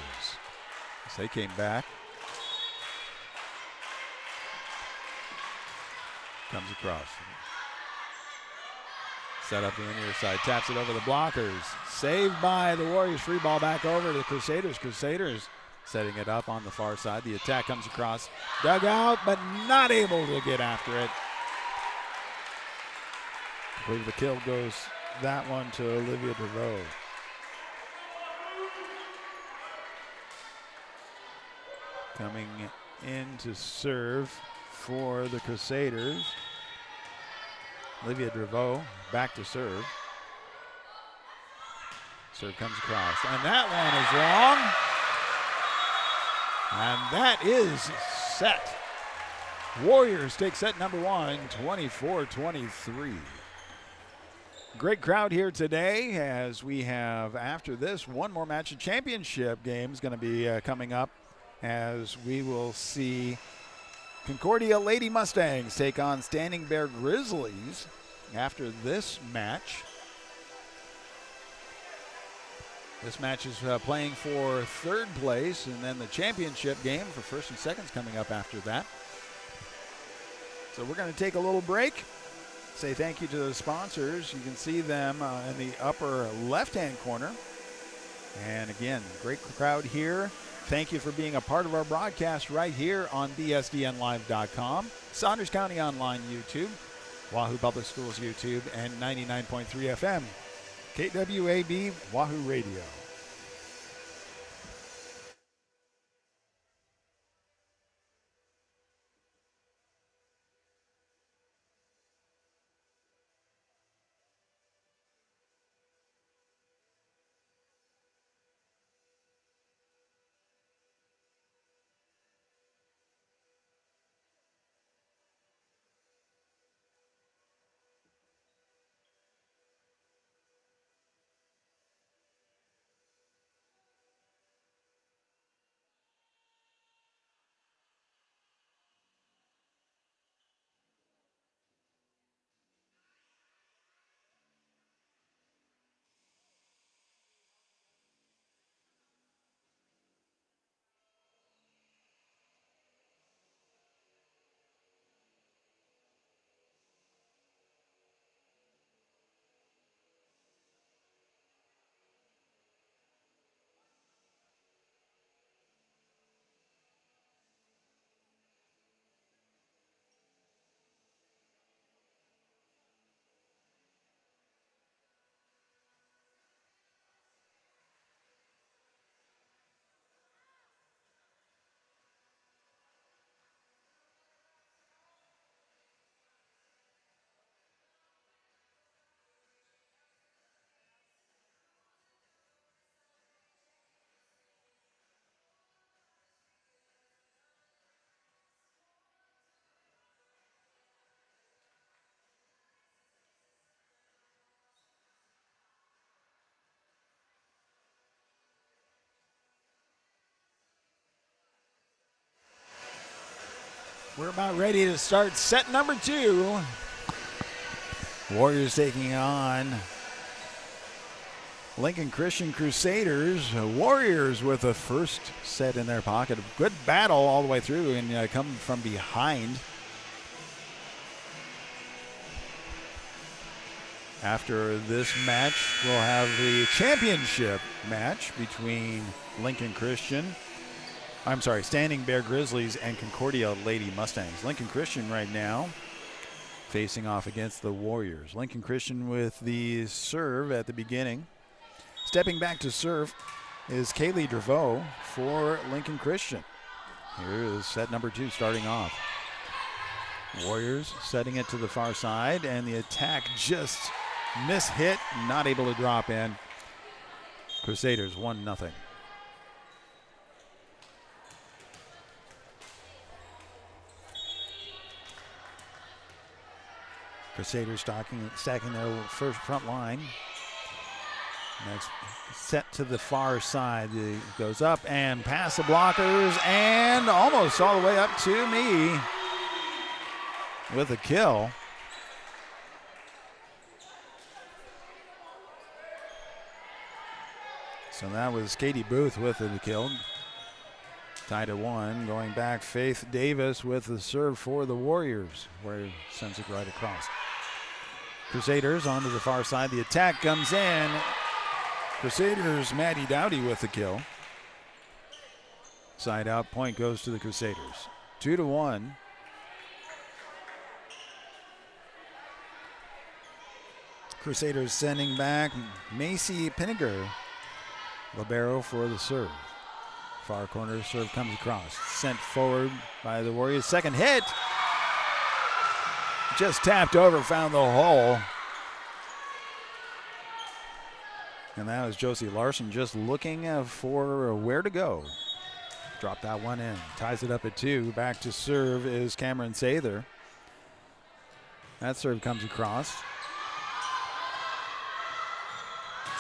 [SPEAKER 1] As they came back. Comes across. Set up the near side. Taps it over the blockers. Saved by the Warriors. Free ball back over to the Crusaders. Crusaders setting it up on the far side. The attack comes across. Dug out, but not able to get after it. I believe the kill goes that one to Olivia DeVoe. Coming in to serve for the Crusaders. Olivia DeVoe back to serve. Serve comes across. And that one is wrong. And that is set. Warriors take set number one, 24-23. Great crowd here today as we have, after this, one more match. A championship game is going to be coming up as we will see Concordia Lady Mustangs take on Standing Bear Grizzlies after this match. This match is playing for third place, and then the championship game for first and seconds coming up after that. So we're going to take a little break. Say thank you to the sponsors. You can see them in the upper left-hand corner. And again, great crowd here. Thank you for being a part of our broadcast right here on BSDNlive.com, Saunders County Online YouTube, Wahoo Public Schools YouTube, and 99.3 FM, KWAB Wahoo Radio. We're about ready to start set number 2. Warriors taking on Lincoln Christian Crusaders. Warriors with the first set in their pocket. A good battle all the way through and come from behind. After this match, we'll have the championship match between Standing Bear Grizzlies and Concordia Lady Mustangs. Lincoln Christian right now facing off against the Warriors. Lincoln Christian with the serve at the beginning. Stepping back to serve is Kaylee Draveau for Lincoln Christian. Here is set number 2 starting off. Warriors setting it to the far side, and the attack just mishit, not able to drop in. Crusaders 1-0. Crusaders stacking their first front line. Next set to the far side. It goes up and past the blockers and almost all the way up to me with a kill. So that was Katie Booth with the kill. Tied at 1. Going back, Faith Davis with the serve for the Warriors. Warriors sends it right across. Crusaders onto the far side. The attack comes in. Crusaders, Maddie Dowdy with the kill. Side out, point goes to the Crusaders. 2-1. Crusaders sending back Macy Pinniger. Libero for the serve. Far corner serve comes across. Sent forward by the Warriors. Second hit. Just tapped over, found the hole. And that was Josie Larson just looking for where to go. Dropped that one in. Ties it up at 2. Back to serve is Cameron Sather. That serve comes across.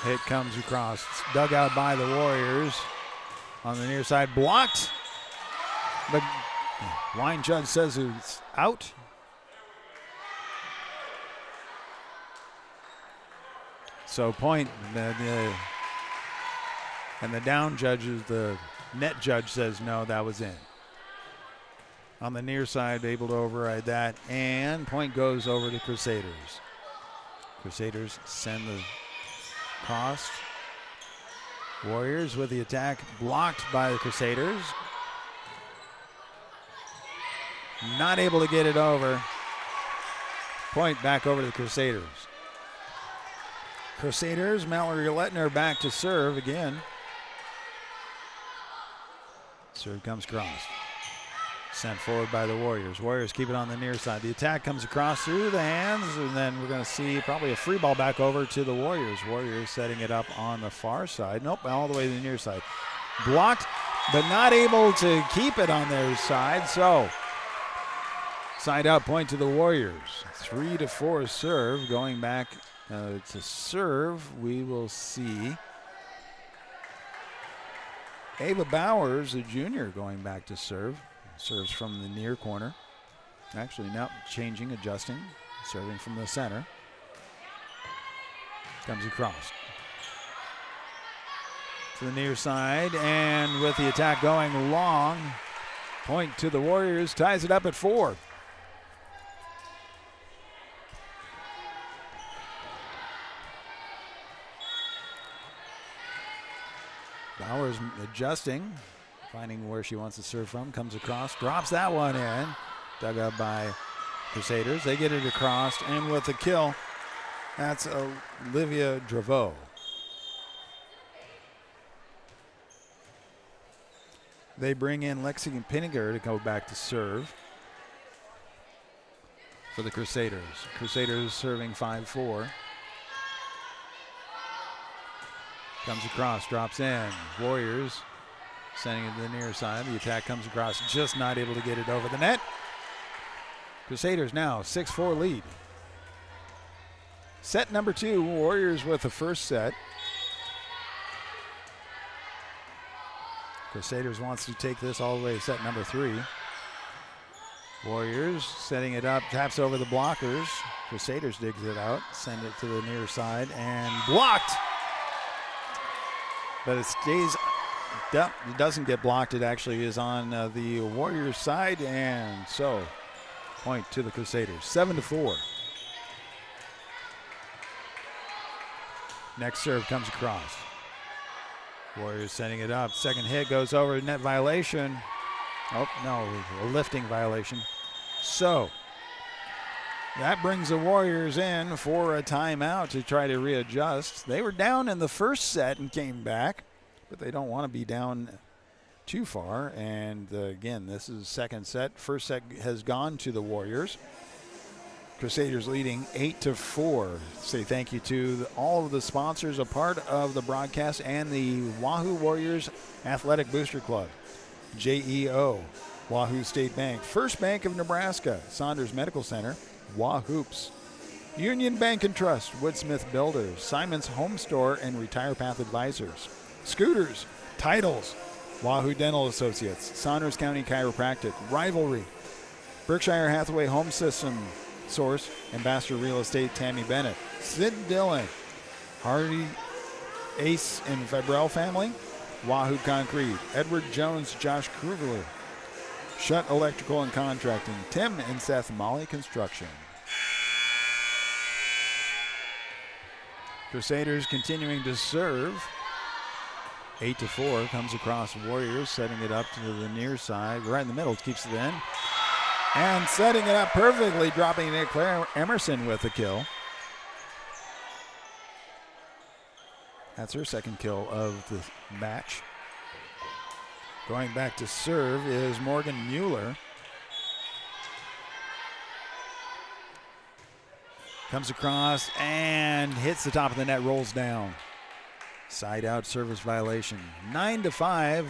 [SPEAKER 1] Hit comes across. It's dug out by the Warriors. On the near side, blocked. But line judge says it's out. So point, and the down judge, the net judge says no, that was in. On the near side, able to override that, and point goes over to Crusaders. Crusaders send the cross. Warriors with the attack blocked by the Crusaders. Not able to get it over. Point back over to the Crusaders. Crusaders, Mallory Lettner back to serve again. Serve comes across. Sent forward by the Warriors. Warriors keep it on the near side. The attack comes across through the hands, and then we're going to see probably a free ball back over to the Warriors. Warriors setting it up on the far side. Nope, all the way to the near side. Blocked, but not able to keep it on their side, so side out point to the Warriors. 3-4 serve going back. To serve, we will see Ava Bowers, a junior, going back to serve. Serves from the near corner. Actually, now changing, adjusting, serving from the center. Comes across to the near side, and with the attack going long, point to the Warriors, ties it up at 4. Bowers adjusting, finding where she wants to serve from, comes across, drops that one in. Dug up by Crusaders. They get it across, and with the kill, that's Olivia Draveau. They bring in Lexington Pinniger to go back to serve for the Crusaders. Crusaders serving 5-4. Comes across, drops in. Warriors sending it to the near side. The attack comes across, just not able to get it over the net. Crusaders now 6-4 lead. Set number 2, Warriors with the first set. Crusaders wants to take this all the way to set number 3. Warriors setting it up, taps over the blockers. Crusaders digs it out, send it to the near side, and blocked. But it stays, it doesn't get blocked. It actually is on the Warriors side, and so point to the Crusaders, 7-4. Next serve comes across. Warriors setting it up. Second hit goes over, net violation. Oh, no, a lifting violation. So that brings the Warriors in for a timeout to try to readjust. They were down in the first set and came back, but they don't want to be down too far. And again, this is second set. First set has gone to the Warriors. Crusaders leading 8-4. Say thank you to all of the sponsors, a part of the broadcast, and the Wahoo Warriors Athletic Booster Club, JEO, Wahoo State Bank, First Bank of Nebraska, Saunders Medical Center, Wahoops, Union Bank and Trust, Woodsmith Builders, Simon's Home Store and Retire Path Advisors, Scooters, Titles, Wahoo Dental Associates, Saunders County Chiropractic, Rivalry, Berkshire Hathaway Home System Source, Ambassador Real Estate, Tammy Bennett, Sid Dillon, Hardy Ace and Fabrell family, Wahoo Concrete, Edward Jones, Josh Krugler, Shutt Electrical and Contracting, Tim and Seth Molly Construction. Crusaders continuing to serve. 8-4 comes across Warriors, setting it up to the near side, right in the middle, keeps it in. And setting it up perfectly, dropping it, Claire Emerson with the kill. That's her second kill of the match. Going back to serve is Morgan Mueller. Comes across and hits the top of the net, rolls down. Side out service violation. 9-5,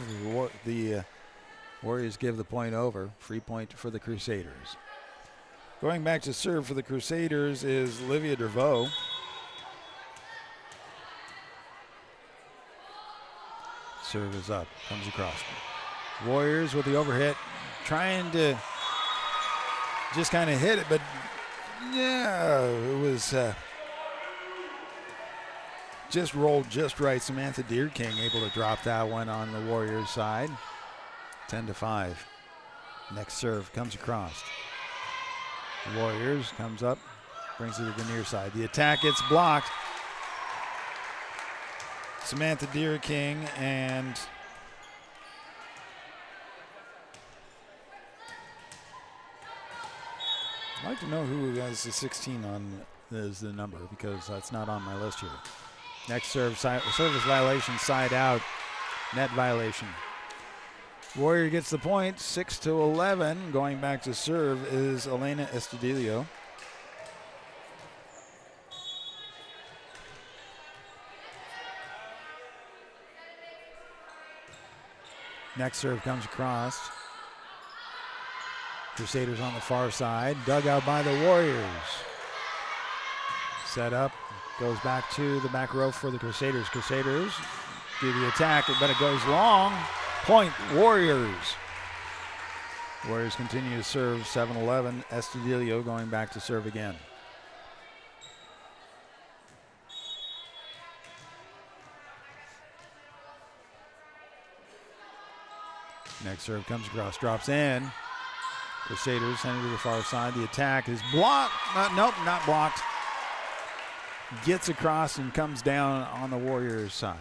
[SPEAKER 1] the Warriors give the point over. Free point for the Crusaders. Going back to serve for the Crusaders is Livia Dervaux. Serve is up, comes across. Warriors with the overhit, trying to just kind of hit it, but yeah, it was just rolled just right. Samantha Deerking able to drop that one on the Warriors side. 10-5. Next serve comes across. Warriors comes up, brings it to the near side. The attack gets blocked. Samantha Deerking and I'd like to know who has the 16 on is the number, because that's not on my list here. Next serve, service violation, side out, net violation. Warrior gets the point, 6-11. Going back to serve is Elena Estudillo. Next serve comes across. Crusaders on the far side, dug out by the Warriors. Set up, goes back to the back row for the Crusaders. Crusaders do the attack, but it goes long. Point, Warriors. Warriors continue to serve, 7-11. Estudillo going back to serve again. Next serve comes across, drops in. Crusaders send it to the far side. The attack is blocked. Nope, not blocked. Gets across and comes down on the Warriors side.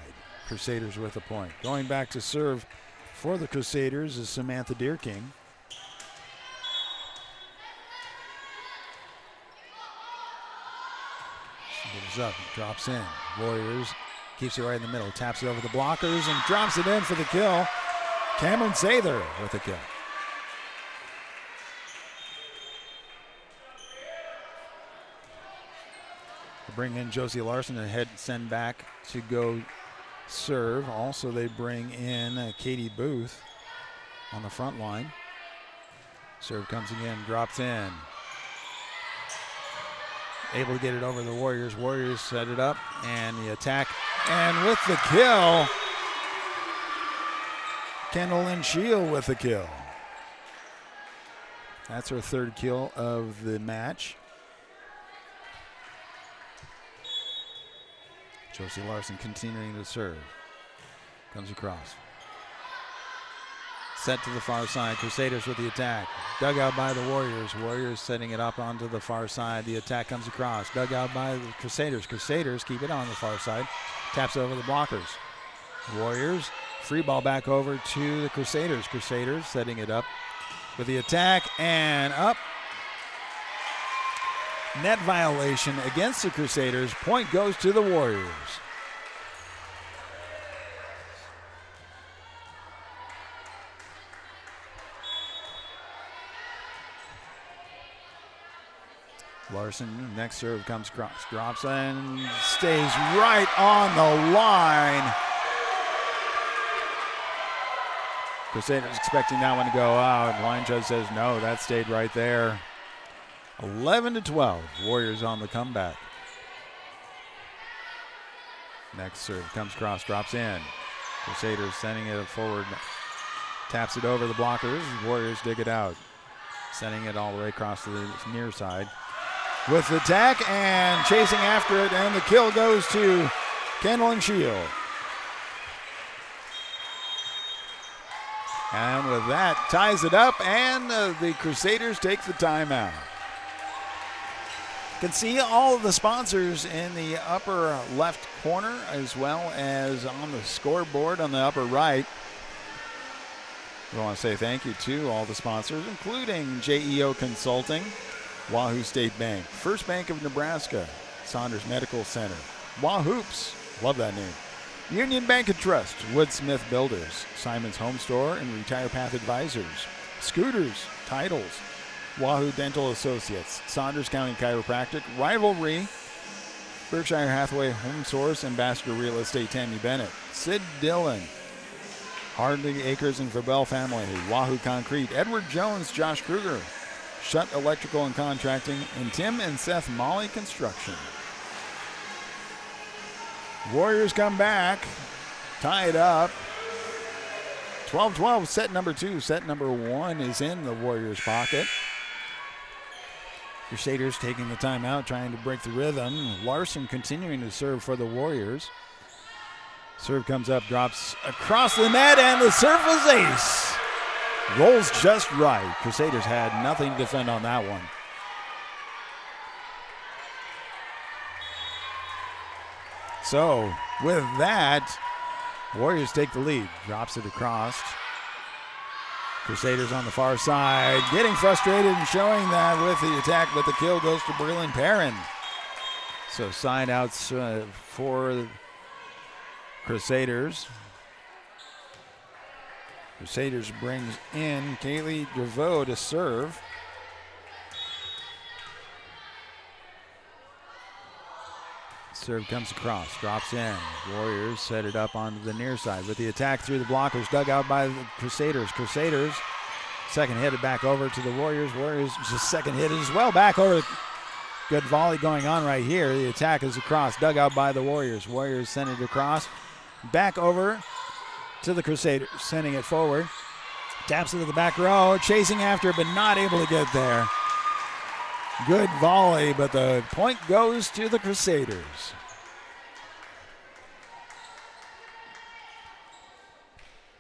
[SPEAKER 1] Crusaders with a point. Going back to serve for the Crusaders is Samantha Deerking. Goes up, drops in. Warriors keeps it right in the middle, taps it over the blockers and drops it in for the kill. Cameron Sather with a kill. They bring in Josie Larson and send back to go serve. Also, they bring in Katie Booth on the front line. Serve comes again, drops in. Able to get it over the Warriors. Warriors set it up and the attack. And with the kill, Kendall Lynn Shield with the kill. That's her third kill of the match. Josie Larson continuing to serve. Comes across. Set to the far side. Crusaders with the attack. Dug out by the Warriors. Warriors setting it up onto the far side. The attack comes across. Dug out by the Crusaders. Crusaders keep it on the far side. Taps over the blockers. Warriors. Free ball back over to the Crusaders. Crusaders setting it up with the attack and up. Net violation against the Crusaders. Point goes to the Warriors. Larson, next serve comes across, drops and stays right on the line. Crusaders expecting that one to go out. Line judge says no, that stayed right there. 11-12, Warriors on the comeback. Next serve comes across, drops in. Crusaders sending it forward, taps it over the blockers. Warriors dig it out, sending it all the way across to the near side. With the attack and chasing after it, and the kill goes to Kendall Shield. And with that, ties it up, and the Crusaders take the timeout. You can see all of the sponsors in the upper left corner as well as on the scoreboard on the upper right. We want to say thank you to all the sponsors, including JEO Consulting, Wahoo State Bank, First Bank of Nebraska, Saunders Medical Center, Wahoops, love that name, Union Bank and Trust, Woodsmith Builders, Simon's Home Store and Retire Path Advisors, Scooters, Titles, Wahoo Dental Associates, Saunders County Chiropractic, Rivalry, Berkshire Hathaway Home Source, Ambassador Real Estate Tammy Bennett, Sid Dillon, Hardly Acres and Verbel Family, Wahoo Concrete, Edward Jones, Josh Kruger, Shutt Electrical and Contracting, and Tim and Seth Molly Construction. Warriors come back, tie it up. 12-12, set number 2. Set number 1 is in the Warriors' pocket. Crusaders taking the timeout, trying to break the rhythm. Larson continuing to serve for the Warriors. Serve comes up, drops across the net, and the serve was ace. Rolls just right. Crusaders had nothing to defend on that one. So, with that, Warriors take the lead. Drops it across. Crusaders on the far side, getting frustrated and showing that with the attack, but the kill goes to Berlin Perrin. So, side outs for Crusaders. Crusaders brings in Kaylee DeVoe to serve. Serve comes across, drops in. Warriors set it up onto the near side with the attack through the blockers, dug out by the Crusaders. Crusaders, second hit it back over to the Warriors. Warriors just second hit it as well, back over. Good volley going on right here. The attack is across, dug out by the Warriors. Warriors send it across, back over to the Crusaders, sending it forward. Taps it to the back row, chasing after it, but not able to get there. Good volley, but the point goes to the Crusaders.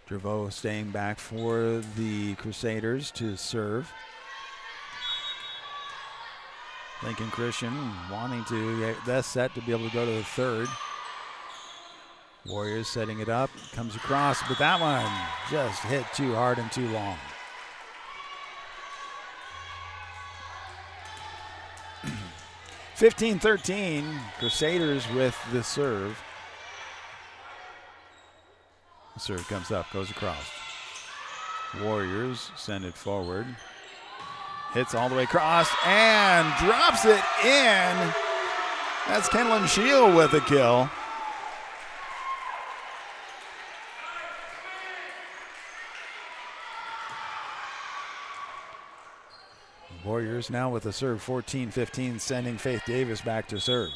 [SPEAKER 1] DeVoe staying back for the Crusaders to serve. Lincoln Christian wanting to get that set to be able to go to the third. Warriors setting it up, comes across, but that one just hit too hard and too long. (15-13), Crusaders with the serve. The serve comes up, goes across. Warriors send it forward. Hits all the way across and drops it in. That's Kendall Shield with a kill. Warriors now with a serve, 14-15, sending Faith Davis back to serve.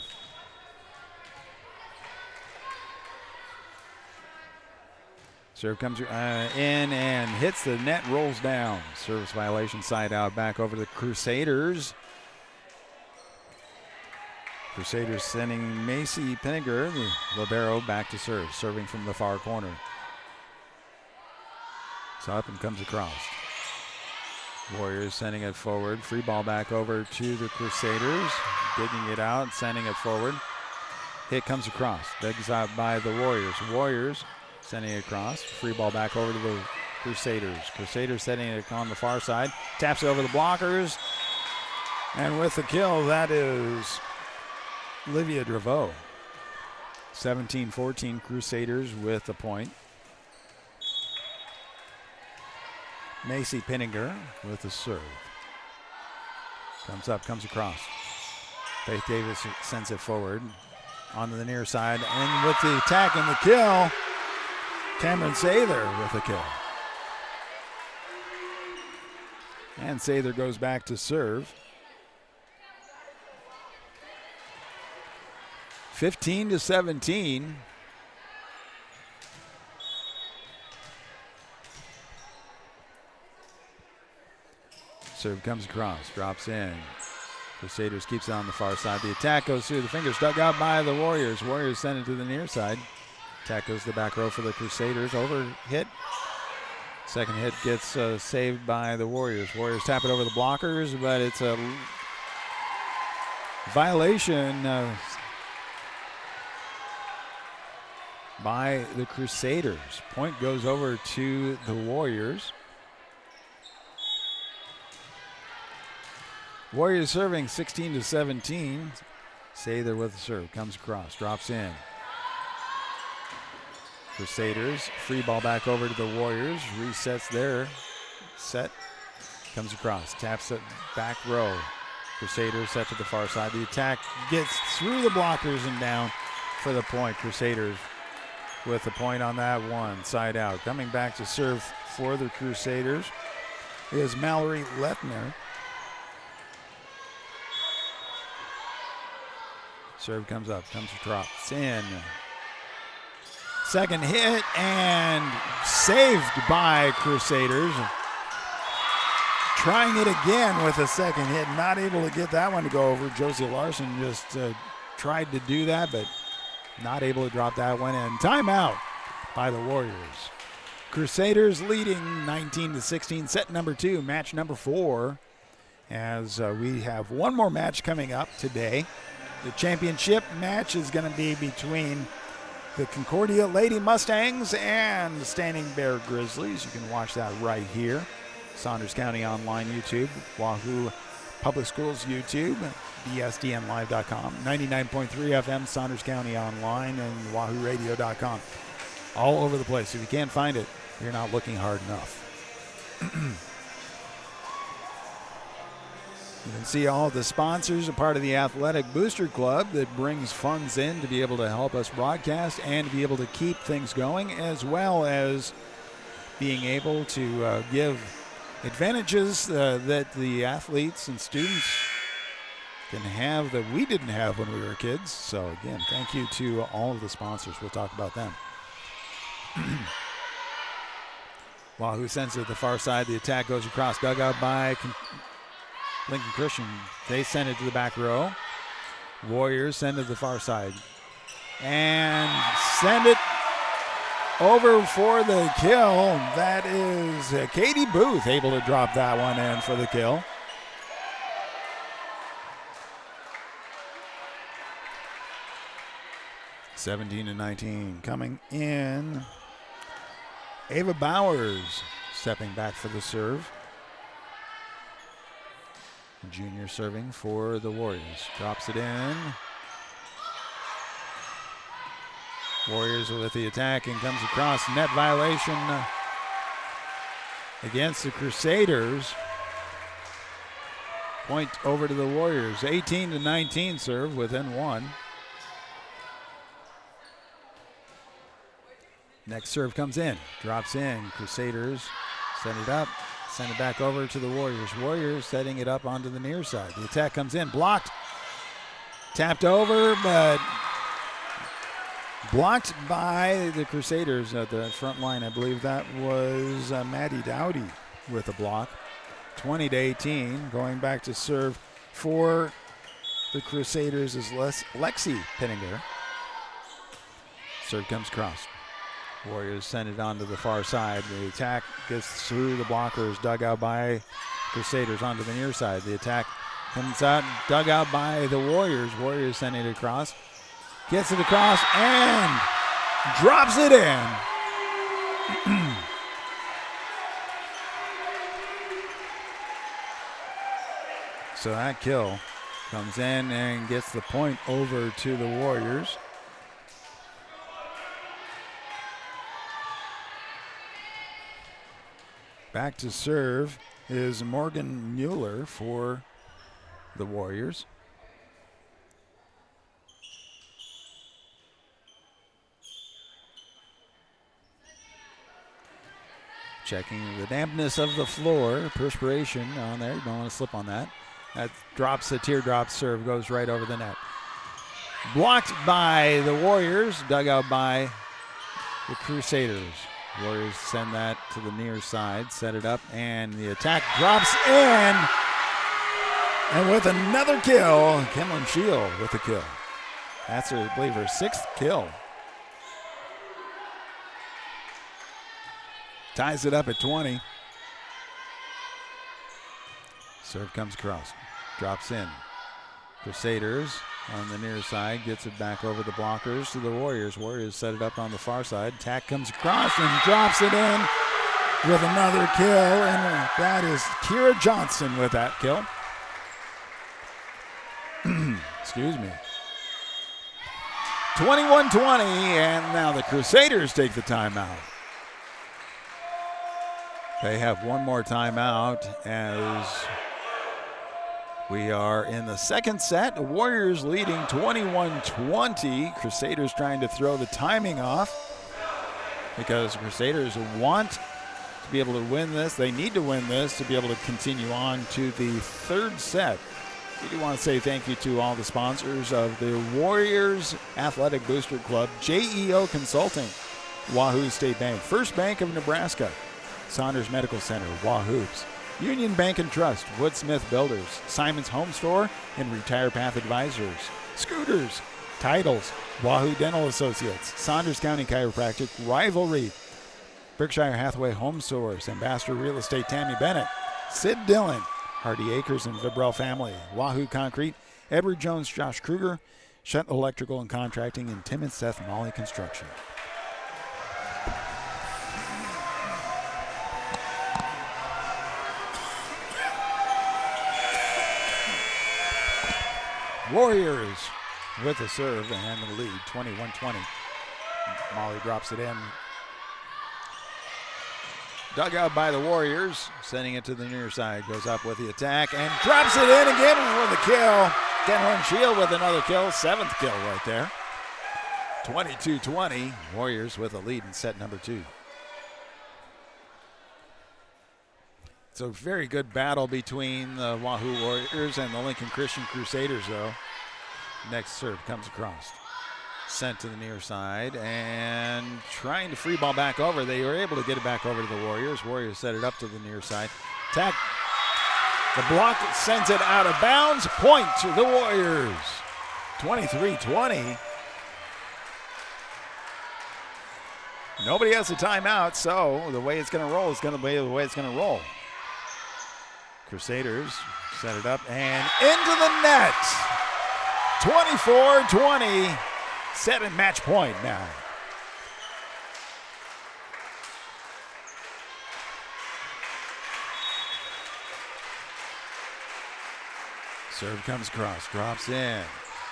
[SPEAKER 1] Serve comes in and hits the net, rolls down. Service violation, side out, back over to the Crusaders. Crusaders sending Macy Pinniger, the libero, back to serve. Serving from the far corner. It's up and comes across. Warriors sending it forward. Free ball back over to the Crusaders. Digging it out, sending it forward. Hit comes across. Digs out by the Warriors. Warriors sending it across. Free ball back over to the Crusaders. Crusaders setting it on the far side. Taps it over the blockers. And with the kill, that is Livia Draveau. 17-14 Crusaders with the point. Macy Pinniger with the serve. Comes up, comes across. Faith Davis sends it forward onto the near side. And with the attack and the kill, Cameron Sather with the kill. And Sather goes back to serve. 15-17. Serve comes across, drops in. Crusaders keeps it on the far side. The attack goes through the fingers, dug out by the Warriors. Warriors send it to the near side. Attack goes to the back row for the Crusaders. Over hit. Second hit gets saved by the Warriors. Warriors tap it over the blockers, but it's a violation by the Crusaders. Point goes over to the Warriors. Warriors serving 16-17. Sather with the serve. Comes across. Drops in. Crusaders. Free ball back over to the Warriors. Resets their set. Comes across. Taps it back row. Crusaders set to the far side. The attack gets through the blockers and down for the point. Crusaders with the point on that one. Side out. Coming back to serve for the Crusaders is Mallory Lethner. Serve comes up, comes drops in. Second hit and saved by Crusaders. Trying it again with a second hit, not able to get that one to go over. Josie Larson just tried to do that, but not able to drop that one in. Timeout by the Warriors. Crusaders leading 19-16, set number 2, match number 4. As we have one more match coming up today. The championship match is going to be between the Concordia Lady Mustangs and the Standing Bear Grizzlies. You can watch that right here. Saunders County Online YouTube, Wahoo Public Schools YouTube, bsdnlive.com, 99.3 FM, Saunders County Online, and wahooradio.com. All over the place. If you can't find it, you're not looking hard enough. You can see all the sponsors are part of the Athletic Booster Club that brings funds in to be able to help us broadcast and to be able to keep things going, as well as being able to give advantages that the athletes and students can have that we didn't have when we were kids. So, again, thank you to all of the sponsors. We'll talk about them. Wahoo sends it to the far side. The attack goes across. Dug out by Lincoln Christian. They send it to the back row. Warriors send it to the far side. And send it over for the kill. That is Katie Booth able to drop that one in for the kill. (17-19) coming in. Ava Bowers stepping back for the serve. Junior serving for the Warriors. Drops it in. Warriors with the attack and comes across. Net violation against the Crusaders. Point over to the Warriors. 18-19 serve within one. Next serve comes in. Drops in. Crusaders send it up. Send it back over to the Warriors. Warriors setting it up onto the near side. The attack comes in, blocked, tapped over, but Blocked by the Crusaders at the front line. I believe that was Maddie Dowdy with a block. 20-18. Going back to serve for the Crusaders is Lexi Pinninger. Serve comes cross. Warriors send it on to the far side. The attack gets through the blockers, dug out by Crusaders onto the near side. The attack comes out, dug out by the Warriors. Warriors sending it across. Gets it across and drops it in. So that kill comes in and gets the point over to the Warriors. Back to serve is Morgan Mueller for the Warriors. Checking the dampness of the floor, perspiration on there. You don't want to slip on that. That drops the teardrop serve, goes right over the net. Blocked by the Warriors, dug out by the Crusaders. Warriors send that to the near side, set it up, and the attack drops in. And with another kill, Kenlyn Shield with the kill. That's, I believe, her 6th kill. Ties it up at 20. Serve comes across, drops in. Crusaders on the near side, gets it back over the blockers to the Warriors. Warriors set it up on the far side. Tack comes across and drops it in with another kill, and that is Kira Johnson with that kill. Excuse me. 21-20, and now the Crusaders take the timeout. They have one more timeout as we are in the second set. Warriors leading 21-20. Crusaders trying to throw the timing off because Crusaders want to be able to win this. They need to win this to be able to continue on to the third set. We do want to say thank you to all the sponsors of the Warriors Athletic Booster Club, JEO Consulting, Wahoo State Bank, First Bank of Nebraska, Saunders Medical Center, Wahoops, Union Bank and Trust, Woodsmith Builders, Simon's Home Store, and Retire Path Advisors, Scooters, Titles, Wahoo Dental Associates, Saunders County Chiropractic, Rivalry, Berkshire Hathaway Home Stores, Ambassador Real Estate Tammy Bennett, Sid Dillon, Hardy Acres and Vibrell Family, Wahoo Concrete, Edward Jones, Josh Kruger, Shunt Electrical and Contracting, and Tim and Seth Molly Construction. Warriors with the serve and the lead, 21-20. Molly drops it in. Dug out by the Warriors, sending it to the near side. Goes up with the attack and drops it in again for the kill. Kenlyn Shield with another kill, 7th kill right there. 22-20, Warriors with a lead in set number 2. It's a very good battle between the Wahoo Warriors and the Lincoln Christian Crusaders, though. Next serve comes across. Sent to the near side and trying to free ball back over. They were able to get it back over to the Warriors. Warriors set it up to the near side. Attack. The block sends it out of bounds. Point to the Warriors. 23-20. Nobody has a timeout, so the way it's going to roll is going to be the way it's going to roll. Crusaders set it up and into the net. 24-20. Set and match point now. Serve comes across, drops in.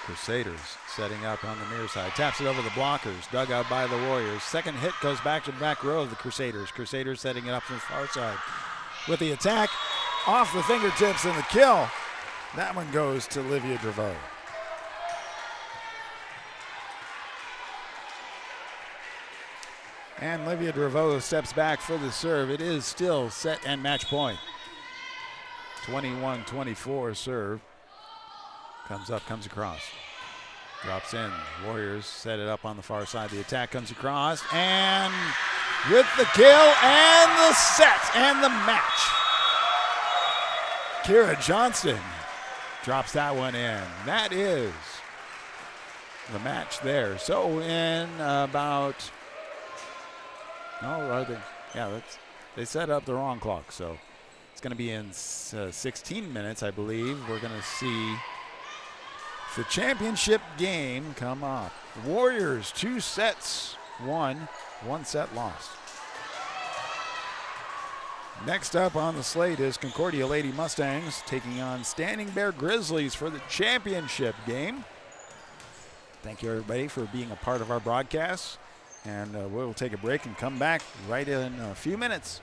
[SPEAKER 1] Crusaders setting up on the near side. Taps it over the blockers. Dug out by the Warriors. Second hit goes back to the back row of the Crusaders. Crusaders setting it up from the far side. With the attack, off the fingertips and the kill. That one goes to Livia Draveau. And Livia Draveau steps back for the serve. It is still set and match point. 21-24 serve. Comes up, comes across. Drops in. Warriors set it up on the far side. The attack comes across, and with the kill and the set and the match. Kira Johnston drops that one in. That is the match there. So in about, they set up the wrong clock. So it's going to be in 16 minutes, I believe. We're going to see the championship game come up. The Warriors 2 sets won, 1 set lost. Next up on the slate is Concordia Lady Mustangs taking on Standing Bear Grizzlies for the championship game. Thank you, everybody, for being a part of our broadcast. And we'll take a break and come back right in a few minutes.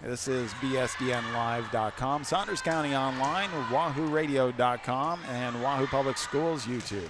[SPEAKER 1] This is BSDNlive.com, Saunders County Online, WahooRadio.com, and Wahoo Public Schools YouTube.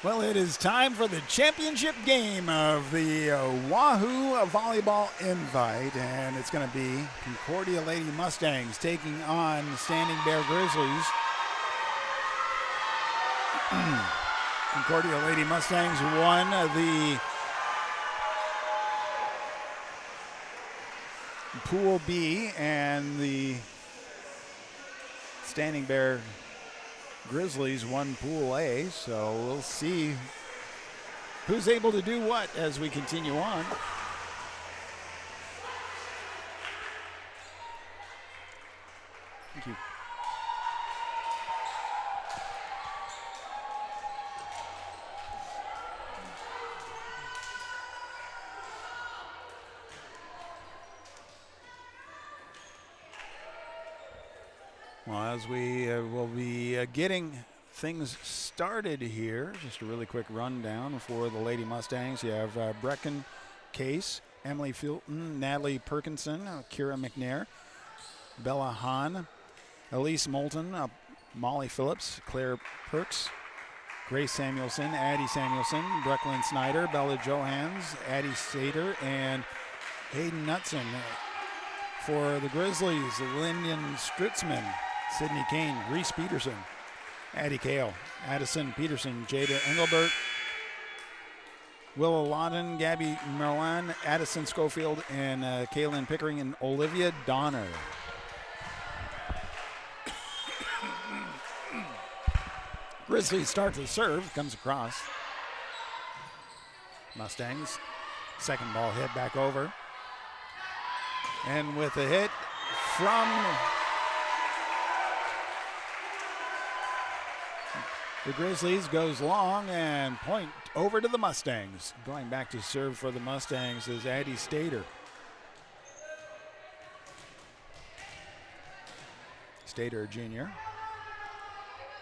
[SPEAKER 1] Well, it is time for the championship game of the Wahoo Volleyball Invite, and it's going to be Concordia Lady Mustangs taking on Standing Bear Grizzlies. Concordia Lady Mustangs won the Pool B, and the Standing Bear Grizzlies won Pool A, so we'll see who's able to do what as we continue on. Thank you. Well, as we will be getting things started here, just a really quick rundown for the Lady Mustangs. You have Brecken Case, Emily Fulton, Natalie Perkinson, Kira McNair, Bella Hahn, Elise Moulton, Molly Phillips, Claire Perks, Grace Samuelson, Addie Samuelson, Brecklyn Snyder, Bella Johans, Addie Sater, and Hayden Knutson. For the Grizzlies, Lyndon Stritzman, Sydney Kane, Reese Peterson, Addie Kale, Addison Peterson, Jada Engelbert, Willa Lawton, Gabby Merlan, Addison Schofield, and Kaylin Pickering and Olivia Donner. Grizzlies start to serve, comes across. Mustangs, second ball hit back over. And with a hit from the Grizzlies, goes long, and point over to the Mustangs. Going back to serve for the Mustangs is Addie Stater. Stater, junior.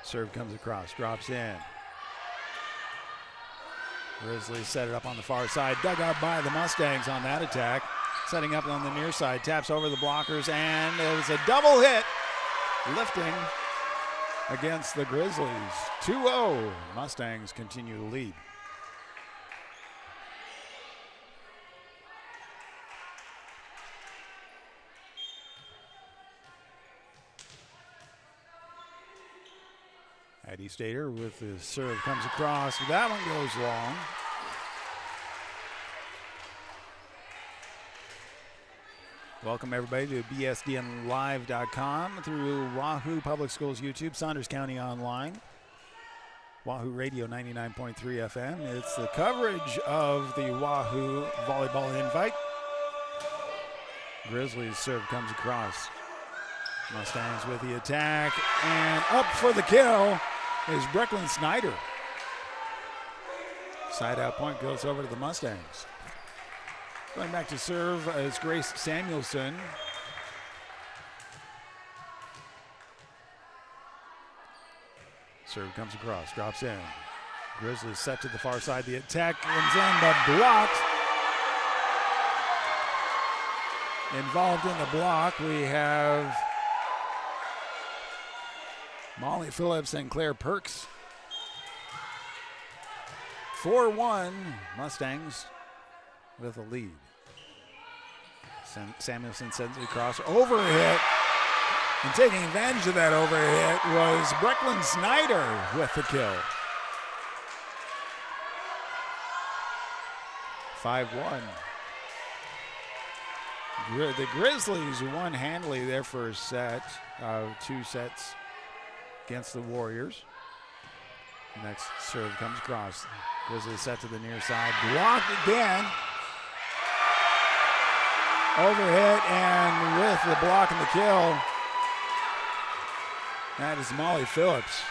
[SPEAKER 1] Serve comes across, drops in. Grizzlies set it up on the far side. Dug out by the Mustangs on that attack. Setting up on the near side, taps over the blockers, and it was a double hit. Lifting against the Grizzlies. 2-0. Mustangs continue to lead. Addie Stater with the serve comes across. That one goes long. Welcome everybody to bsdnlive.com through Wahoo Public Schools YouTube, Saunders County Online, Wahoo Radio 99.3 FM. It's the coverage of the Wahoo Volleyball Invite. Grizzlies serve comes across. Mustangs with the attack, and up for the kill is Brecklyn Snyder. Side out point goes over to the Mustangs. Going back to serve is Grace Samuelson. Serve comes across, drops in. Grizzlies set to the far side. The attack comes in, but blocked. Involved in the block, we have Molly Phillips and Claire Perks. 4-1, Mustangs with a lead. Samuelson sends it across, overhit, and taking advantage of that overhit was Brecklyn Snyder with the kill. 5-1. The Grizzlies won handily their first set, 2 sets against the Warriors. Next serve comes across. Grizzlies set to the near side, blocked again. Overhit, and with the block and the kill, that is Molly Phillips.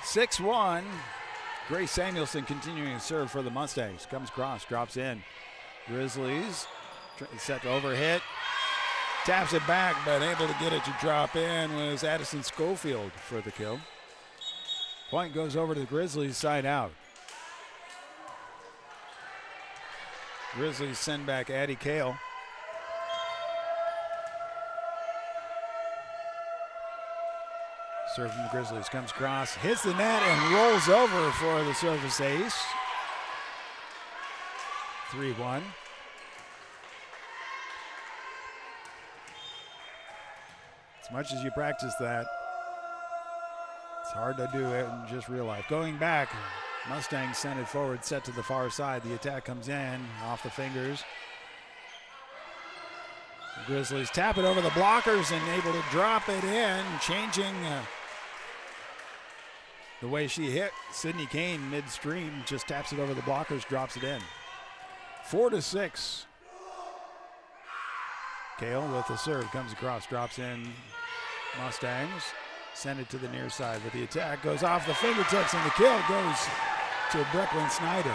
[SPEAKER 1] (6-1). Grace Samuelson continuing to serve for the Mustangs. Comes across, drops in. Grizzlies set to overhit. Taps it back, but able to get it to drop in was Addison Schofield for the kill. Point goes over to the Grizzlies, side out. Grizzlies send back Addie Kale.
[SPEAKER 2] Serve from the Grizzlies, comes across, hits the net, and rolls over for the service ace. 3-1. As much as you practice that, it's hard to do it in just real life. Going back, Mustangs send it forward, set to the far side. The attack comes in, off the fingers. The Grizzlies tap it over the blockers and able to drop it in, changing the way she hit. Sydney Kane midstream just taps it over the blockers, drops it in. 4-6. Kale with the serve, comes across, drops in. Mustangs send it to the near side, but the attack goes off the fingertips and the kill goes to Brecklin Snyder.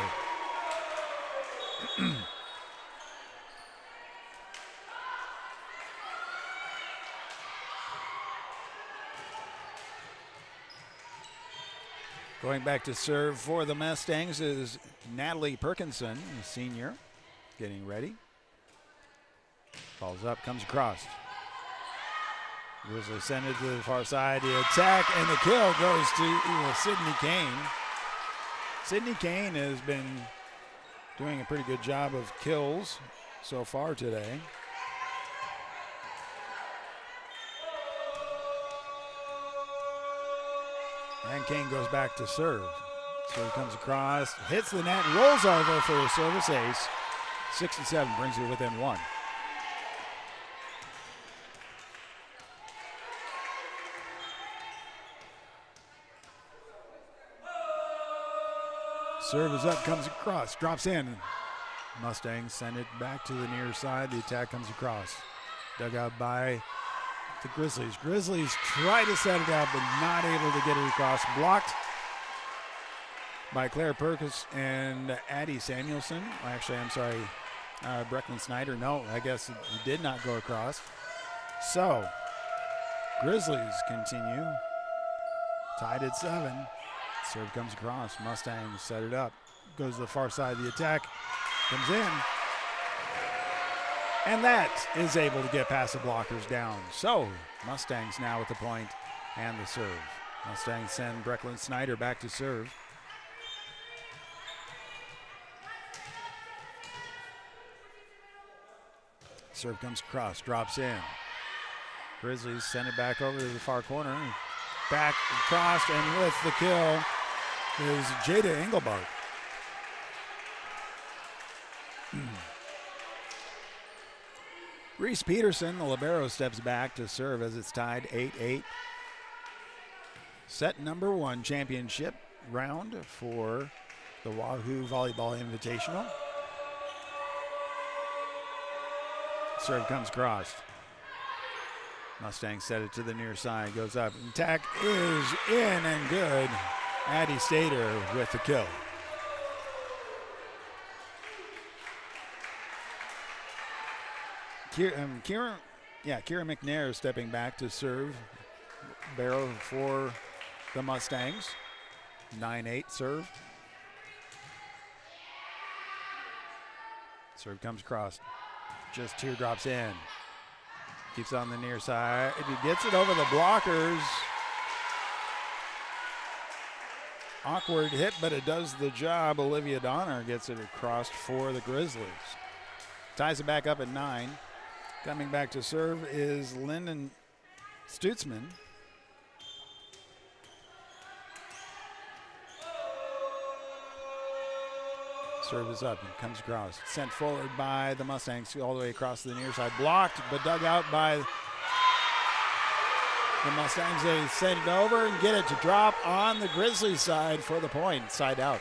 [SPEAKER 2] Going back to serve for the Mustangs is Natalie Perkinson, a senior, getting ready. Balls up, comes across. Grizzlies send it to the far side. The attack and the kill goes to Sydney Kane. Sydney Kane has been doing a pretty good job of kills so far today. And Kane goes back to serve. Serve comes across, hits the net, rolls over for a service ace. 6-7 brings it within one. Serve is up, comes across, drops in. Mustangs send it back to the near side. The attack comes across. Dug out by the Grizzlies. Grizzlies try to set it up, but not able to get it across. Blocked by Claire Perkins and Addie Samuelson. Actually, I'm sorry, Brecklin Snyder. No, I guess it did not go across. So, Grizzlies continue. Tied at 7. Serve comes across. Mustangs set it up. Goes to the far side of the attack. Comes in. And that is able to get past the blockers down. So, Mustangs now at the point and the serve. Mustangs send Brecklin Snyder back to serve. Serve comes across, drops in. Grizzlies send it back over to the far corner. Back across, and with the kill is Jada Engelbart. Reese Peterson, the libero, steps back to serve as it's tied 8-8. Set number 1 championship round for the Wahoo Volleyball Invitational. Serve comes across. Mustangs set it to the near side, goes up. Attack is in and good. Addie Stater with the kill. Kira McNair stepping back to serve. Barrow for the Mustangs. 9-8 serve. Serve comes across. Just teardrops in. Keeps on the near side. He gets it over the blockers. Awkward hit, but it does the job. Olivia Donner gets it across for the Grizzlies. Ties it back up at 9. Coming back to serve is Lyndon Stutzman. Serve is up and comes across. Sent forward by the Mustangs all the way across the near side. Blocked, but dug out by the Mustangs. They send it over and get it to drop on the Grizzlies side for the point. Side out.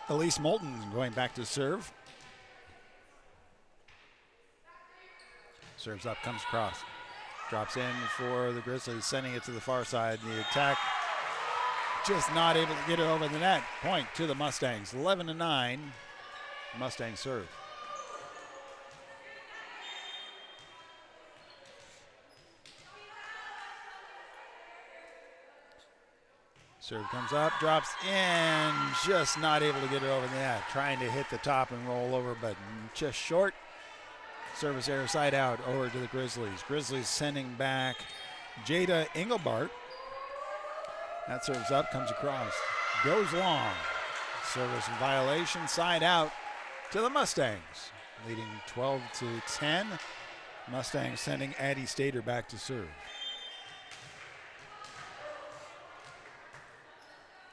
[SPEAKER 2] Elise Moulton going back to serve. Serves up, comes across. Drops in for the Grizzlies, sending it to the far side. The attack just not able to get it over the net. Point to the Mustangs. 11-9. Mustangs serve. Serve comes up, drops in, just not able to get it over the net. Trying to hit the top and roll over, but just short. Service error side out over to the Grizzlies. Grizzlies sending back Jada Engelbart. That serves up, comes across, goes long. Service in violation, side out to the Mustangs. Leading 12-10. Mustangs sending Addie Stater back to serve.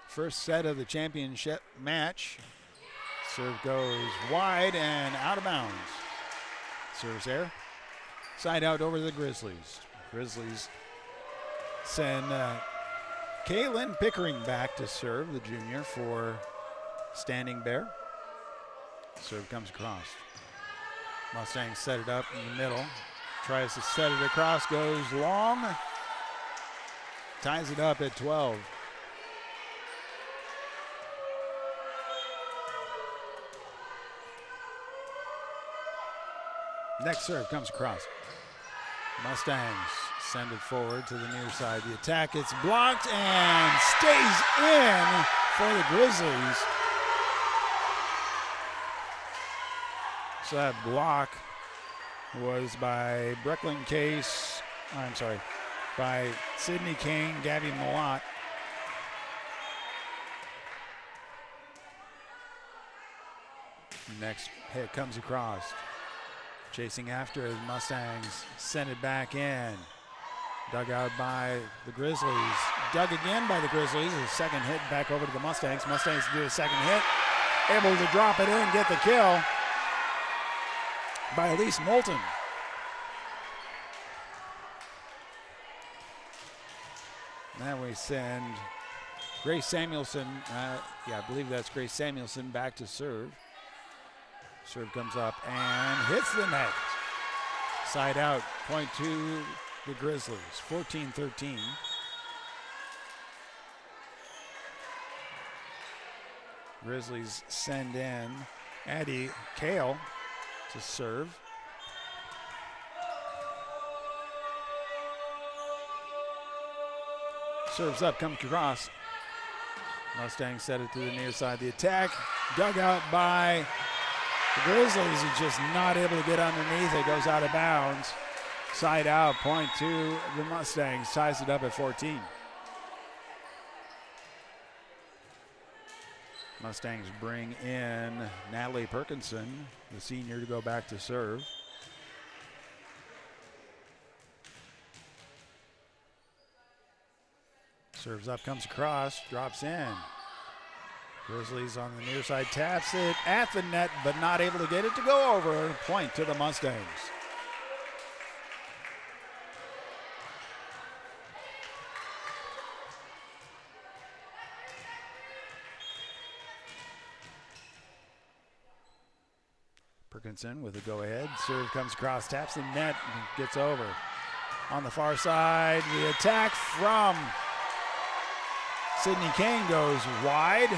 [SPEAKER 2] First set of the championship match. Serve goes wide and out of bounds. Serves error. Side out over to the Grizzlies. Grizzlies send Kaylin Pickering back to serve, the junior, for Standing Bear. Serve comes across. Mustangs set it up in the middle. Tries to set it across, goes long. Ties it up at 12. Next serve comes across. Mustangs send it forward to the near side. The attack gets blocked and stays in for the Grizzlies. So that block was by by Sydney Kane, Gabby Malott. Next hit comes across. Chasing after the Mustangs, send it back in. Dug out by the Grizzlies. Dug again by the Grizzlies. A second hit back over to the Mustangs. Mustangs do a second hit. Able to drop it in, get the kill by Elise Moulton. Now we send Grace Samuelson, I believe that's Grace Samuelson, back to serve. Serve comes up and hits the net. Side out, point to the Grizzlies, 14-13. Grizzlies send in Addie Kale to serve. Serves up, comes across. Mustangs set it to the near side. The attack, dug out by the Grizzlies, are just not able to get underneath. It goes out of bounds. Side out, point to the Mustangs. Ties it up at 14. Mustangs bring in Natalie Perkinson, the senior, to go back to serve. Serves up, comes across, drops in. Grizzlies on the near side, taps it at the net, but not able to get it to go over. Point to the Mustangs. Perkinson with a go-ahead. Serve comes across, taps the net, and gets over. On the far side, the attack from Sydney Kane goes wide.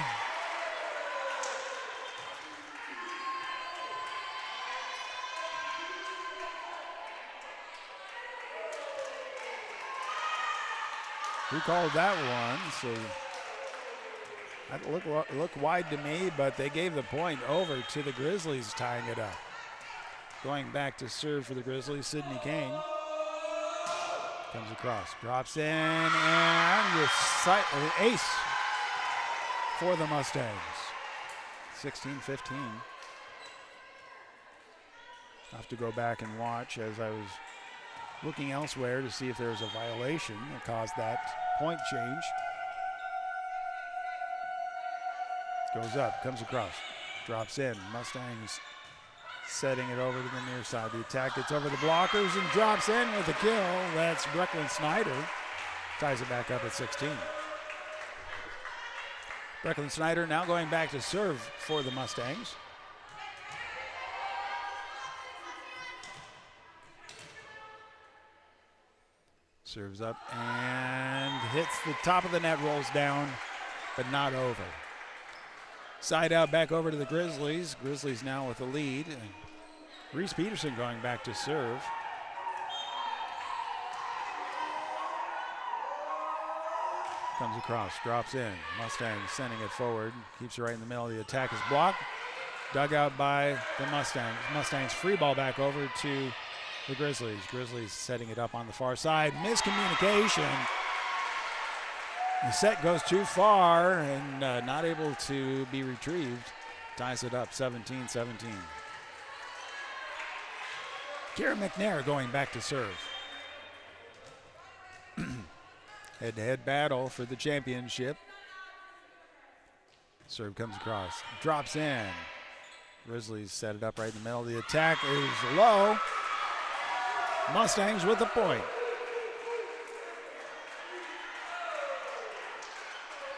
[SPEAKER 2] Who called that one? So that looked wide to me, but they gave the point over to the Grizzlies, tying it up. Going back to serve for the Grizzlies, Sydney Kane. Comes across, drops in, and the ace for the Mustangs. 16-15. I'll have to go back and watch, as I was looking elsewhere to see if there was a violation that caused that point change. Goes up, comes across, drops in. Mustangs setting it over to the near side. The attack gets over the blockers and drops in with a kill. That's Brecklin Snyder. Ties it back up at 16. Brecklin Snyder now going back to serve for the Mustangs. Serves up and hits the top of the net, rolls down, but not over. Side out back over to the Grizzlies. Grizzlies now with the lead. Reese Peterson going back to serve. Comes across, drops in. Mustangs sending it forward. Keeps it right in the middle. The attack is blocked. Dug out by the Mustangs. Mustangs free ball back over to the Grizzlies. Grizzlies setting it up on the far side. Miscommunication. The set goes too far and not able to be retrieved. Ties it up 17-17. Kira McNair going back to serve. Head-to-head battle for the championship. Serve comes across, drops in. Grizzlies set it up right in the middle. The attack is low. Mustangs with the point.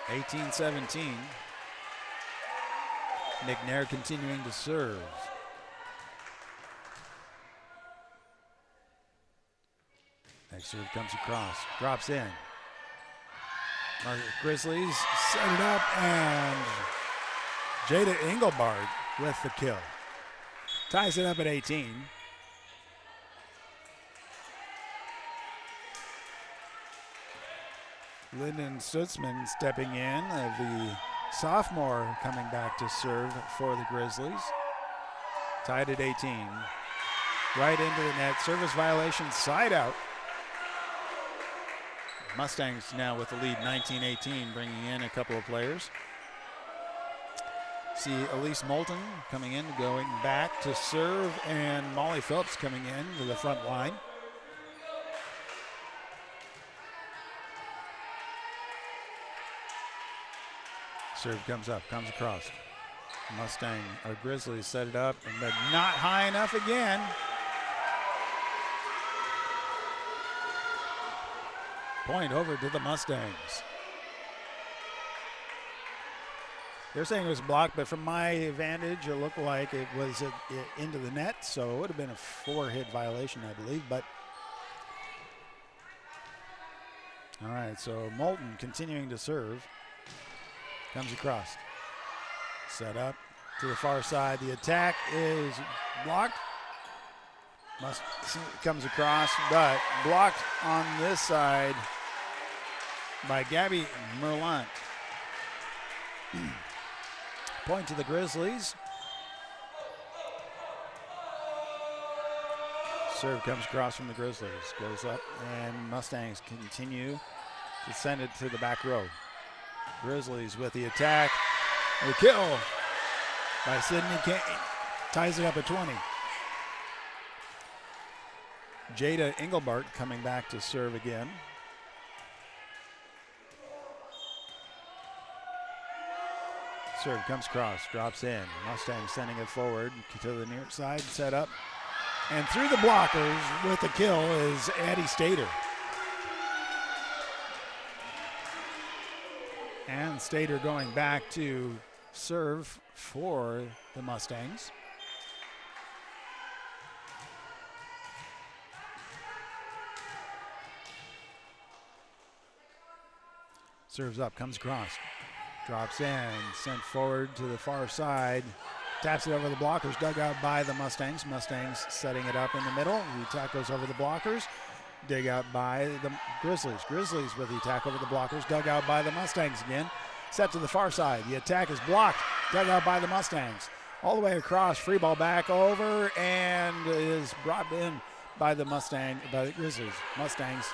[SPEAKER 2] 18-17. McNair continuing to serve. Next serve comes across, drops in. Grizzlies set it up, and Jada Engelbart with the kill. Ties it up at 18. Lyndon Stutzman stepping in, the sophomore coming back to serve for the Grizzlies. Tied at 18. Right into the net, service violation, side out. Mustangs now with the lead, 19-18, bringing in a couple of players. See Elise Moulton coming in, going back to serve, and Molly Phillips coming in to the front line. Serve comes up, comes across. Grizzlies set it up, but not high enough again. Point over to the Mustangs. They're saying it was blocked, but from my vantage, it looked like it was into the net, so it would have been a 4-hit violation, I believe. But all right, so Moulton continuing to serve. Comes across. Set up to the far side. The attack is blocked. Comes across, but blocked on this side by Gabby Merlant. Point to the Grizzlies. Serve comes across from the Grizzlies. Goes up, and Mustangs continue to send it to the back row. Grizzlies with the attack. The kill by Sydney Kane. Ties it up at 20. Jada Engelbart coming back to serve again. Serve comes across, drops in. Mustang sending it forward to the near side, set up. And through the blockers with the kill is Addie Stater. And Stater going back to serve for the Mustangs. Serves up, comes across, drops in, sent forward to the far side, taps it over the blockers, dug out by the Mustangs. Mustangs setting it up in the middle. The attack goes over the blockers, dig out by the Grizzlies. Grizzlies with the attack over the blockers, dug out by the Mustangs again. Set to the far side. The attack is blocked, dug out by the Mustangs. All the way across, free ball back over, and is brought in by the Grizzlies. Mustangs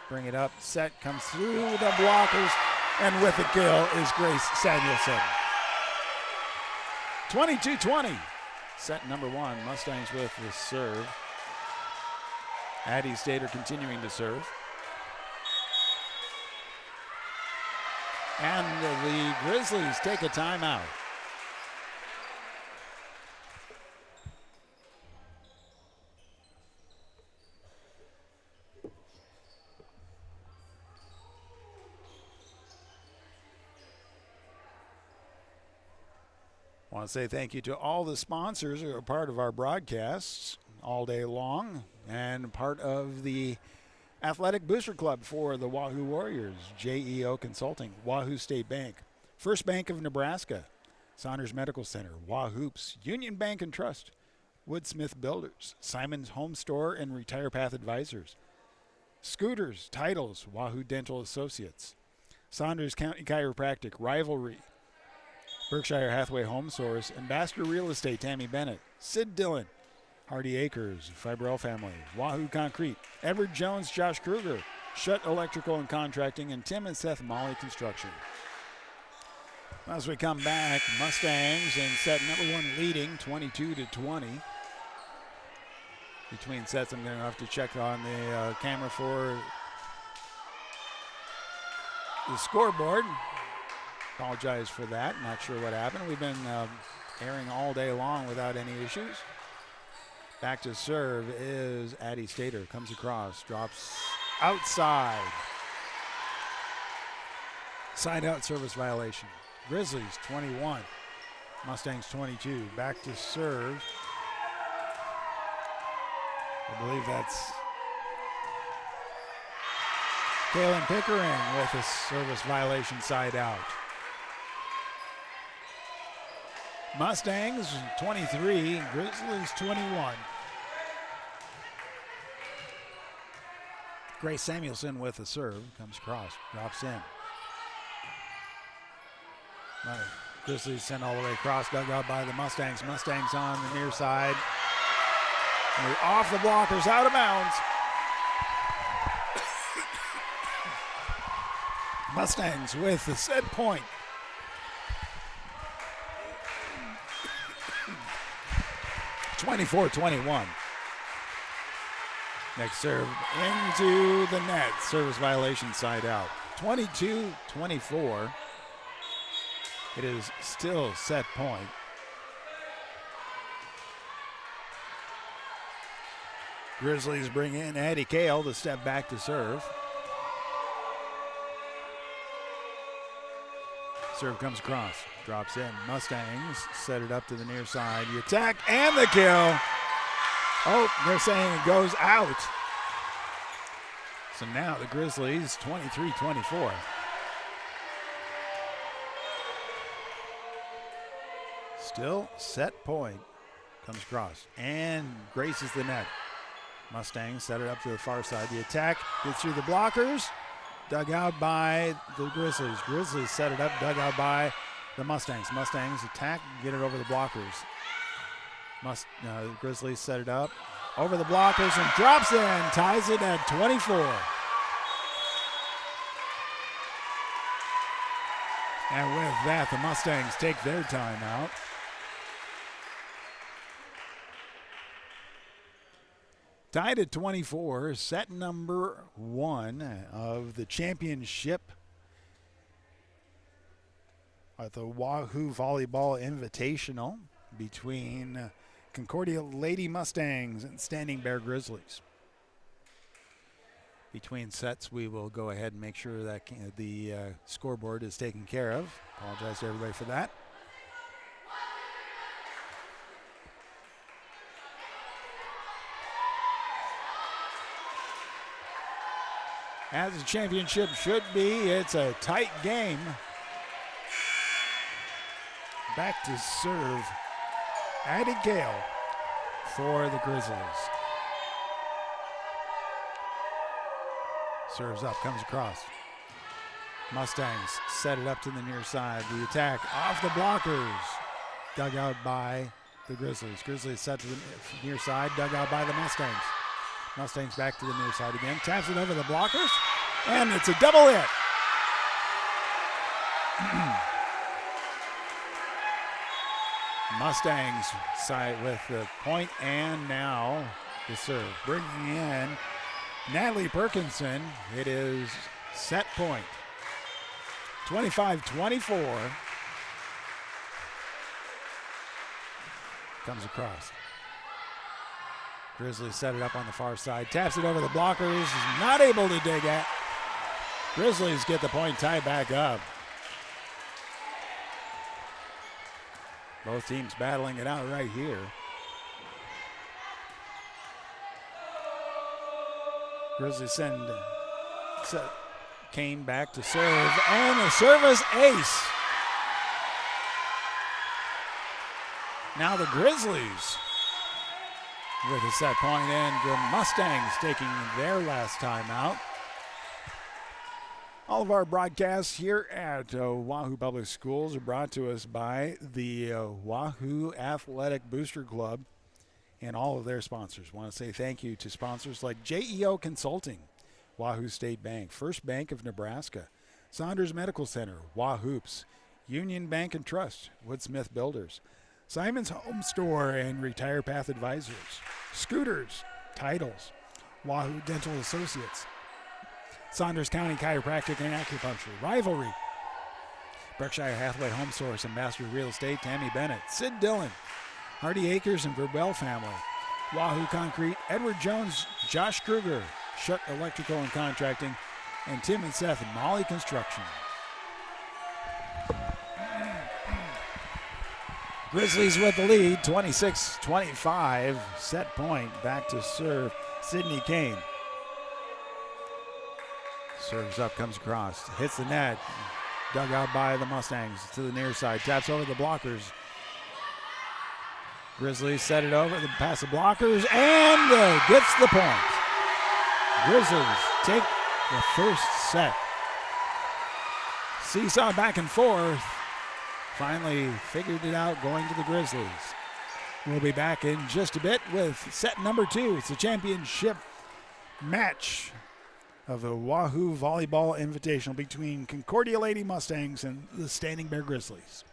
[SPEAKER 2] bring it up, set comes through the blockers, and with the kill is Grace Samuelson. 22-20, set number one, Mustangs with the serve. Addie Stater continuing to serve. And the Grizzlies take a timeout. I want to say thank you to all the sponsors who are part of our broadcasts all day long and part of the Athletic Booster Club for the Wahoo Warriors, JEO Consulting, Wahoo State Bank, First Bank of Nebraska, Saunders Medical Center, Wahoops, Union Bank and Trust, Woodsmith Builders, Simon's Home Store and Retire Path Advisors, Scooters, Titles, Wahoo Dental Associates, Saunders County Chiropractic, Rivalry, Berkshire Hathaway Home Source, Ambassador Real Estate, Tammy Bennett, Sid Dillon, Hardy Acres, Fibrell Family, Wahoo Concrete, Edward Jones, Josh Kruger, Shutt Electrical and Contracting, and Tim and Seth Molly Construction. As we come back, Mustangs in set number 1 leading 22-20. Between sets, I'm going to have to check on the camera for the scoreboard. Apologize for that. Not sure what happened. We've been airing all day long without any issues. Back to serve is Addie Stater. Comes across, drops outside. Side out service violation. Grizzlies 21, Mustangs 22. Back to serve. I believe that's Kaylin Pickering with a service violation side out. Mustangs 23, Grizzlies 21. Grace Samuelson with a serve, comes across, drops in. Grizzlies sent all the way across, dug out by the Mustangs. Mustangs on the near side. And they're off the blockers, out of bounds. Mustangs with the set point. (24-21). Next serve into the net. Service violation side out. 22-24. It is still set point. Grizzlies bring in Addie Kale to step back to serve. Serve comes across, drops in. Mustangs set it up to the near side. The attack and the kill. Oh, they're saying it goes out. So now the Grizzlies 23-24. Still set point. Comes across and graces the net. Mustangs set it up to the far side. The attack gets through the blockers. Dug out by the Grizzlies. Grizzlies set it up, dug out by the Mustangs. Mustangs attack, get it over the blockers. Grizzlies set it up over the blockers and drops in, ties it at 24. And with that, the Mustangs take their timeout. Tied at 24, set number 1 of the championship at the Wahoo Volleyball Invitational between Concordia Lady Mustangs and Standing Bear Grizzlies. Between sets, we will go ahead and make sure that the scoreboard is taken care of. Apologize to everybody for that. As the championship should be, it's a tight game. Back to serve, Addie Gale for the Grizzlies. Serves up, comes across. Mustangs set it up to the near side. The attack off the blockers. Dug out by the Grizzlies. Grizzlies set to the near side, dug out by the Mustangs. Mustangs back to the near side again. Taps it over the blockers, and it's a double hit. Mustangs side with the point, and now the serve. Bringing in Natalie Perkinson. It is set point. 25-24. Comes across. Grizzlies set it up on the far side. Taps it over the blockers. Is not able to dig at. Grizzlies get the point tied back up. Both teams battling it out right here. Grizzlies send Kane back to serve, and the service ace. Now the Grizzlies with a set point, and the Mustangs taking their last time out. All of our broadcasts here at Wahoo Public Schools are brought to us by the Wahoo Athletic Booster Club and all of their sponsors. I want to say thank you to sponsors like JEO Consulting, Wahoo State Bank, First Bank of Nebraska, Saunders Medical Center, Wahoops, Union Bank and Trust, Woodsmith Builders, Simon's Home Store and Retire Path Advisors, Scooters, Titles, Wahoo Dental Associates, Saunders County Chiropractic and Acupuncture, Rivalry, Berkshire Hathaway Home Source, Ambassador Real Estate, Tammy Bennett, Sid Dillon, Hardy Acres and Verbel Family, Wahoo Concrete, Edward Jones, Josh Kruger, Shuck Electrical and Contracting, and Tim and Seth and Molly Construction. Grizzlies with the lead, 26-25. Set point, back to serve Sydney Kane. Serves up, comes across, hits the net. Dug out by the Mustangs to the near side. Taps over the blockers. Grizzlies set it over, past the blockers, and gets the point. Grizzlies take the first set. Seesaw back and forth. Finally figured it out going to the Grizzlies. We'll be back in just a bit with set number 2. It's the championship match of the Wahoo Volleyball Invitational between Concordia Lady Mustangs and the Standing Bear Grizzlies.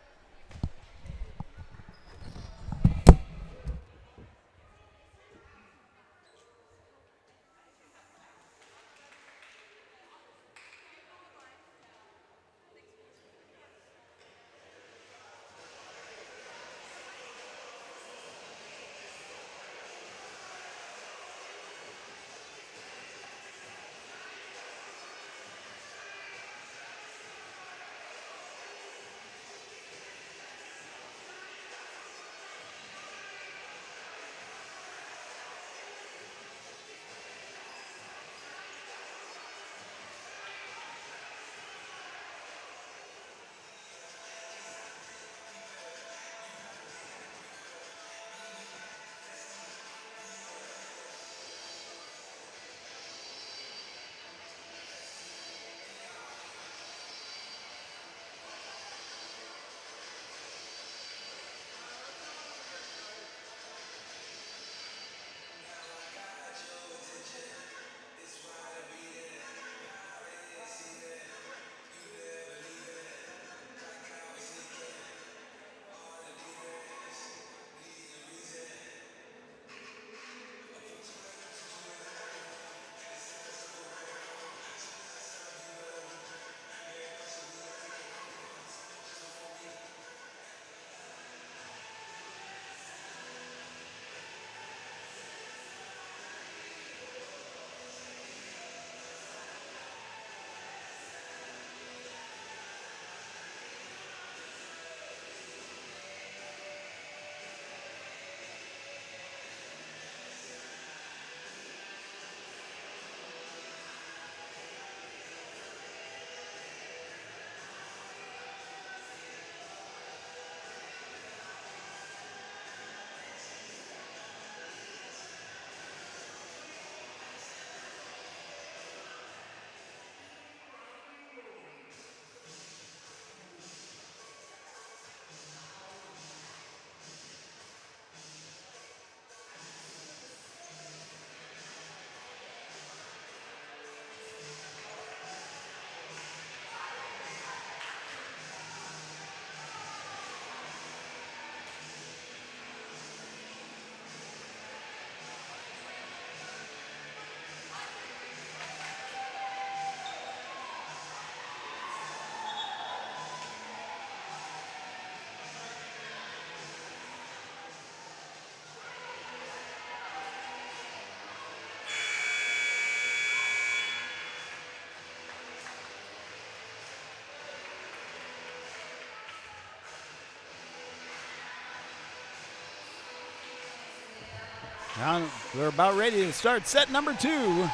[SPEAKER 2] Now we're about ready to start set number 2.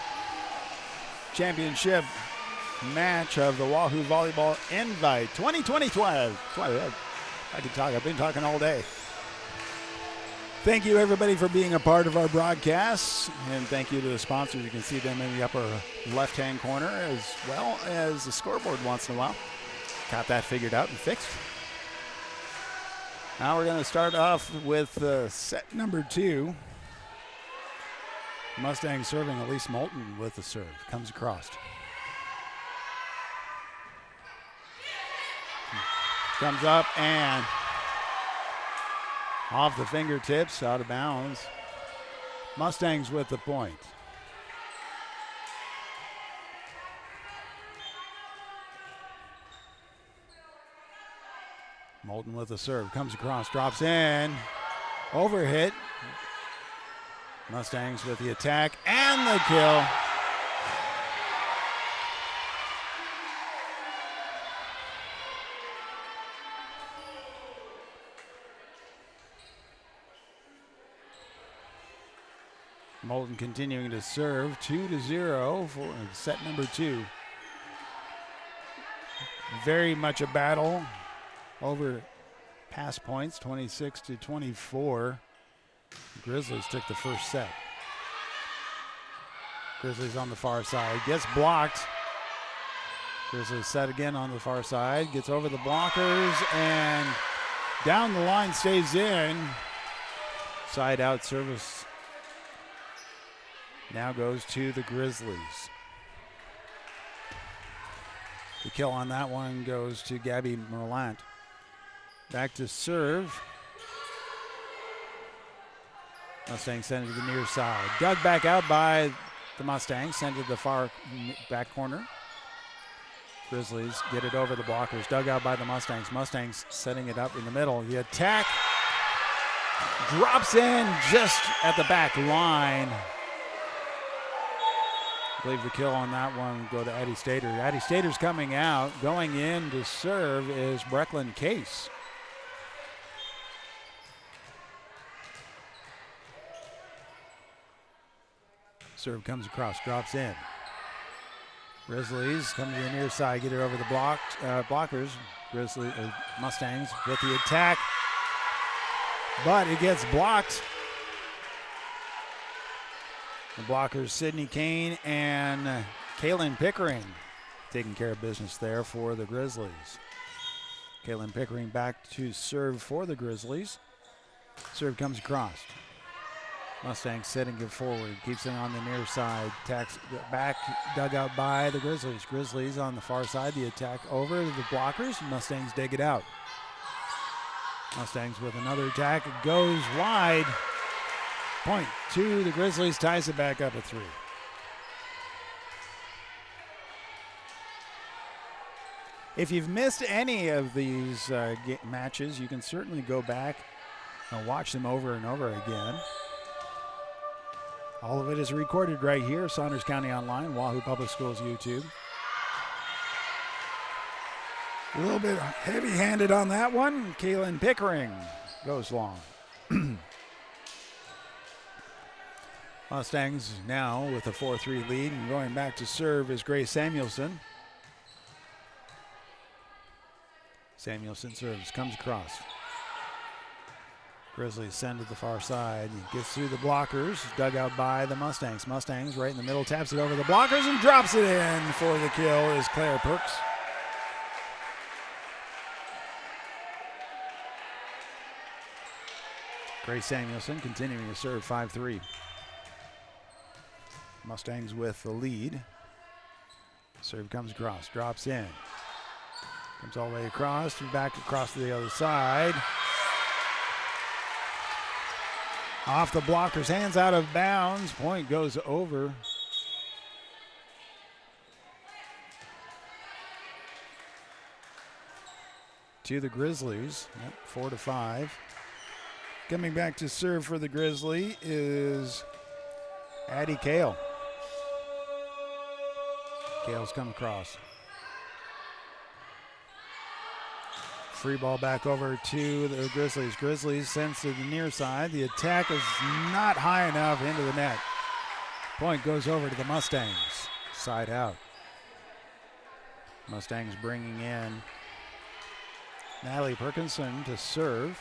[SPEAKER 2] Championship match of the Wahoo Volleyball Invite 2020-12. I can talk. I've been talking all day. Thank you, everybody, for being a part of our broadcast. And thank you to the sponsors. You can see them in the upper left-hand corner, as well as the scoreboard once in a while. Got that figured out and fixed. Now we're going to start off with set number 2. Mustangs serving Elise Moulton with the serve. Comes across. Comes up and off the fingertips, out of bounds. Mustangs with the point. Moulton with the serve. Comes across, drops in. Overhit. Mustangs with the attack and the kill. Moulton continuing to serve, 2-0 for set number 2. Very much a battle over pass points, 26-24. Grizzlies took the first set. Grizzlies on the far side, gets blocked. Grizzlies set again on the far side, gets over the blockers and down the line, stays in. Side out service now goes to the Grizzlies. The kill on that one goes to Gabby Merlant. Back to serve. Mustangs send it to the near side. Dug back out by the Mustangs, sent it to the far back corner. Grizzlies get it over the blockers. Dug out by the Mustangs. Mustangs setting it up in the middle. The attack drops in just at the back line. I believe the kill on that one will go to Addie Stater. Addie Stater's coming out. Going in to serve is Brecklin Case. Serve comes across, drops in. Grizzlies come to the near side, get it over the blockers. Mustangs with the attack, but it gets blocked. The blockers, Sydney Kane and Kaylin Pickering, taking care of business there for the Grizzlies. Kaylin Pickering back to serve for the Grizzlies. Serve comes across. Mustangs setting it forward, keeps it on the near side, attacks back, dug out by the Grizzlies. Grizzlies on the far side, the attack over to the blockers. Mustangs dig it out. Mustangs with another attack, it goes wide. Point to the Grizzlies, ties it back up at 3. If you've missed any of these matches, you can certainly go back and watch them over and over again. All of it is recorded right here, Saunders County Online, Wahoo Public Schools YouTube. A little bit heavy-handed on that one. Kaylin Pickering goes long. Mustangs now with a 4-3 lead, and going back to serve is Grace Samuelson. Samuelson serves, comes across. Grizzlies send to the far side. He gets through the blockers, dug out by the Mustangs. Mustangs right in the middle, taps it over the blockers and drops it in for the kill is Claire Perks. Grace Samuelson continuing to serve 5-3. Mustangs with the lead. Serve comes across, drops in. Comes all the way across, back across to the other side. Off the blockers, hands out of bounds. Point goes over. To the Grizzlies, 4-5. Coming back to serve for the Grizzly is Addie Kale. Kale's come across. Free ball back over to the Grizzlies. Grizzlies sends to the near side. The attack is not high enough into the net. Point goes over to the Mustangs. Side out. Mustangs bringing in Natalie Perkinson to serve.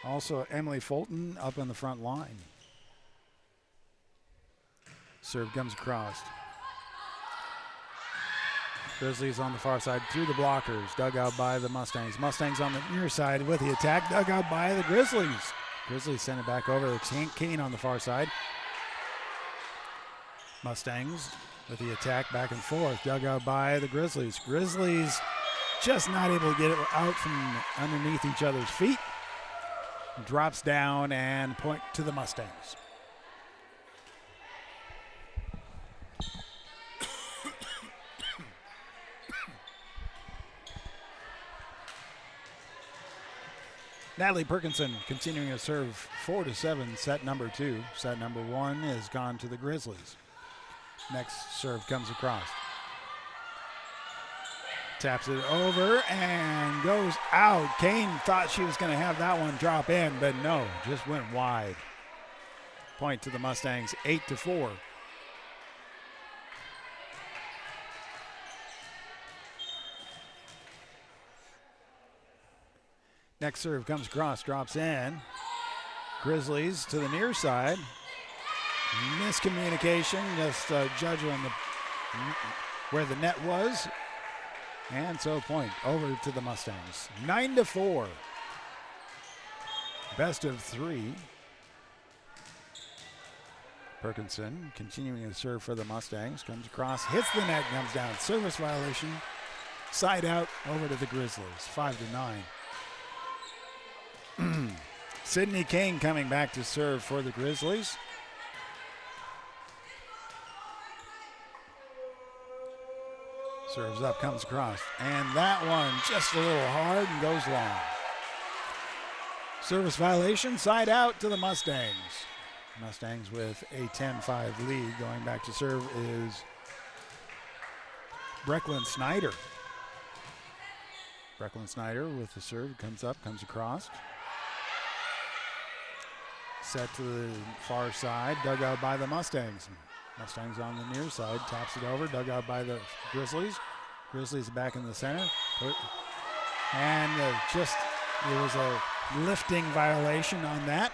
[SPEAKER 2] Also, Emily Fulton up on the front line. Serve comes across. Grizzlies on the far side through the blockers. Dug out by the Mustangs. Mustangs on the near side with the attack. Dug out by the Grizzlies. Grizzlies send it back over to Kane on the far side. Mustangs with the attack back and forth. Dug out by the Grizzlies. Grizzlies just not able to get it out from underneath each other's feet. Drops down and point to the Mustangs. Natalie Perkinson continuing to serve 4-7, set number 2. Set number 1 has gone to the Grizzlies. Next serve comes across. Taps it over and goes out. Kane thought she was going to have that one drop in, but no, just went wide. Point to the Mustangs, 8-4. Next serve comes across, drops in. Grizzlies to the near side. Miscommunication, just judge on where the net was. And so point over to the Mustangs. 9-4. Best of 3. Perkinson continuing to serve for the Mustangs. Comes across, hits the net, comes down. Service violation. Side out over to the Grizzlies. 5-9. Sydney Kane coming back to serve for the Grizzlies. Serves up, comes across. And that one just a little hard and goes long. Service violation, side out to the Mustangs. Mustangs with a 10-5 lead. Going back to serve is Brecklin Snyder. Brecklin Snyder with the serve, comes up, comes across. Set to the far side, dug out by the Mustangs. Mustangs on the near side, taps it over, dug out by the Grizzlies. Grizzlies back in the center. And there was a lifting violation on that.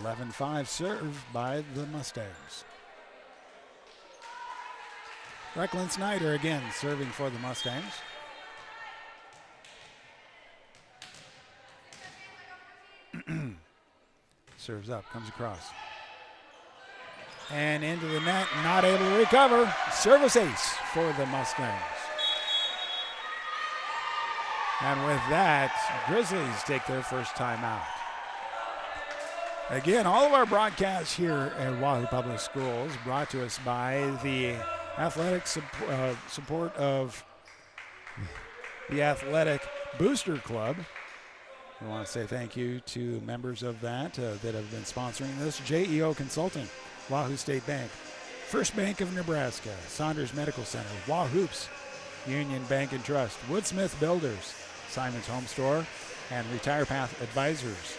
[SPEAKER 2] 11-5 serve by the Mustangs. Brecklin Snyder again serving for the Mustangs. Serves up, comes across. And into the net, not able to recover. Service ace for the Mustangs. And with that, Grizzlies take their first time out. Again, all of our broadcasts here at Wahoo Public Schools brought to us by the athletic support of the Athletic Booster Club. We want to say thank you to members of that have been sponsoring this. JEO Consulting, Wahoo State Bank, First Bank of Nebraska, Saunders Medical Center, Wahoops, Union Bank and Trust, Woodsmith Builders, Simon's Home Store, and Retire Path Advisors.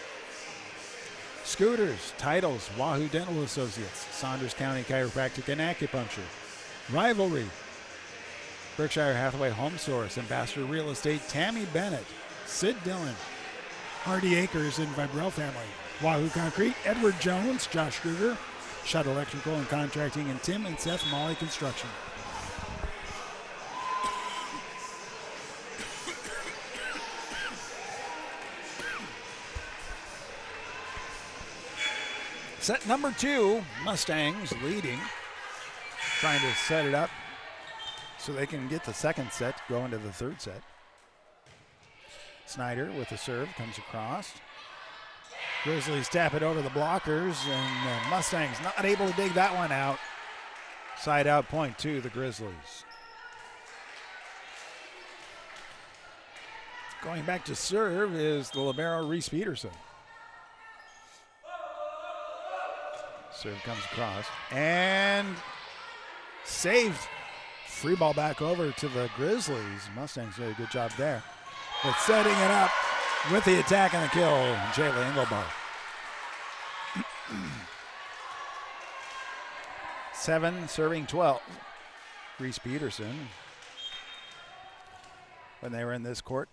[SPEAKER 2] Scooters, Titles, Wahoo Dental Associates, Saunders County Chiropractic and Acupuncture, Rivalry, Berkshire Hathaway Home Source, Ambassador Real Estate, Tammy Bennett, Sid Dillon, Hardy Acres and Vibrell Family, Wahoo Concrete, Edward Jones, Josh Kruger, Shutt Electrical and Contracting, and Tim and Seth Molly Construction. Set number 2, Mustangs leading, trying to set it up so they can get the second set, go into the third set. Snyder with the serve, comes across. Grizzlies tap it over the blockers, and Mustangs not able to dig that one out. Side out point to the Grizzlies. Going back to serve is the libero Reese Peterson. Serve comes across and saved. Free ball back over to the Grizzlies. Mustangs did a good job there. But setting it up with the attack and the kill, Jayla Engelbart. 7 serving 12. Reese Peterson, when they were in this court,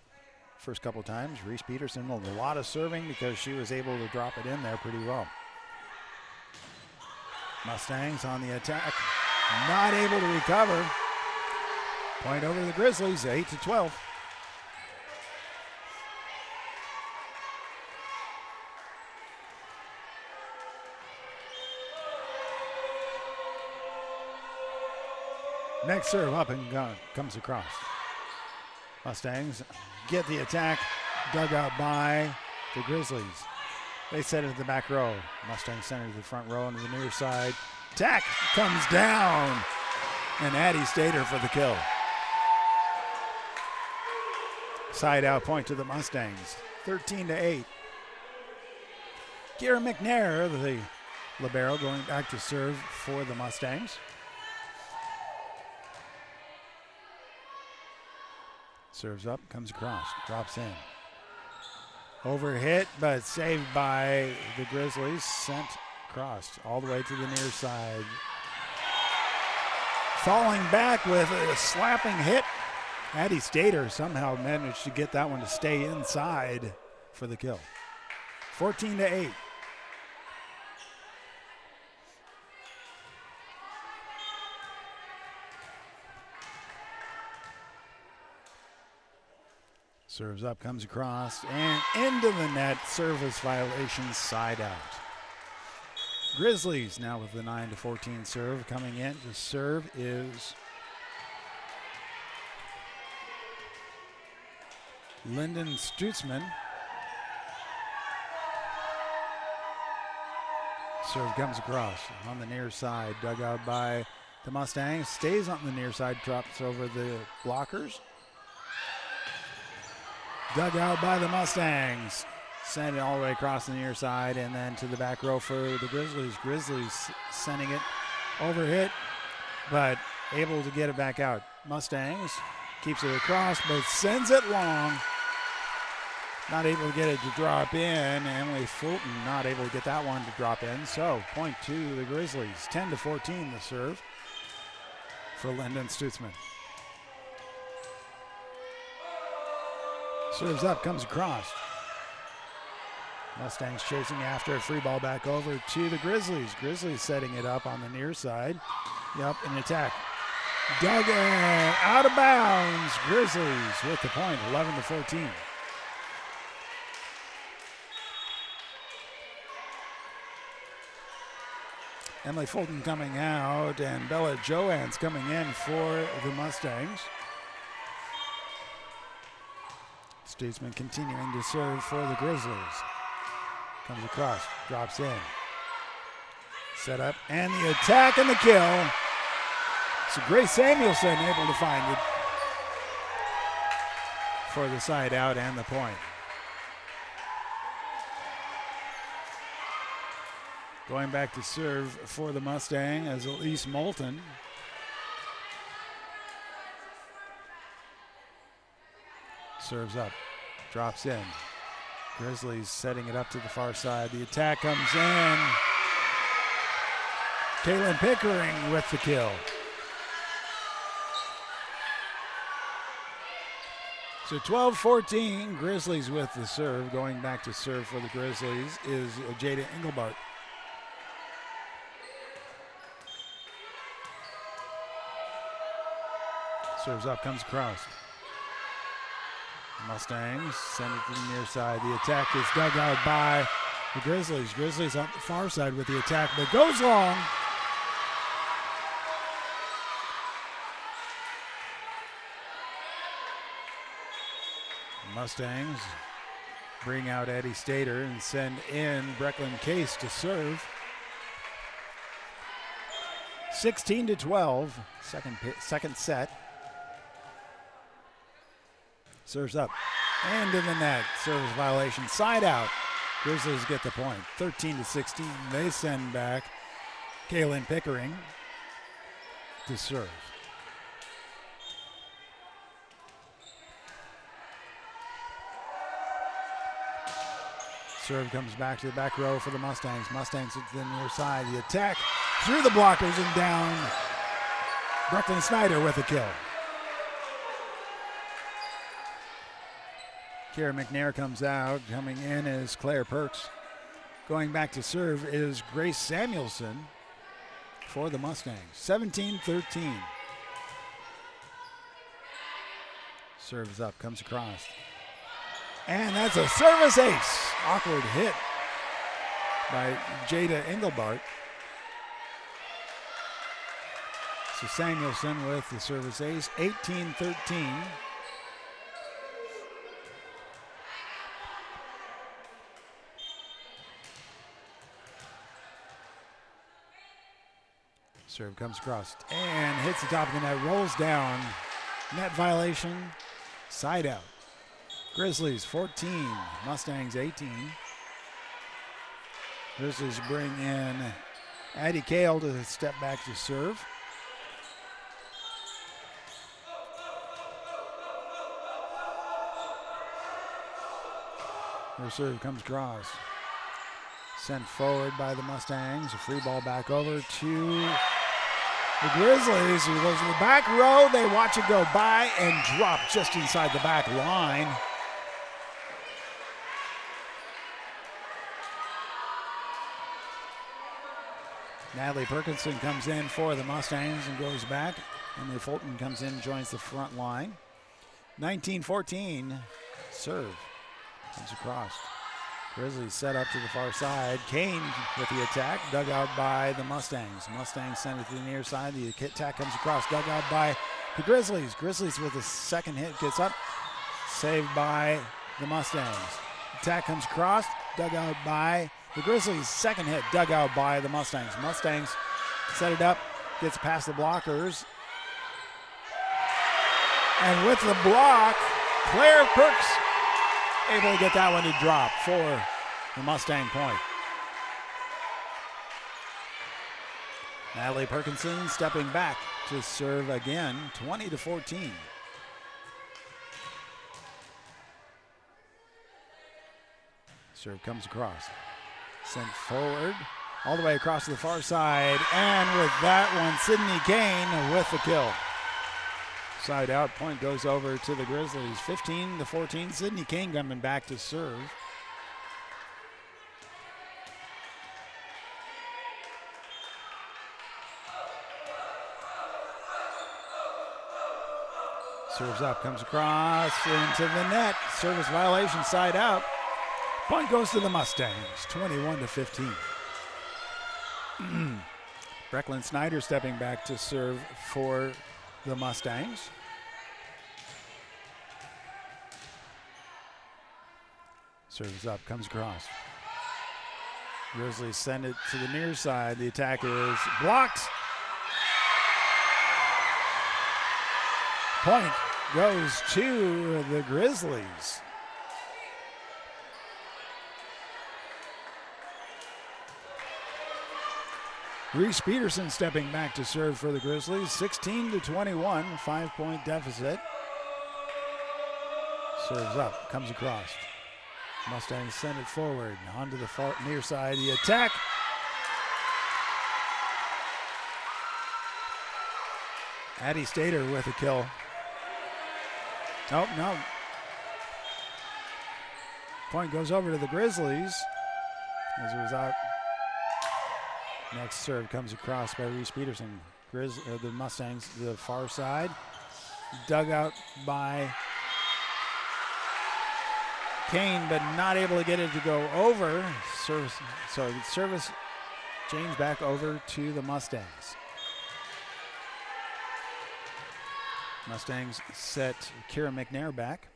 [SPEAKER 2] first couple times. Reese Peterson, a lot of serving because she was able to drop it in there pretty well. Mustangs on the attack, not able to recover. Point over to the Grizzlies, 8-12. Next serve up and comes across. Mustangs get the attack, dug out by the Grizzlies. They set it to the back row. Mustangs center to the front row into the near side. Attack comes down, and Addie Stater for the kill. Side out point to the Mustangs, 13-8. Kira McNair, the libero, going back to serve for the Mustangs. Serves up, comes across, drops in. Overhit, but saved by the Grizzlies. Sent across all the way to the near side. Falling back with a slapping hit. Addie Stater somehow managed to get that one to stay inside for the kill. 14-8. Serves up, comes across, and into the net. Service violation, side out. Grizzlies now with the 9-14 serve. Coming in to serve is Lyndon Stutzman. Serve comes across on the near side. Dug out by the Mustangs. Stays on the near side, drops over the blockers. Dug out by the Mustangs. Send it all the way across the near side and then to the back row for the Grizzlies. Grizzlies sending it overhit, but able to get it back out. Mustangs keeps it across, but sends it long. Not able to get it to drop in. Emily Fulton not able to get that one to drop in. So point to the Grizzlies. 10-14 the serve for Lyndon Stutzman. Serves up, comes across. Mustangs chasing after a free ball back over to the Grizzlies. Grizzlies setting it up on the near side. Yep, an attack. Dug in, out of bounds. Grizzlies with the point, 11-14. Emily Fulton coming out and Bella Joannes coming in for the Mustangs. Stutzman continuing to serve for the Grizzlies. Comes across, drops in. Set up, and the attack and the kill. So Grace Samuelson able to find it for the side out and the point. Going back to serve for the Mustang as Elise Moulton. Serves up, drops in. Grizzlies setting it up to the far side. The attack comes in. Kaylin Pickering with the kill. So 12-14, Grizzlies with the serve. Going back to serve for the Grizzlies is Jada Engelbart. Serves up, comes across. Mustangs send it to the near side. The attack is dug out by the Grizzlies. Grizzlies on the far side with the attack, but goes long. Mustangs bring out Addie Stater and send in Brecklin Case to serve. 16-12, second set. Serves up and in the net. Service violation, side out. Grizzlies get the point. 13-16. They send back Kaylin Pickering to serve. Serve comes back to the back row for the Mustangs. Mustangs to the near side. The attack through the blockers and down. Brooklyn Snyder with a kill. Kara McNair comes out. Coming in is Claire Perks. Going back to serve is Grace Samuelson for the Mustangs. 17-13. Serves up, comes across. And that's a service ace. Awkward hit by Jada Engelbart. So Samuelson with the service ace, 18-13. Serve comes across and hits the top of the net, rolls down. Net violation, side out. Grizzlies 14, Mustangs 18. Grizzlies bring in Addie Kale to step back to serve. Her serve comes across. Sent forward by the Mustangs. A free ball back over to the Grizzlies, who goes to the back row. They watch it go by and drop just inside the back line. Natalie Perkinson comes in for the Mustangs and goes back. Emily Fulton comes in and joins the front line. 19-14, serve. Comes across. Grizzlies set up to the far side. Kane with the attack, dug out by the Mustangs. Mustangs send it to the near side. The attack comes across, dug out by the Grizzlies. Grizzlies with the second hit gets up, saved by the Mustangs. Attack comes across, dug out by the Grizzlies. Second hit, dug out by the Mustangs. Mustangs set it up, gets past the blockers. And with the block, Claire Perks able to get that one to drop for the Mustang point. Natalie Perkinson stepping back to serve again, 20-14. Serve comes across. Sent forward, all the way across to the far side. And with that one, Sydney Kane with the kill. Side out, point goes over to the Grizzlies. 15-14, Sydney Kane coming back to serve. Serves up, comes across into the net. Service violation, side out. Point goes to the Mustangs, 21-15. Brecklin Snyder stepping back to serve for the Mustangs. Serves up, comes across. Grizzlies send it to the near side. The attack is blocked. Point goes to the Grizzlies. Reese Peterson stepping back to serve for the Grizzlies. 16-21, 5-point deficit. Serves up, comes across. Mustangs send it forward onto the far near side. The attack. Addie Stater with a kill. Oh, no. Point goes over to the Grizzlies as it was out. Next serve comes across by Reese Peterson. The Mustangs, the far side. Dug out by Kane, but not able to get it to go over. Service change back over to the Mustangs. Mustangs set Kira McNair back.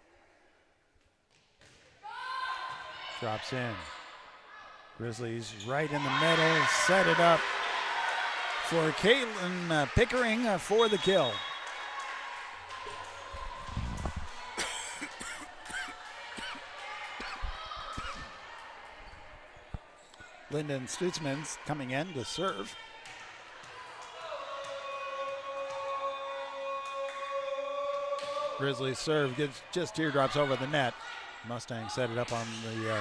[SPEAKER 2] Drops in. Grizzlies right in the middle, set it up for Caitlin Pickering for the kill. Lyndon Stutzman's coming in to serve. Grizzlies serve, gets just teardrops over the net. Mustangs set it up on the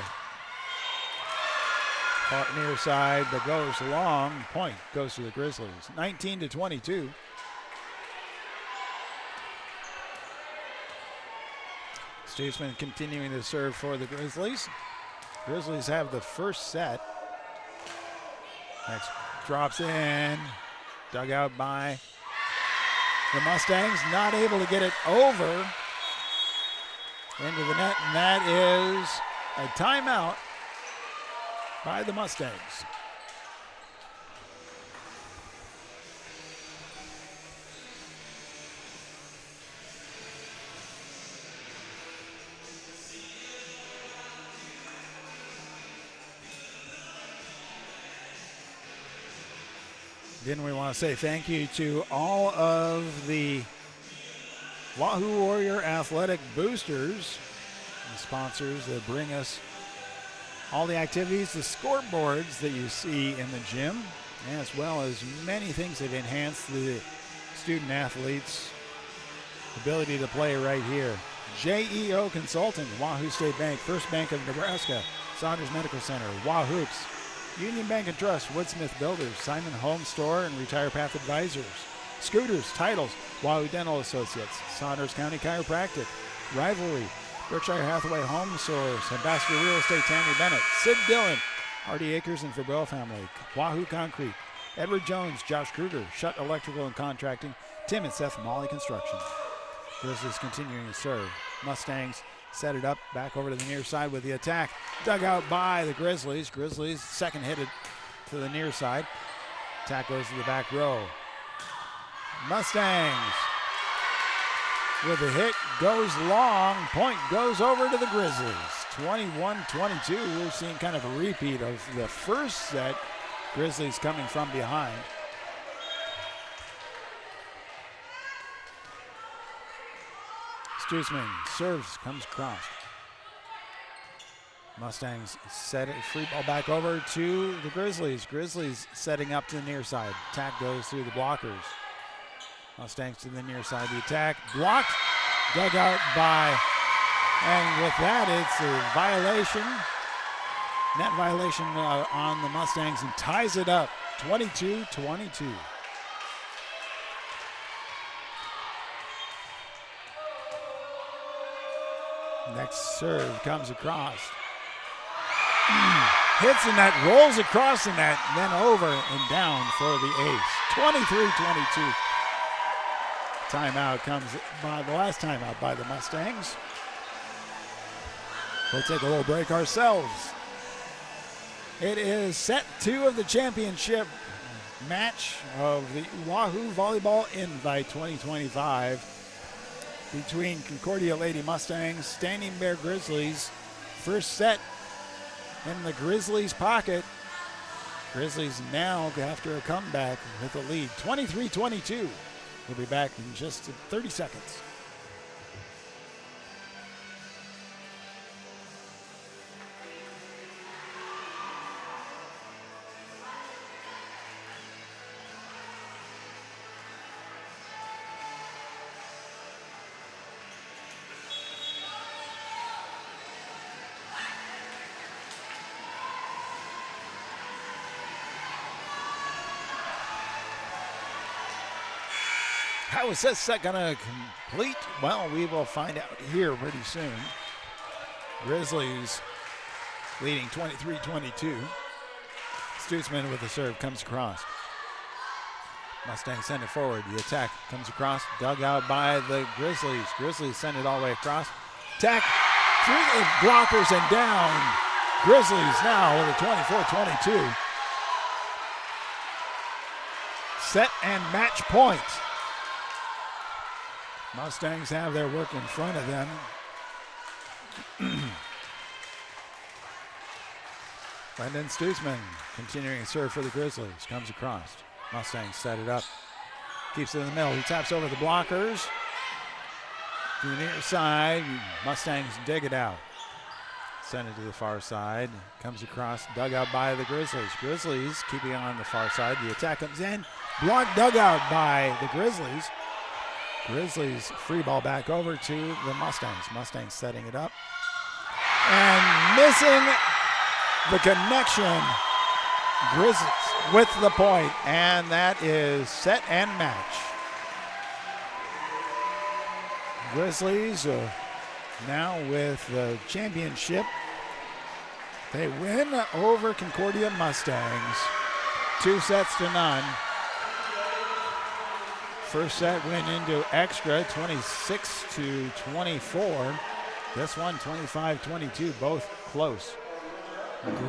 [SPEAKER 2] near side, but goes long. Point goes to the Grizzlies. 19-22. Stutzman continuing to serve for the Grizzlies. Grizzlies have the first set. Next drops in, dug out by the Mustangs, not able to get it over into the net, and that is a timeout by the Mustangs. Again, we want to say thank you to all of the Wahoo Warrior Athletic boosters and sponsors that bring us all the activities, the scoreboards that you see in the gym, as well as many things that enhance the student athletes' ability to play right here. JEO Consulting, Wahoo State Bank, First Bank of Nebraska, Saunders Medical Center, Wahoops, Union Bank and Trust, Woodsmith Builders, Simon Home Store and Retire Path Advisors, Scooters, Titles, Wahoo Dental Associates, Saunders County Chiropractic, Rivalry, Berkshire Hathaway Home Source, Ambassador Real Estate Tammy Bennett, Sid Dillon, Hardy Acres and Fabrell Family, Wahoo Concrete, Edward Jones, Josh Kruger, Shutt Electrical and Contracting, Tim and Seth Molly Construction. Grizzlies continuing to serve. Mustangs set it up back over to the near side with the attack. Dug out by the Grizzlies. Grizzlies second hit it to the near side. Attack goes to the back row. Mustangs with the hit, goes long. Point goes over to the Grizzlies. 21-22. We're seeing kind of a repeat of the first set. Grizzlies coming from behind. Stutzman serves, comes across. Mustangs set it, free ball back over to the Grizzlies. Grizzlies setting up to the near side. Attack goes through the blockers. Mustangs to the near side. The attack blocked, dug out by, and with that it's a violation. Net violation on the Mustangs and ties it up 22-22. Next serve comes across. Hits the net, rolls across the net, then over and down for the ace. 23-22. Timeout comes by the last timeout by the Mustangs. We'll take a little break ourselves. It is set 2 of the championship match of the Wahoo Volleyball Invite 2025 between Concordia Lady Mustangs, Standing Bear Grizzlies. First set in the Grizzlies' pocket. Grizzlies now after a comeback with a lead, 23-22. We'll be back in just 30 seconds. How is this set gonna complete? Well, we will find out here pretty soon. Grizzlies leading 23-22. Stutzman with the serve comes across. Mustangs send it forward. The attack comes across, dug out by the Grizzlies. Grizzlies send it all the way across. Attack through the blockers and down. Grizzlies now with a 24-22. Set and match point. Mustangs have their work in front of them. Brendan Stutzman continuing to serve for the Grizzlies. Comes across. Mustangs set it up. Keeps it in the middle. He taps over the blockers. To the near side. Mustangs dig it out. Send it to the far side. Comes across. Dug out by the Grizzlies. Grizzlies keeping on the far side. The attack comes in. Blocked, dug out by the Grizzlies. Grizzlies free ball back over to the Mustangs. Mustangs setting it up. And missing the connection. Grizzlies with the point, and that is set and match. Grizzlies now with the championship. They win over Concordia Mustangs, 2-0. First set went into extra, 26-24. This one, 25-22, both close.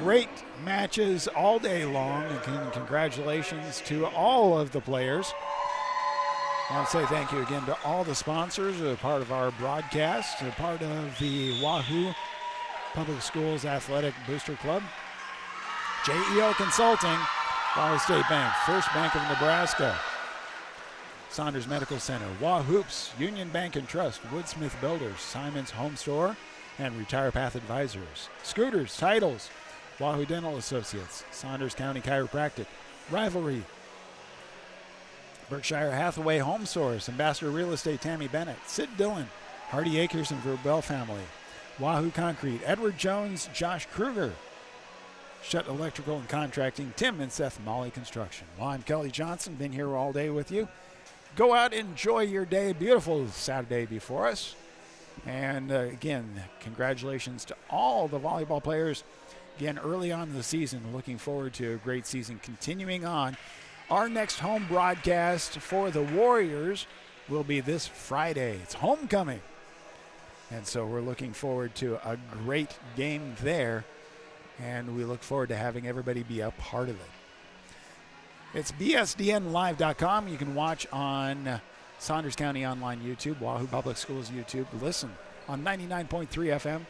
[SPEAKER 2] Great matches all day long, and congratulations to all of the players. I want to say thank you again to all the sponsors who are part of our broadcast, who are part of the Wahoo Public Schools Athletic Booster Club. JEO Consulting, Wahoo State Bank, First Bank of Nebraska, Saunders Medical Center, Wahoops, Union Bank and Trust, Woodsmith Builders, Simon's Home Store, and Retire Path Advisors. Scooters, Titles, Wahoo Dental Associates, Saunders County Chiropractic, Rivalry, Berkshire Hathaway Home Source, Ambassador Real Estate Tammy Bennett, Sid Dillon, Hardy Acres and Verbel Family, Wahoo Concrete, Edward Jones, Josh Kruger, Shutt Electrical and Contracting, Tim and Seth Molly Construction. Well, I'm Kelly Johnson, been here all day with you. Go out, enjoy your day. Beautiful Saturday before us. And again, congratulations to all the volleyball players. Again, early on in the season, looking forward to a great season continuing on. Our next home broadcast for the Warriors will be this Friday. It's homecoming. And so we're looking forward to a great game there. And we look forward to having everybody be a part of it. It's bsdnlive.com. You can watch on Saunders County Online YouTube, Wahoo Public Schools YouTube. Listen on 99.3 FM.